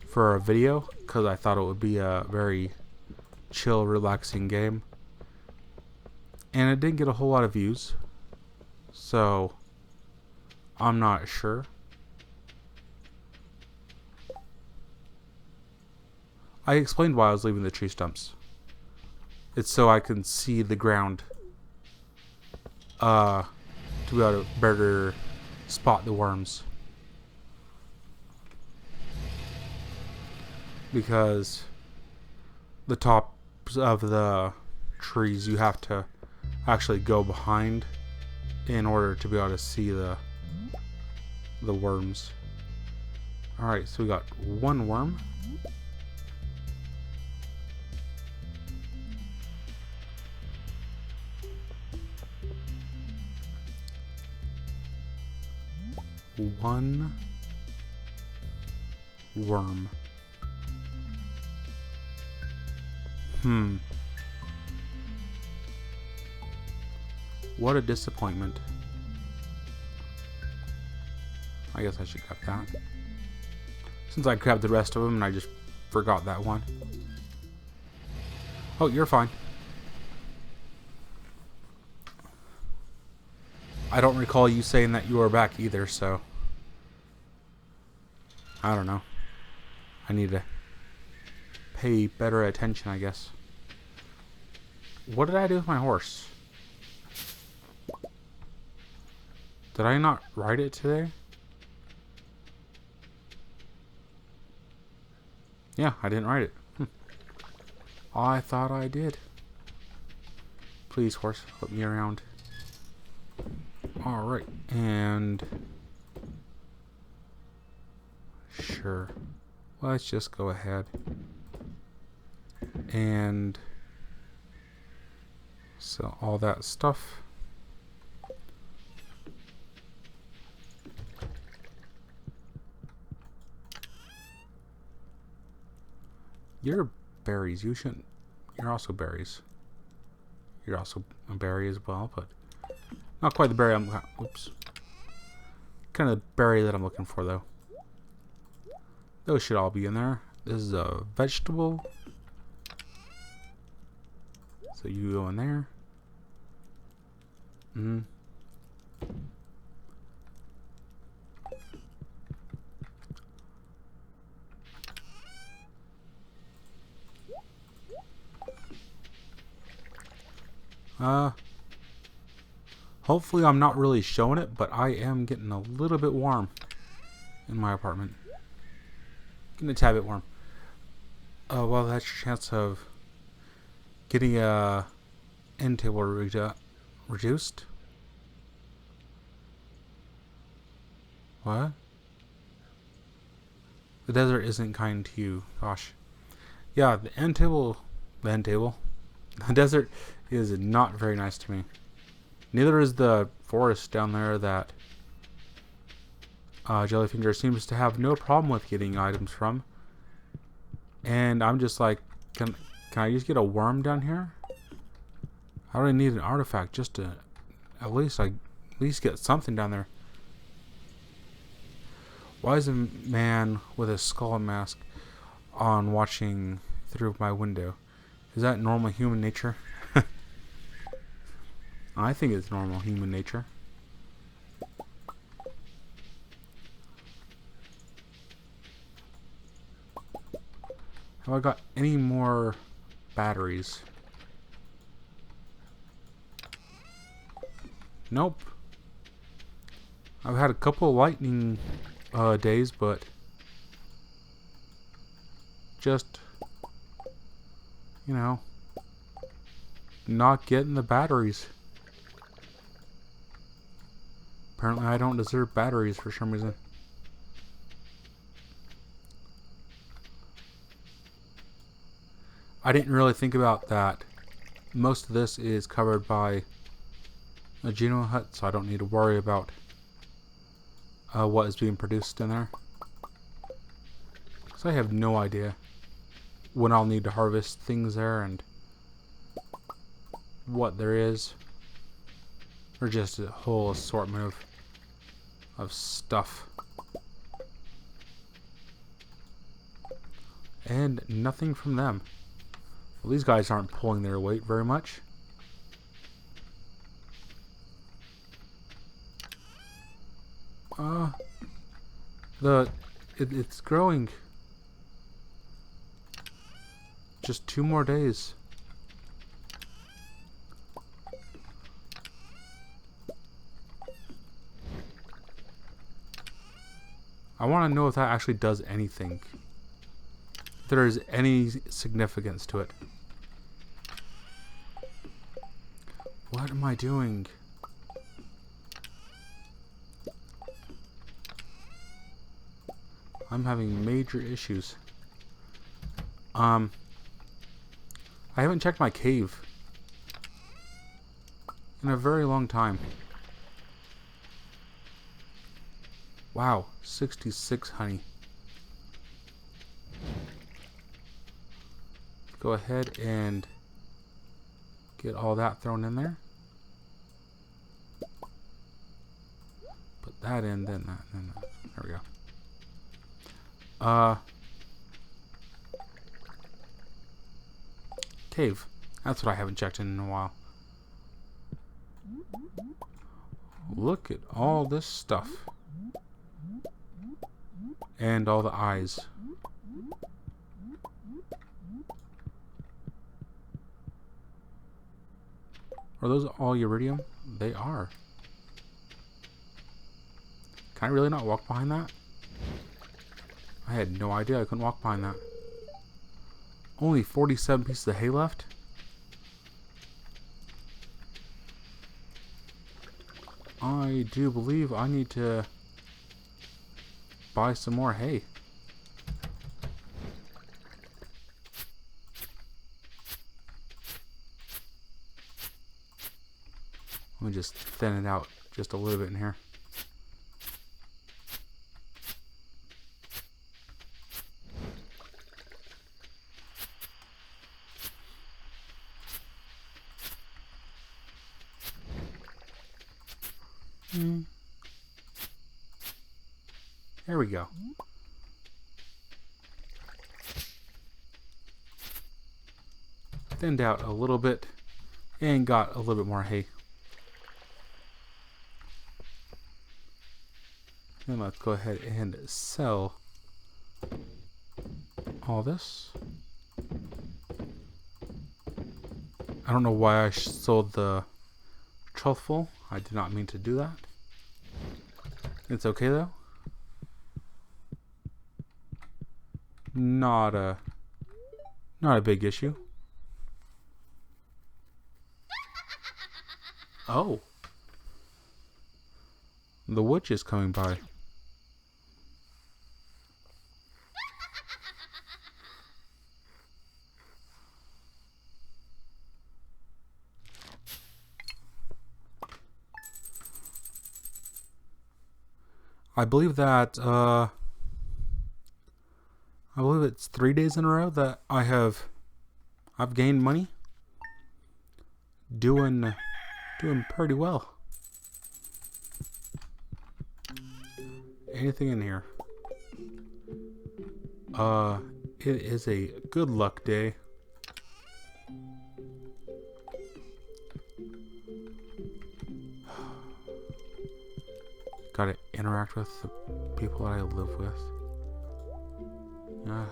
for a video because I thought it would be a very chill, relaxing game. And it didn't get a whole lot of views, so I'm not sure. I explained why I was leaving the tree stumps. It's so I can see the ground to be able to better spot the worms. Because the tops of the trees you have to actually go behind in order to be able to see the worms. Alright, so we got one worm. One worm. What a disappointment. I guess I should grab that. Since I grabbed the rest of them and I just forgot that one. Oh, you're fine. I don't recall you saying that you were back either, so I don't know. I need to pay better attention, I guess. What did I do with my horse? Did I not ride it today? Yeah, I didn't ride it. I thought I did. Please, horse, put me around. Alright, and sure. Let's just go ahead and sell all that stuff. You're berries. You shouldn't. You're also berries. You're also a berry as well, but not quite the berry I'm. Oops. Kind of the berry that I'm looking for, though. Those should all be in there. This is a vegetable. So you go in there. Hopefully I'm not really showing it, but I am getting a little bit warm in my apartment. Getting a tad bit warm. Well, that's your chance of getting a end table reduced. What? The desert isn't kind to you. Gosh. Yeah, the desert is not very nice to me. Neither is the forest down there that Jellyfinger seems to have no problem with getting items from. And I'm just like, can I just get a worm down here? I don't need an artifact just to at least get something down there. Why is a man with a skull mask on watching through my window? Is that normal human nature? I think it's normal human nature. Have I got any more batteries? Nope. I've had a couple of lightning days, but just, you know, not getting the batteries. Apparently I don't deserve batteries for some reason. I didn't really think about that. Most of this is covered by a Geno hut, so I don't need to worry about what is being produced in there. Because I have no idea when I'll need to harvest things there and what there is. Or just a whole assortment of stuff. And nothing from them. Well, these guys aren't pulling their weight very much. It's growing. Just 2 more days. I want to know if that actually does anything. If there is any significance to it. What am I doing? I'm having major issues. I haven't checked my cave in a very long time. Wow, 66 honey. Go ahead and get all that thrown in there. Put that in, then that, then that. There we go. Cave. That's what I haven't checked in a while. Look at all this stuff. And all the eyes. Are those all iridium? They are. Can I really not walk behind that? I had no idea I couldn't walk behind that. Only 47 pieces of hay left? I do believe I need to buy some more hay. Let me just thin it out just a little bit in here. There we go. Thinned out a little bit and got a little bit more hay. Then let's go ahead and sell all this. I don't know why I sold the truthful. I did not mean to do that. It's okay though. Not a big issue. Oh. The witch is coming by. I believe that I believe it's 3 days in a row that I've gained money. Doing pretty well. Anything in here? It is a good luck day. Gotta interact with the people that I live with.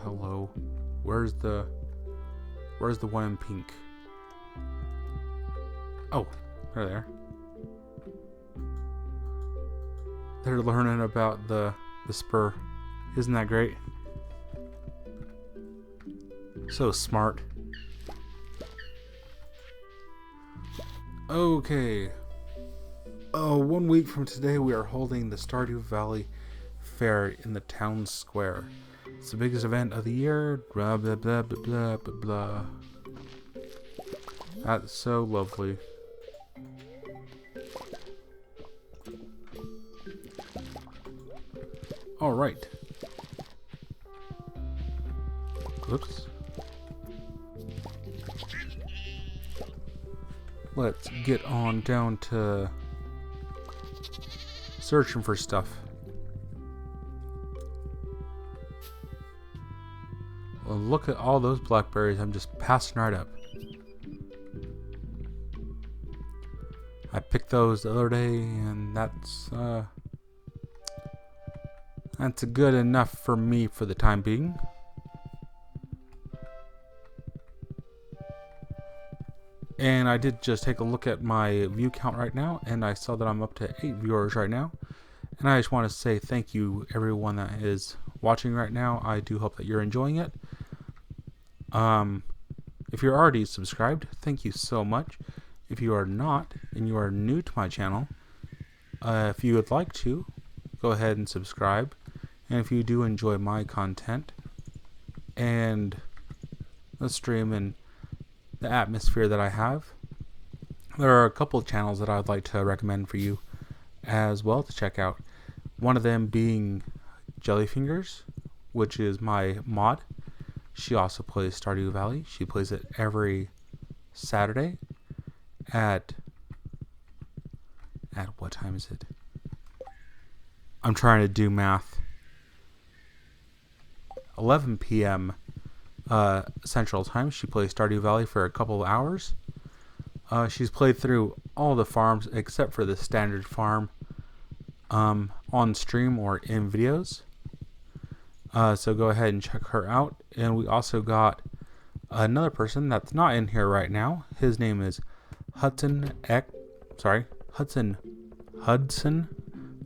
Hello. Where's the one in pink? Oh, they're there. They're learning about the spur. Isn't that great? So smart. Okay. 1 week from today, we are holding the Stardew Valley Fair in the town square. It's the biggest event of the year. Blah blah blah blah blah blah blah. That's so lovely. All right. Oops. Let's get on down to searching for stuff. Well, look at all those blackberries. I'm just passing right up. I picked those the other day, and that's good enough for me for the time being. And I did just take a look at my view count right now, and I saw that I'm up to 8 viewers right now. And I just want to say thank you everyone that is watching right now. I do hope that you're enjoying it. If you're already subscribed, thank you so much. If you are not, and you are new to my channel, if you would like to, go ahead and subscribe. And if you do enjoy my content and the stream and the atmosphere that I have, there are a couple of channels that I'd like to recommend for you as well to check out. One of them being Jellyfingers, which is my mod. She also plays Stardew Valley. She plays it every Saturday at what time is it? I'm trying to do math. 11 p.m. Central Time. She plays Stardew Valley for a couple of hours. She's played through all the farms except for the standard farm on stream or in videos. So go ahead and check her out. And we also got another person that's not in here right now. His name is Hudson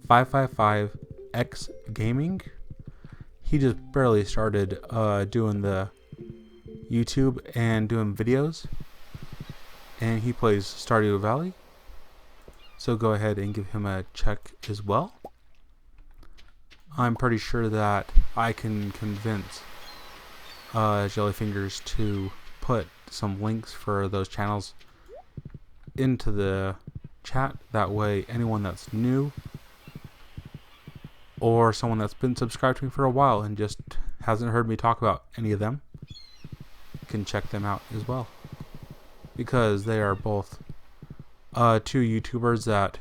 555X Gaming. He just barely started doing the YouTube and doing videos, and he plays Stardew Valley. So go ahead and give him a check as well. I'm pretty sure that I can convince Jellyfingers to put some links for those channels into the chat. That way anyone that's new or someone that's been subscribed to me for a while and just hasn't heard me talk about any of them can check them out as well, because they are both two YouTubers that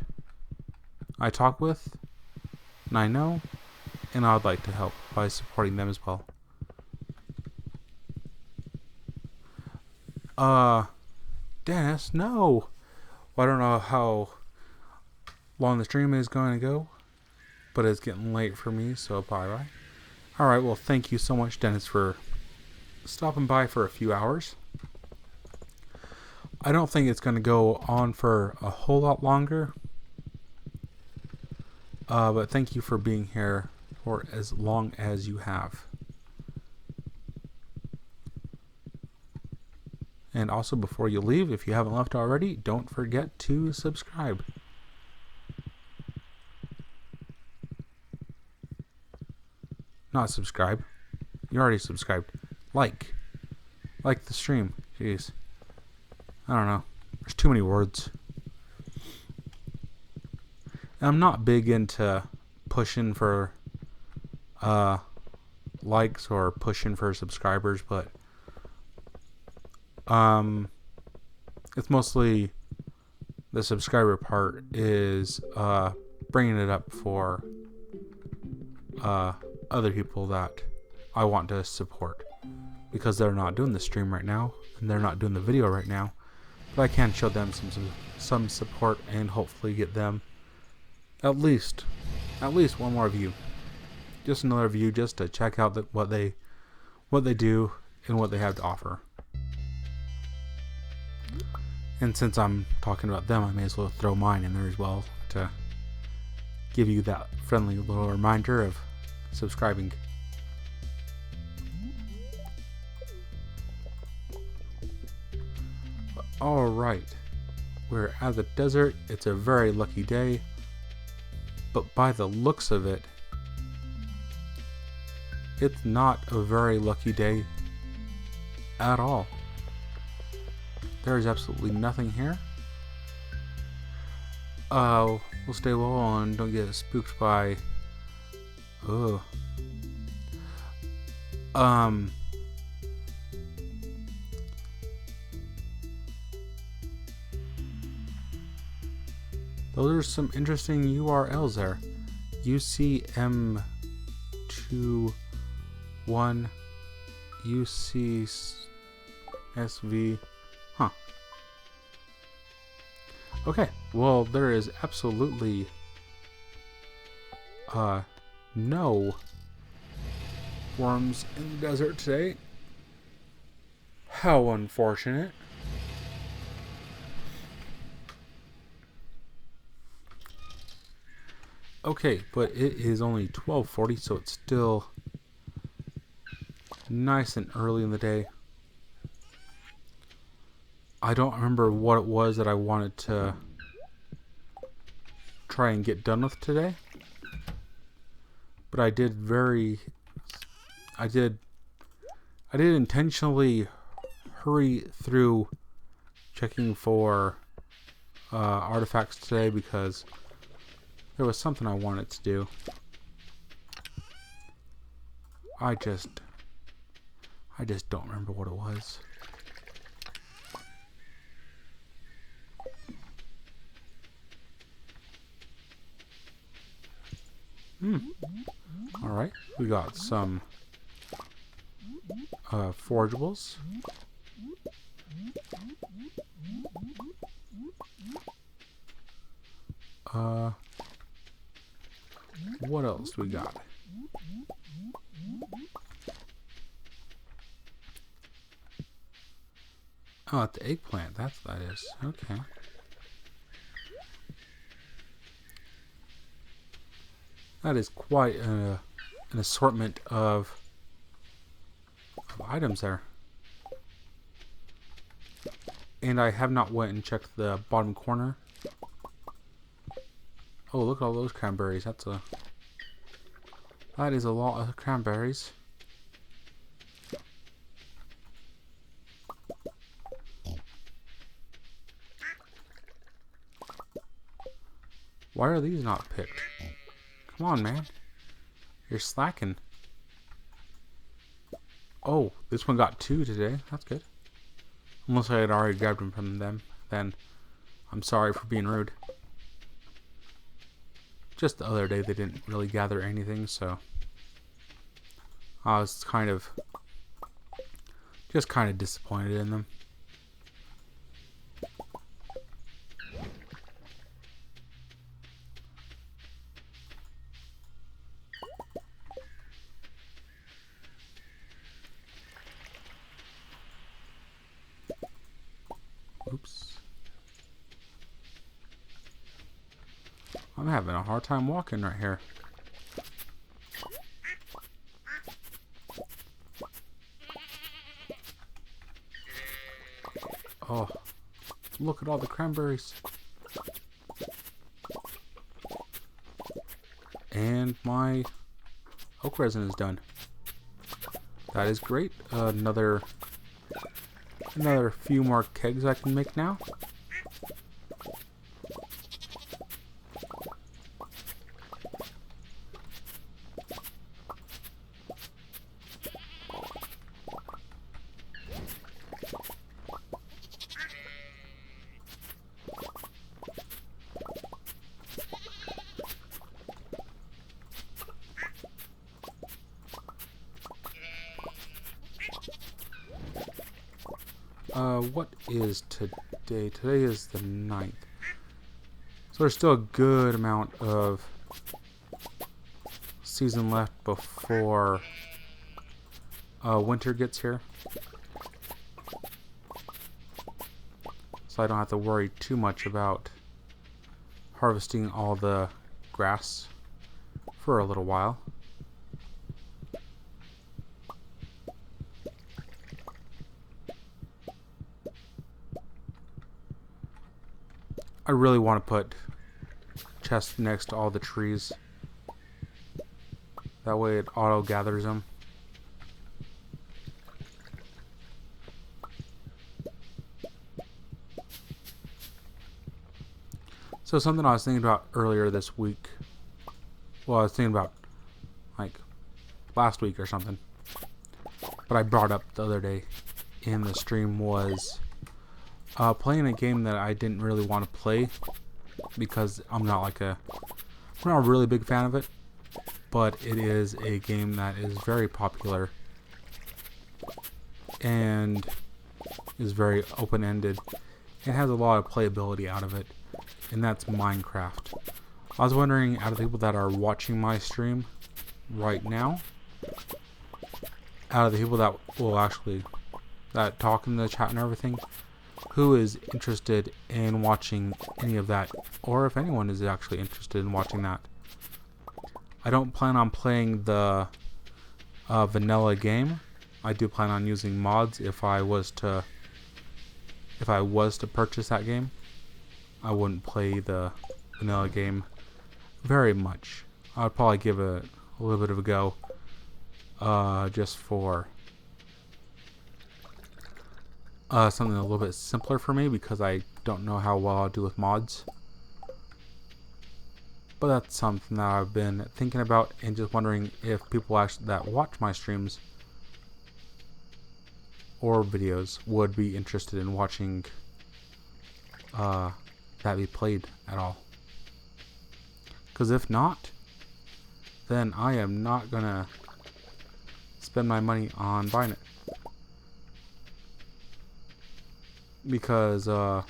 I talk with and I know, and I'd like to help by supporting them as well. Dennis, no. Well, I don't know how long the stream is going to go, but it's getting late for me, so bye-bye. Alright, well, thank you so much, Dennis, for stopping by for a few hours. I don't think it's going to go on for a whole lot longer, but thank you for being here for as long as you have. And also, before you leave, if you haven't left already, don't forget to subscribe. Not subscribe. You already subscribed. Like the stream. Jeez. I don't know. There's too many words. And I'm not big into pushing for likes or pushing for subscribers, but it's mostly the subscriber part is bringing it up for other people that I want to support, because they're not doing the stream right now and they're not doing the video right now, but I can show them some support and hopefully get them at least one more view, just another view, just to check out what they do and what they have to offer. And since I'm talking about them, I may as well throw mine in there as well to give you that friendly little reminder of subscribing. Alright. We're at the desert. It's a very lucky day. But by the looks of it, it's not a very lucky day at all. There is absolutely nothing here. We'll stay low and don't get spooked by... Ugh. Those are some interesting URLs there. UCM21 UCSV. Huh. Okay, well, there is absolutely no worms in the desert today. How unfortunate. Okay, but it is only 12:40, so it's still nice and early in the day. I don't remember what it was that I wanted to try and get done with today. But I did intentionally hurry through checking for artifacts today because there was something I wanted to do. I just don't remember what it was. Alright, we got some forageables. What else do we got? Oh, at the eggplant, that is. Okay. That is quite an assortment of items there. And I have not went and checked the bottom corner. Oh, look at all those cranberries. That is a lot of cranberries. Why are these not picked? Come on, man. You're slacking. Oh, this one got 2 today. That's good. Unless I had already grabbed them from them, then I'm sorry for being rude. Just the other day they didn't really gather anything, so I was kind of disappointed in them. Oops. I'm having a hard time walking right here. Oh, look at all the cranberries. And my oak resin is done. That is great. Another few more kegs I can make now. What is today? Today is the 9th. So there's still a good amount of season left before winter gets here. So I don't have to worry too much about harvesting all the grass for a little while. I really want to put chests next to all the trees. That way it auto gathers them. So something I was thinking about earlier this week. Well, I was thinking about like last week or something. But I brought up the other day in the stream was playing a game that I didn't really want to play because I'm not a really big fan of it, but it is a game that is very popular and is very open-ended and has a lot of playability out of it, and that's Minecraft. I was wondering, out of the people that are watching my stream right now, out of the people that will actually that talk in the chat and everything, who is interested in watching any of that, or if anyone is actually interested in watching that. I don't plan on playing the vanilla game. I do plan on using mods if I was to purchase that game. I wouldn't play the vanilla game very much. I would probably give it a little bit of a go, just for something a little bit simpler for me, because I don't know how well I'll do with mods. But that's something that I've been thinking about and just wondering if people actually that watch my streams or videos would be interested in watching that be played at all. Because if not, then I am not gonna spend my money on buying it. Because part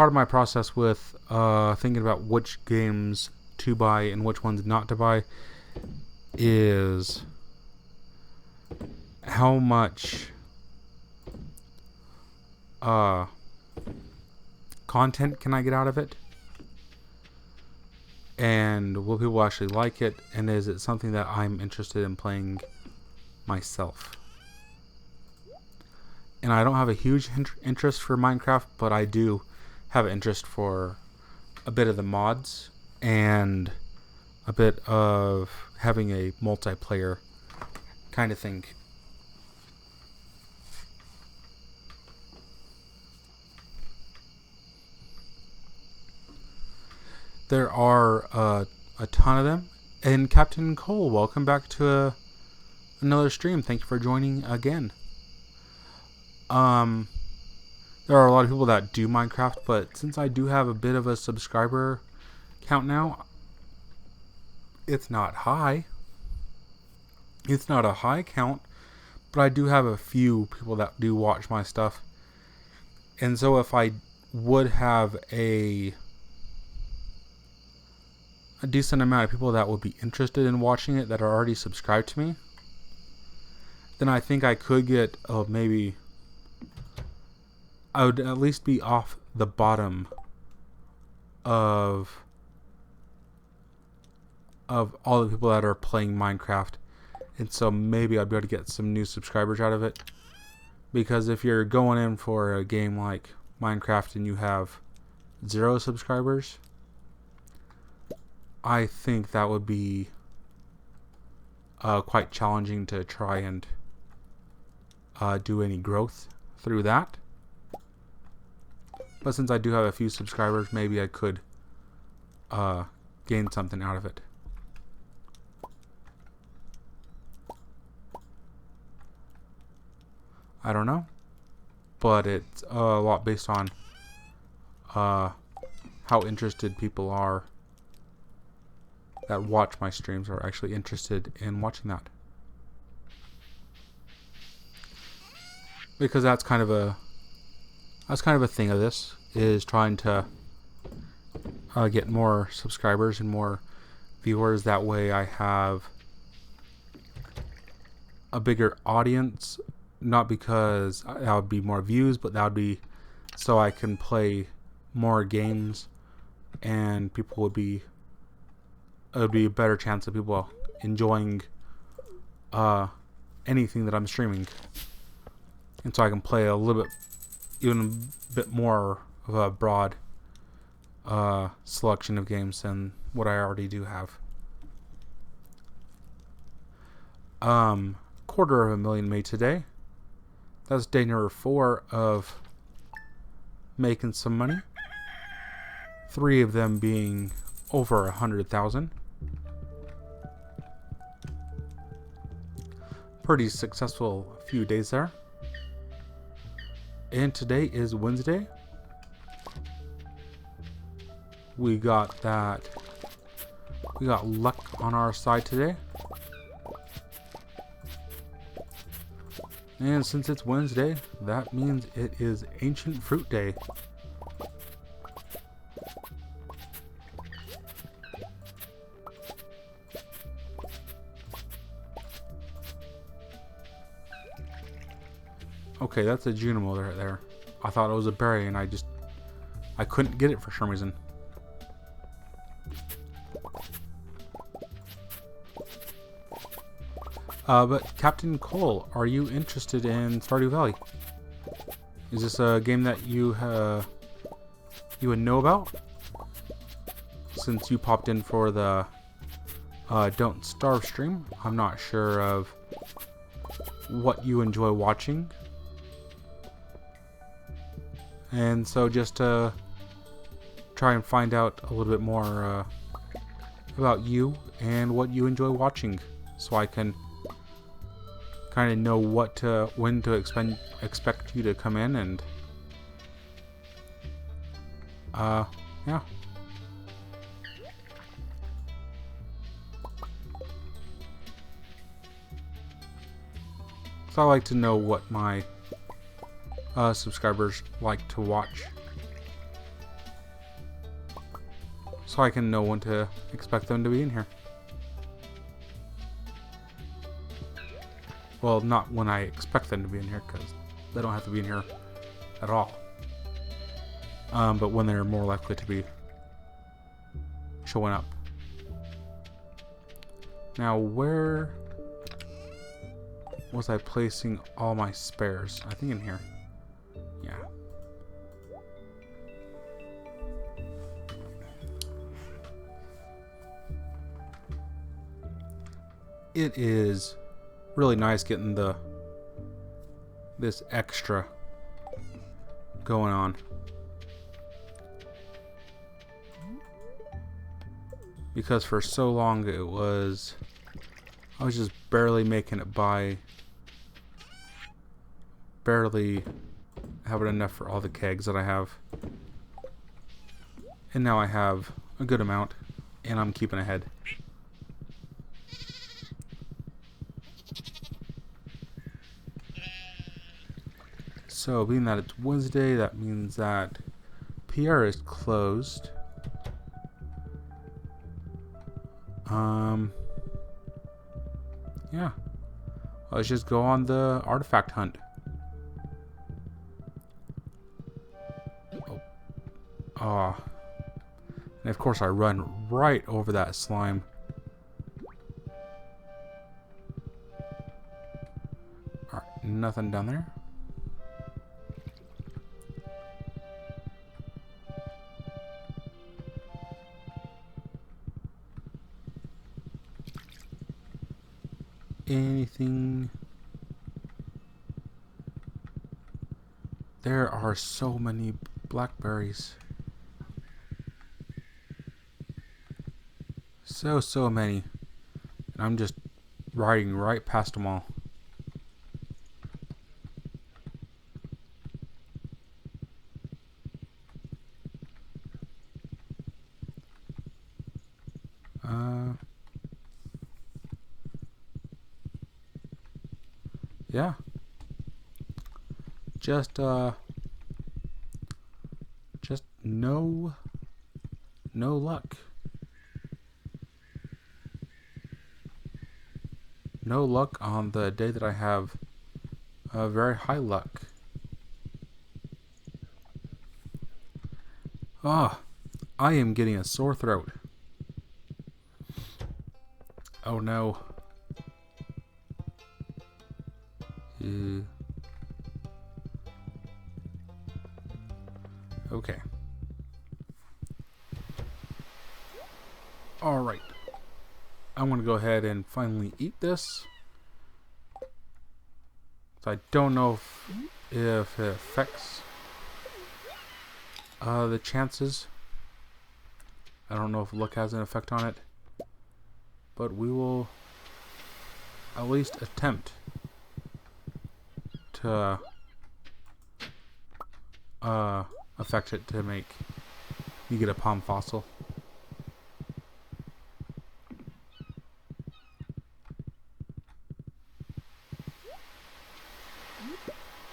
of my process with thinking about which games to buy and which ones not to buy is how much content can I get out of it, and will people actually like it, and is it something that I'm interested in playing myself. And I don't have a huge interest for Minecraft, but I do have an interest for a bit of the mods and a bit of having a multiplayer kind of thing. There are a ton of them. And Captain Cole, welcome back to another stream. Thank you for joining again. There are a lot of people that do Minecraft, but since I do have a bit of a subscriber count now, it's not high. It's not a high count, but I do have a few people that do watch my stuff. And so if I would have a decent amount of people that would be interested in watching it that are already subscribed to me, then I think I could get maybe I would at least be off the bottom of all the people that are playing Minecraft, and so maybe I'd be able to get some new subscribers out of it. Because if you're going in for a game like Minecraft and you have 0 subscribers, I think that would be quite challenging to try and do any growth through that. But since I do have a few subscribers, maybe I could gain something out of it. I don't know, but it's a lot based on how interested people are that watch my streams are actually interested in watching that. Because that's kind of a thing of this, is trying to get more subscribers and more viewers. That way I have a bigger audience, not because that would be more views, but that would be so I can play more games and people would be it would be a better chance of people enjoying anything that I'm streaming. And so I can play a little bit, even a bit more of a broad selection of games than what I already do have. $250,000 made today. That's day number 4 of making some money. 3 of them being over 100,000. Pretty successful few days there. And today is Wednesday. We got luck on our side today. And since it's Wednesday, that means it is Ancient Fruit Day. Okay, that's a Junimo right there. I thought it was a berry and I couldn't get it for some reason. But Captain Cole, are you interested in Stardew Valley? Is this a game that you would know about? Since you popped in for the Don't Starve stream, I'm not sure of what you enjoy watching. And so just to try and find out a little bit more about you and what you enjoy watching, so I can kind of know when to expect you to come in, and yeah. So I like to know what my subscribers like to watch, so I can know when to expect them to be in here. Well, not when I expect them to be in here, because they don't have to be in here at all. But when they're more likely to be showing up. Now, where was I placing all my spares? I think in here. Yeah. It is really nice getting this extra going on, because for so long I was just barely making it by, barely having enough for all the kegs that I have, and now I have a good amount and I'm keeping ahead. So, being that it's Wednesday, that means that PR is closed. Yeah. Let's just go on the artifact hunt. Oh. And of course I run right over that slime. Alright, nothing down there. Anything? There are so many blackberries. So many. And I'm just riding right past them all. Yeah. Just no luck. No luck on the day that I have very high luck. Ah, I am getting a sore throat. Oh no. Okay. Alright. I'm going to go ahead and finally eat this. So I don't know if it affects the chances. I don't know if luck has an effect on it. But we will at least attempt to affect it to make you get a palm fossil.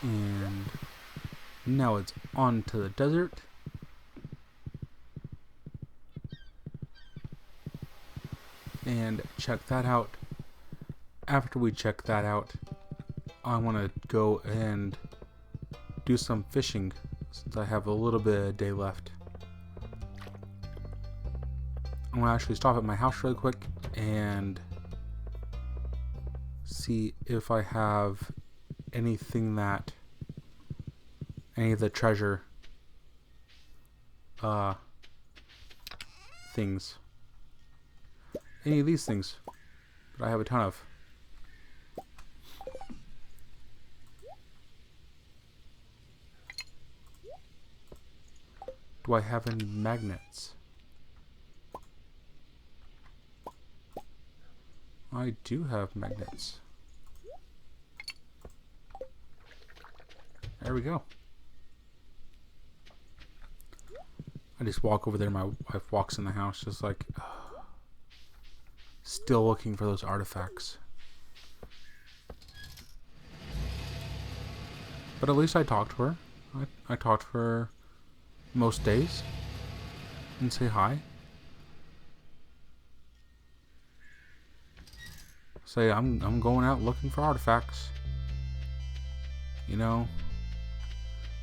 And now it's on to the desert. And check that out. After we check that out, I want to go and do some fishing since I have a little bit of day left. I'm going to actually stop at my house really quick and see if I have anything that any of the treasure things. Any of these things that I have a ton of. Do I have any magnets? I do have magnets. There we go. I just walk over there. My wife walks in the house just like... still looking for those artifacts. But at least I talk to her. I talk to her most days and say hi. Say I'm going out looking for artifacts. You know,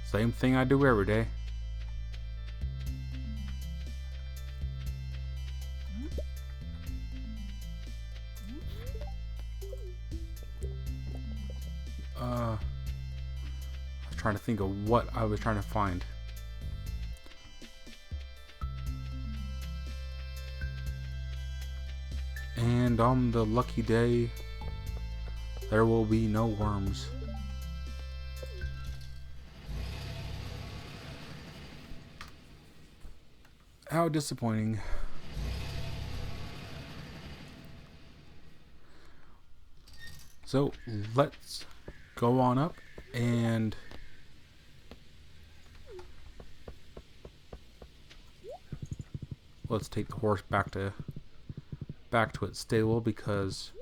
same thing I do every day. I was trying to think of what I was trying to find. And on the lucky day, there will be no worms. How disappointing. So let's go on up and let's take the horse back to its stable because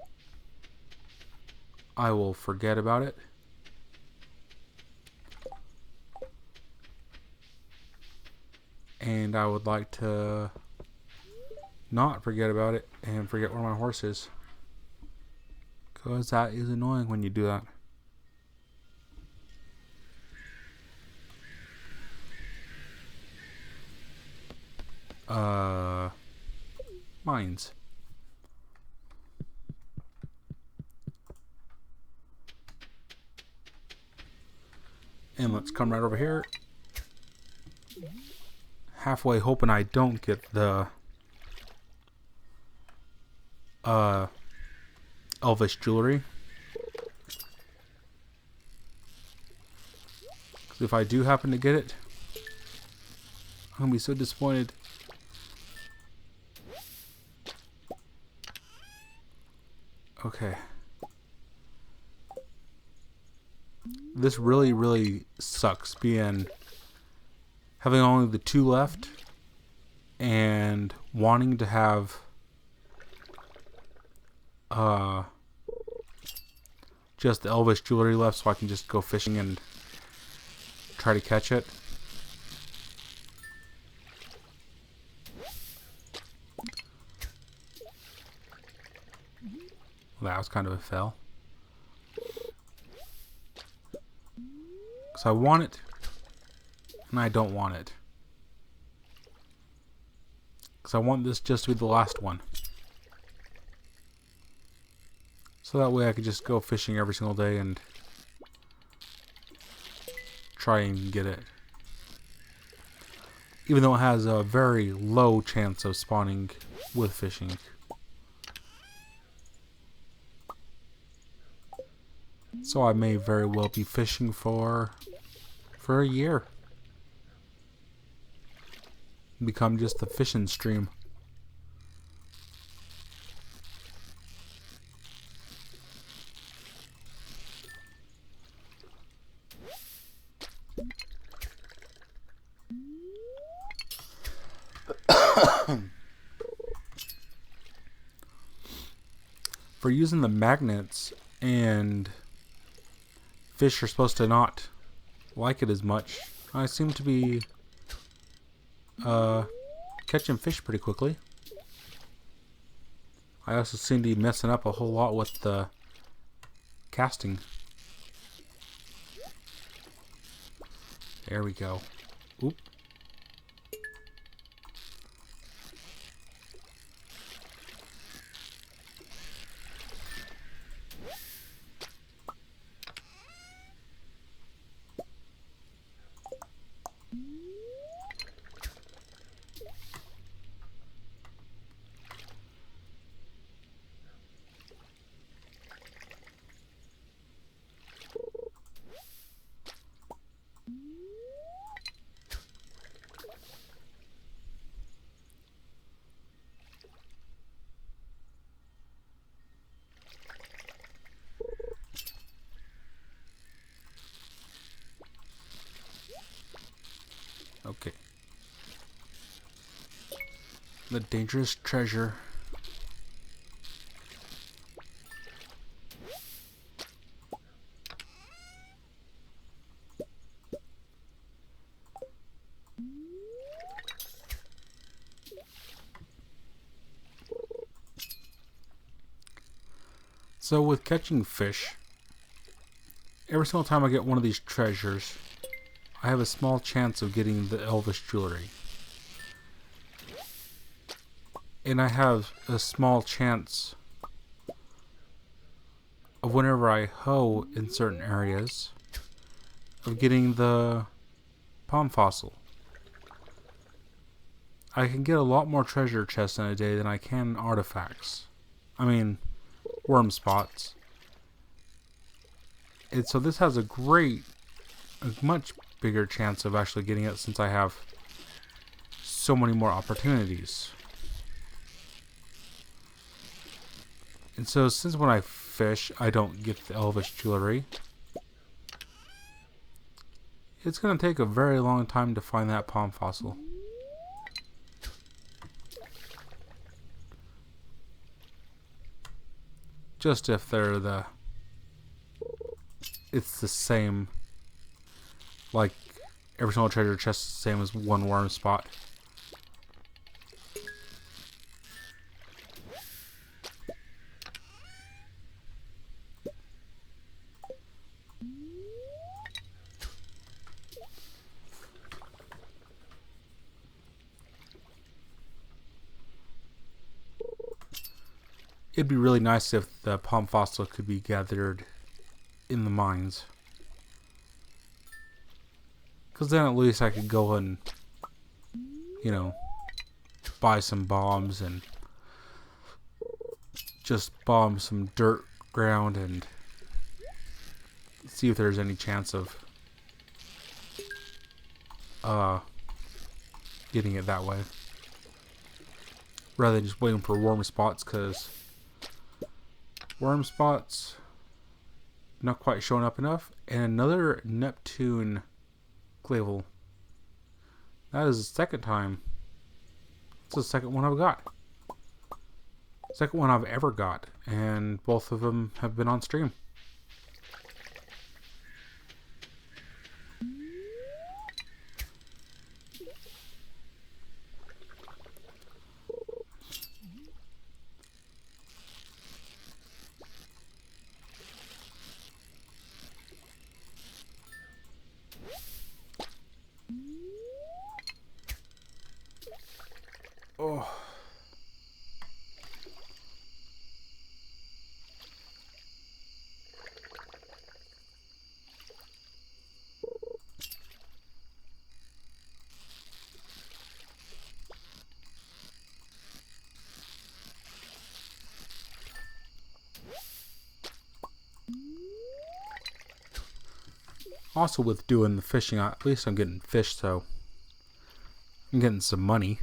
I will forget about it. And I would like to not forget about it and forget where my horse is. Because that is annoying when you do that. Mines. And let's come right over here. Halfway hoping I don't get the elvish jewelry. Because if I do happen to get it, I'm gonna be so disappointed. Okay. This really sucks having only the 2 left and wanting to have just the elvish jewelry left so I can just go fishing and try to catch it. Well, that was kind of a fail. So I want it, and I don't want it. Because I want this just to be the last one. So that way I could just go fishing every single day and try and get it. Even though it has a very low chance of spawning with fishing. So I may very well be fishing for a year. Become just the fishing stream. For using the magnets, and fish are supposed to not like it as much, I seem to be catching fish pretty quickly. I also seem to be messing up a whole lot with the casting. There we go. Oop. Okay. The dangerous treasure. So with catching fish, every single time I get one of these treasures, I have a small chance of getting the elvish jewelry. And I have a small chance of, whenever I hoe in certain areas, of getting the palm fossil. I can get a lot more treasure chests in a day than I can artifacts. I mean, worm spots. And so this has a much bigger chance of actually getting it, since I have so many more opportunities. And so since when I fish I don't get the elvish jewelry, it's going to take a very long time to find that palm fossil. Just if it's the same, like every single treasure chest is the same as one worm spot. It'd be really nice if the palm fossil could be gathered in the mines. Because then at least I could go and, you know, buy some bombs and just bomb some dirt ground and see if there's any chance of getting it that way. Rather than just waiting for worm spots, because worm spots not quite showing up enough. And another Neptune clavel. That is the second time. It's the second one I've got. Second one I've ever got. And both of them have been on stream. Oh. Also, with doing the fishing, at least I'm getting fish, so I'm getting some money.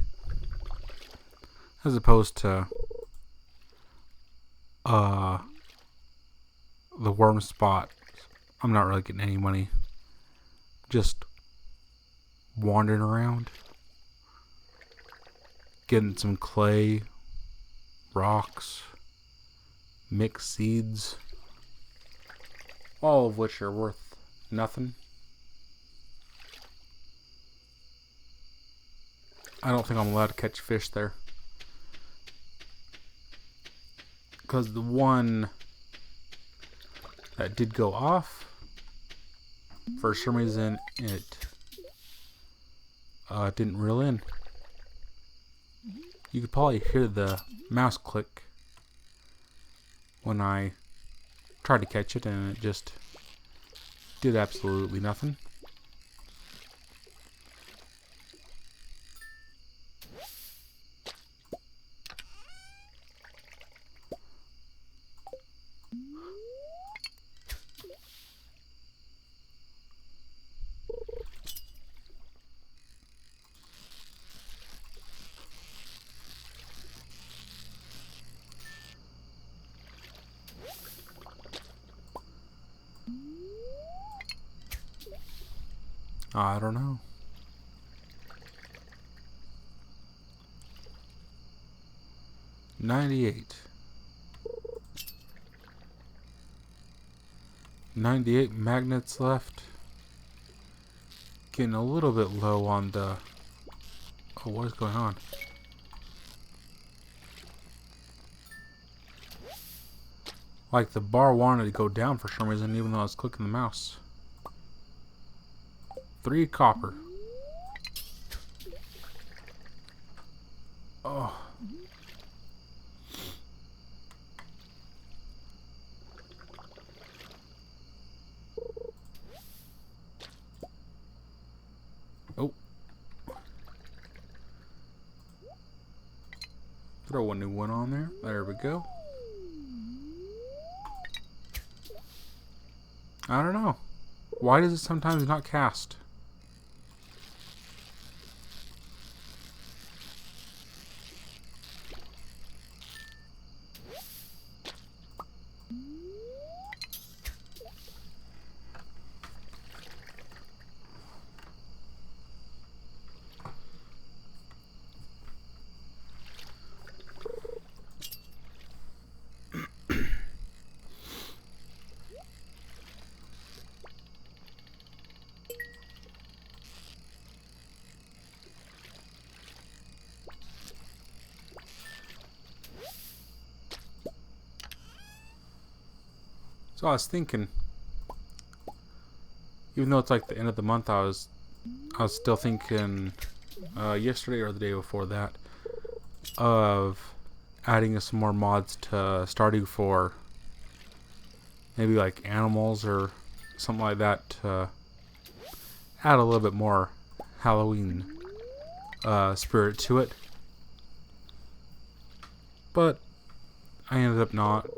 As opposed to the worm spot. I'm not really getting any money. Just wandering around. Getting some clay, rocks, mixed seeds. All of which are worth nothing. I don't think I'm allowed to catch fish there. Because the one that did go off, for some reason it didn't reel in. You could probably hear the mouse click when I tried to catch it, and it just did absolutely nothing. I don't know. $98. 98 magnets left. Getting a little bit low on the... Oh, what is going on? Like the bar wanted to go down for some reason, even though I was clicking the mouse. 3 copper. Oh. Oh. Throw a new one on there. There we go. I don't know. Why does it sometimes not cast? So I was thinking, even though it's like the end of the month, I was still thinking yesterday or the day before that of adding some more mods to Stardew for maybe like animals or something like that to add a little bit more Halloween spirit to it. But I ended up not.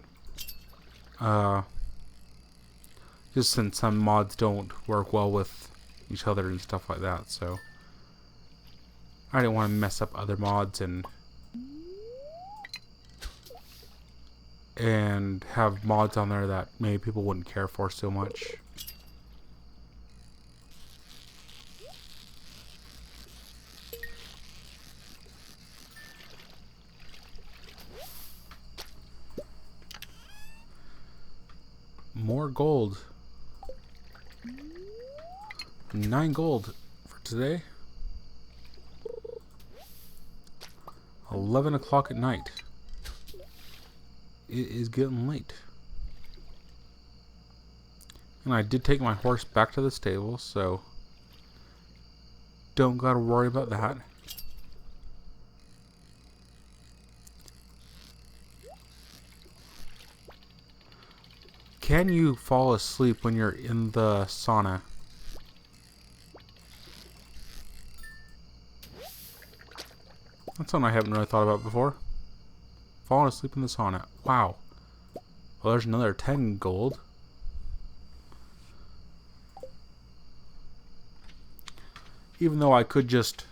Just since some mods don't work well with each other and stuff like that, so I didn't want to mess up other mods and have mods on there that maybe people wouldn't care for so much. More gold. 9 gold for today. 11 o'clock at night. It is getting late. And I did take my horse back to the stable, so don't gotta worry about that. Can you fall asleep when you're in the sauna? That's something I haven't really thought about before. Falling asleep in the sauna. Wow. Well, there's another 10 gold. Even though I could just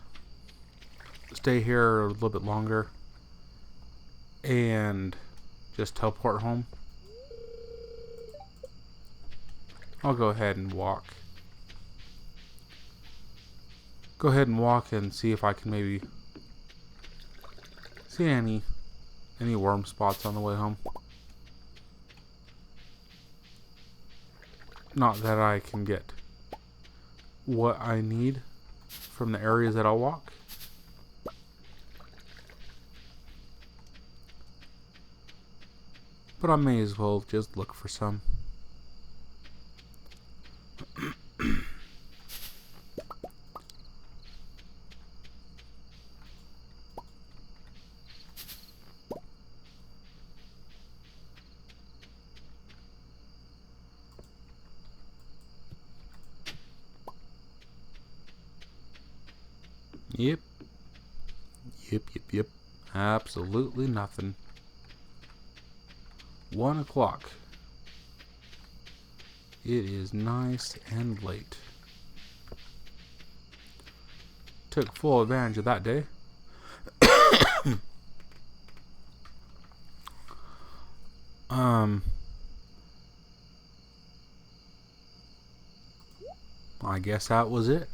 stay here a little bit longer and just teleport home, I'll go ahead and walk. Go ahead and walk and see if I can maybe see any worm spots on the way home. Not that I can get what I need from the areas that I'll walk. But I may as well just look for some. Yep. Yep. Absolutely nothing. 1 o'clock. It is nice and late. Took full advantage of that day. I guess that was it.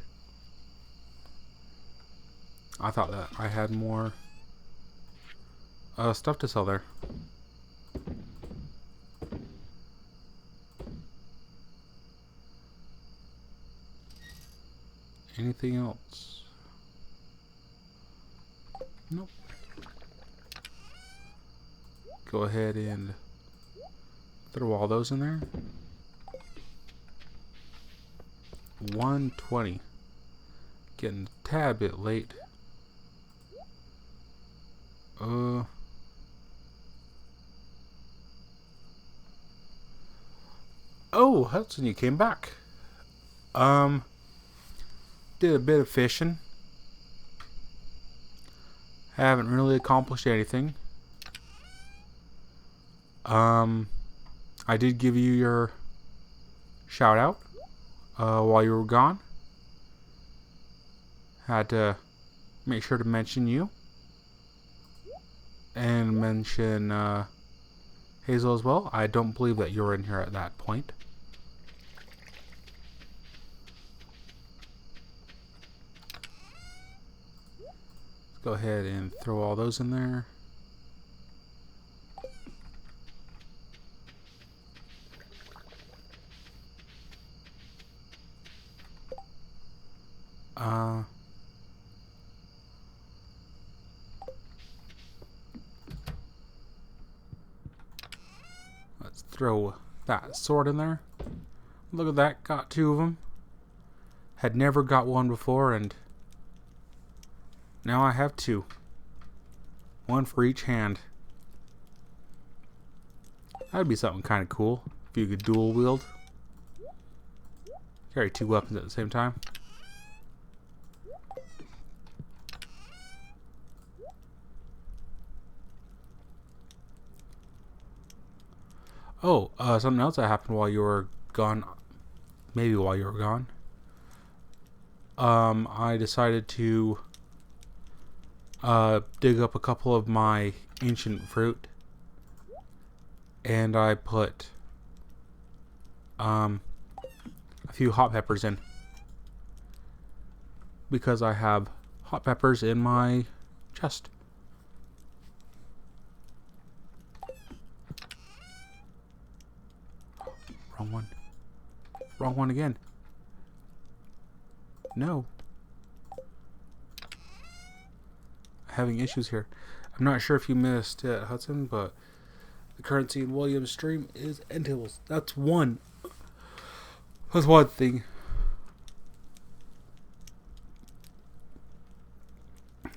I thought that I had more stuff to sell there. Anything else? Nope. Go ahead and throw all those in there. 120. Getting a tad bit late. Oh, Hudson, you came back. Did a bit of fishing. Haven't really accomplished anything. I did give you your shout out while you were gone. Had to make sure to mention you and mention Hazel as well. I don't believe that you were in here at that point. Let's go ahead and throw all those in there. Let's throw that sword in there. Look at that, got 2 of them. Had never got one before, and now I have 2. 1 for each hand. That'd be something kind of cool if you could dual wield. Carry 2 weapons at the same time. Oh, something else that happened while you were gone. Maybe while you were gone. I decided to dig up a couple of my ancient fruit, and I put a few hot peppers in, because I have hot peppers in my chest. Wrong one again. No. Having issues here. I'm not sure if you missed it, Hudson, but the currency in William's stream is end tables. That's one. That's one thing.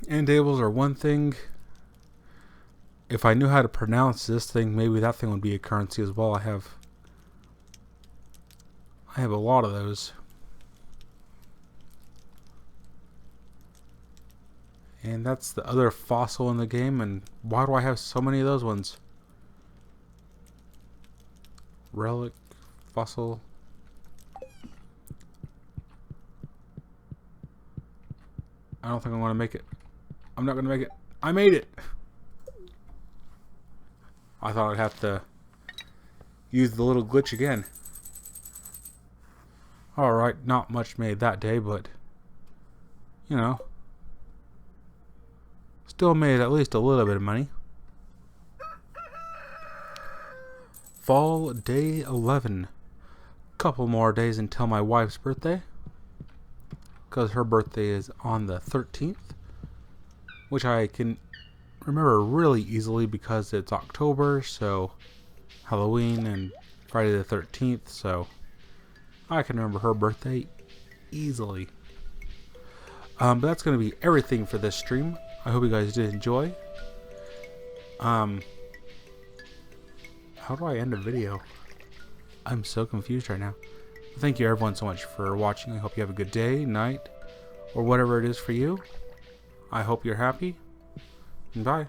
End tables are one thing. If I knew how to pronounce this thing, maybe that thing would be a currency as well. I have a lot of those. And that's the other fossil in the game, and why do I have so many of those ones? Relic, fossil. I don't think I'm going to make it. I'm not going to make it. I made it! I thought I'd have to use the little glitch again. Alright, not much made that day, but, you know, still made at least a little bit of money. Fall day 11. Couple more days until my wife's birthday, because her birthday is on the 13th, which I can remember really easily because it's October, so Halloween and Friday the 13th, so I can remember her birthday easily. But that's going to be everything for this stream. I hope you guys did enjoy. How do I end a video? I'm so confused right now. Thank you everyone so much for watching. I hope you have a good day, night, or whatever it is for you. I hope you're happy. And bye.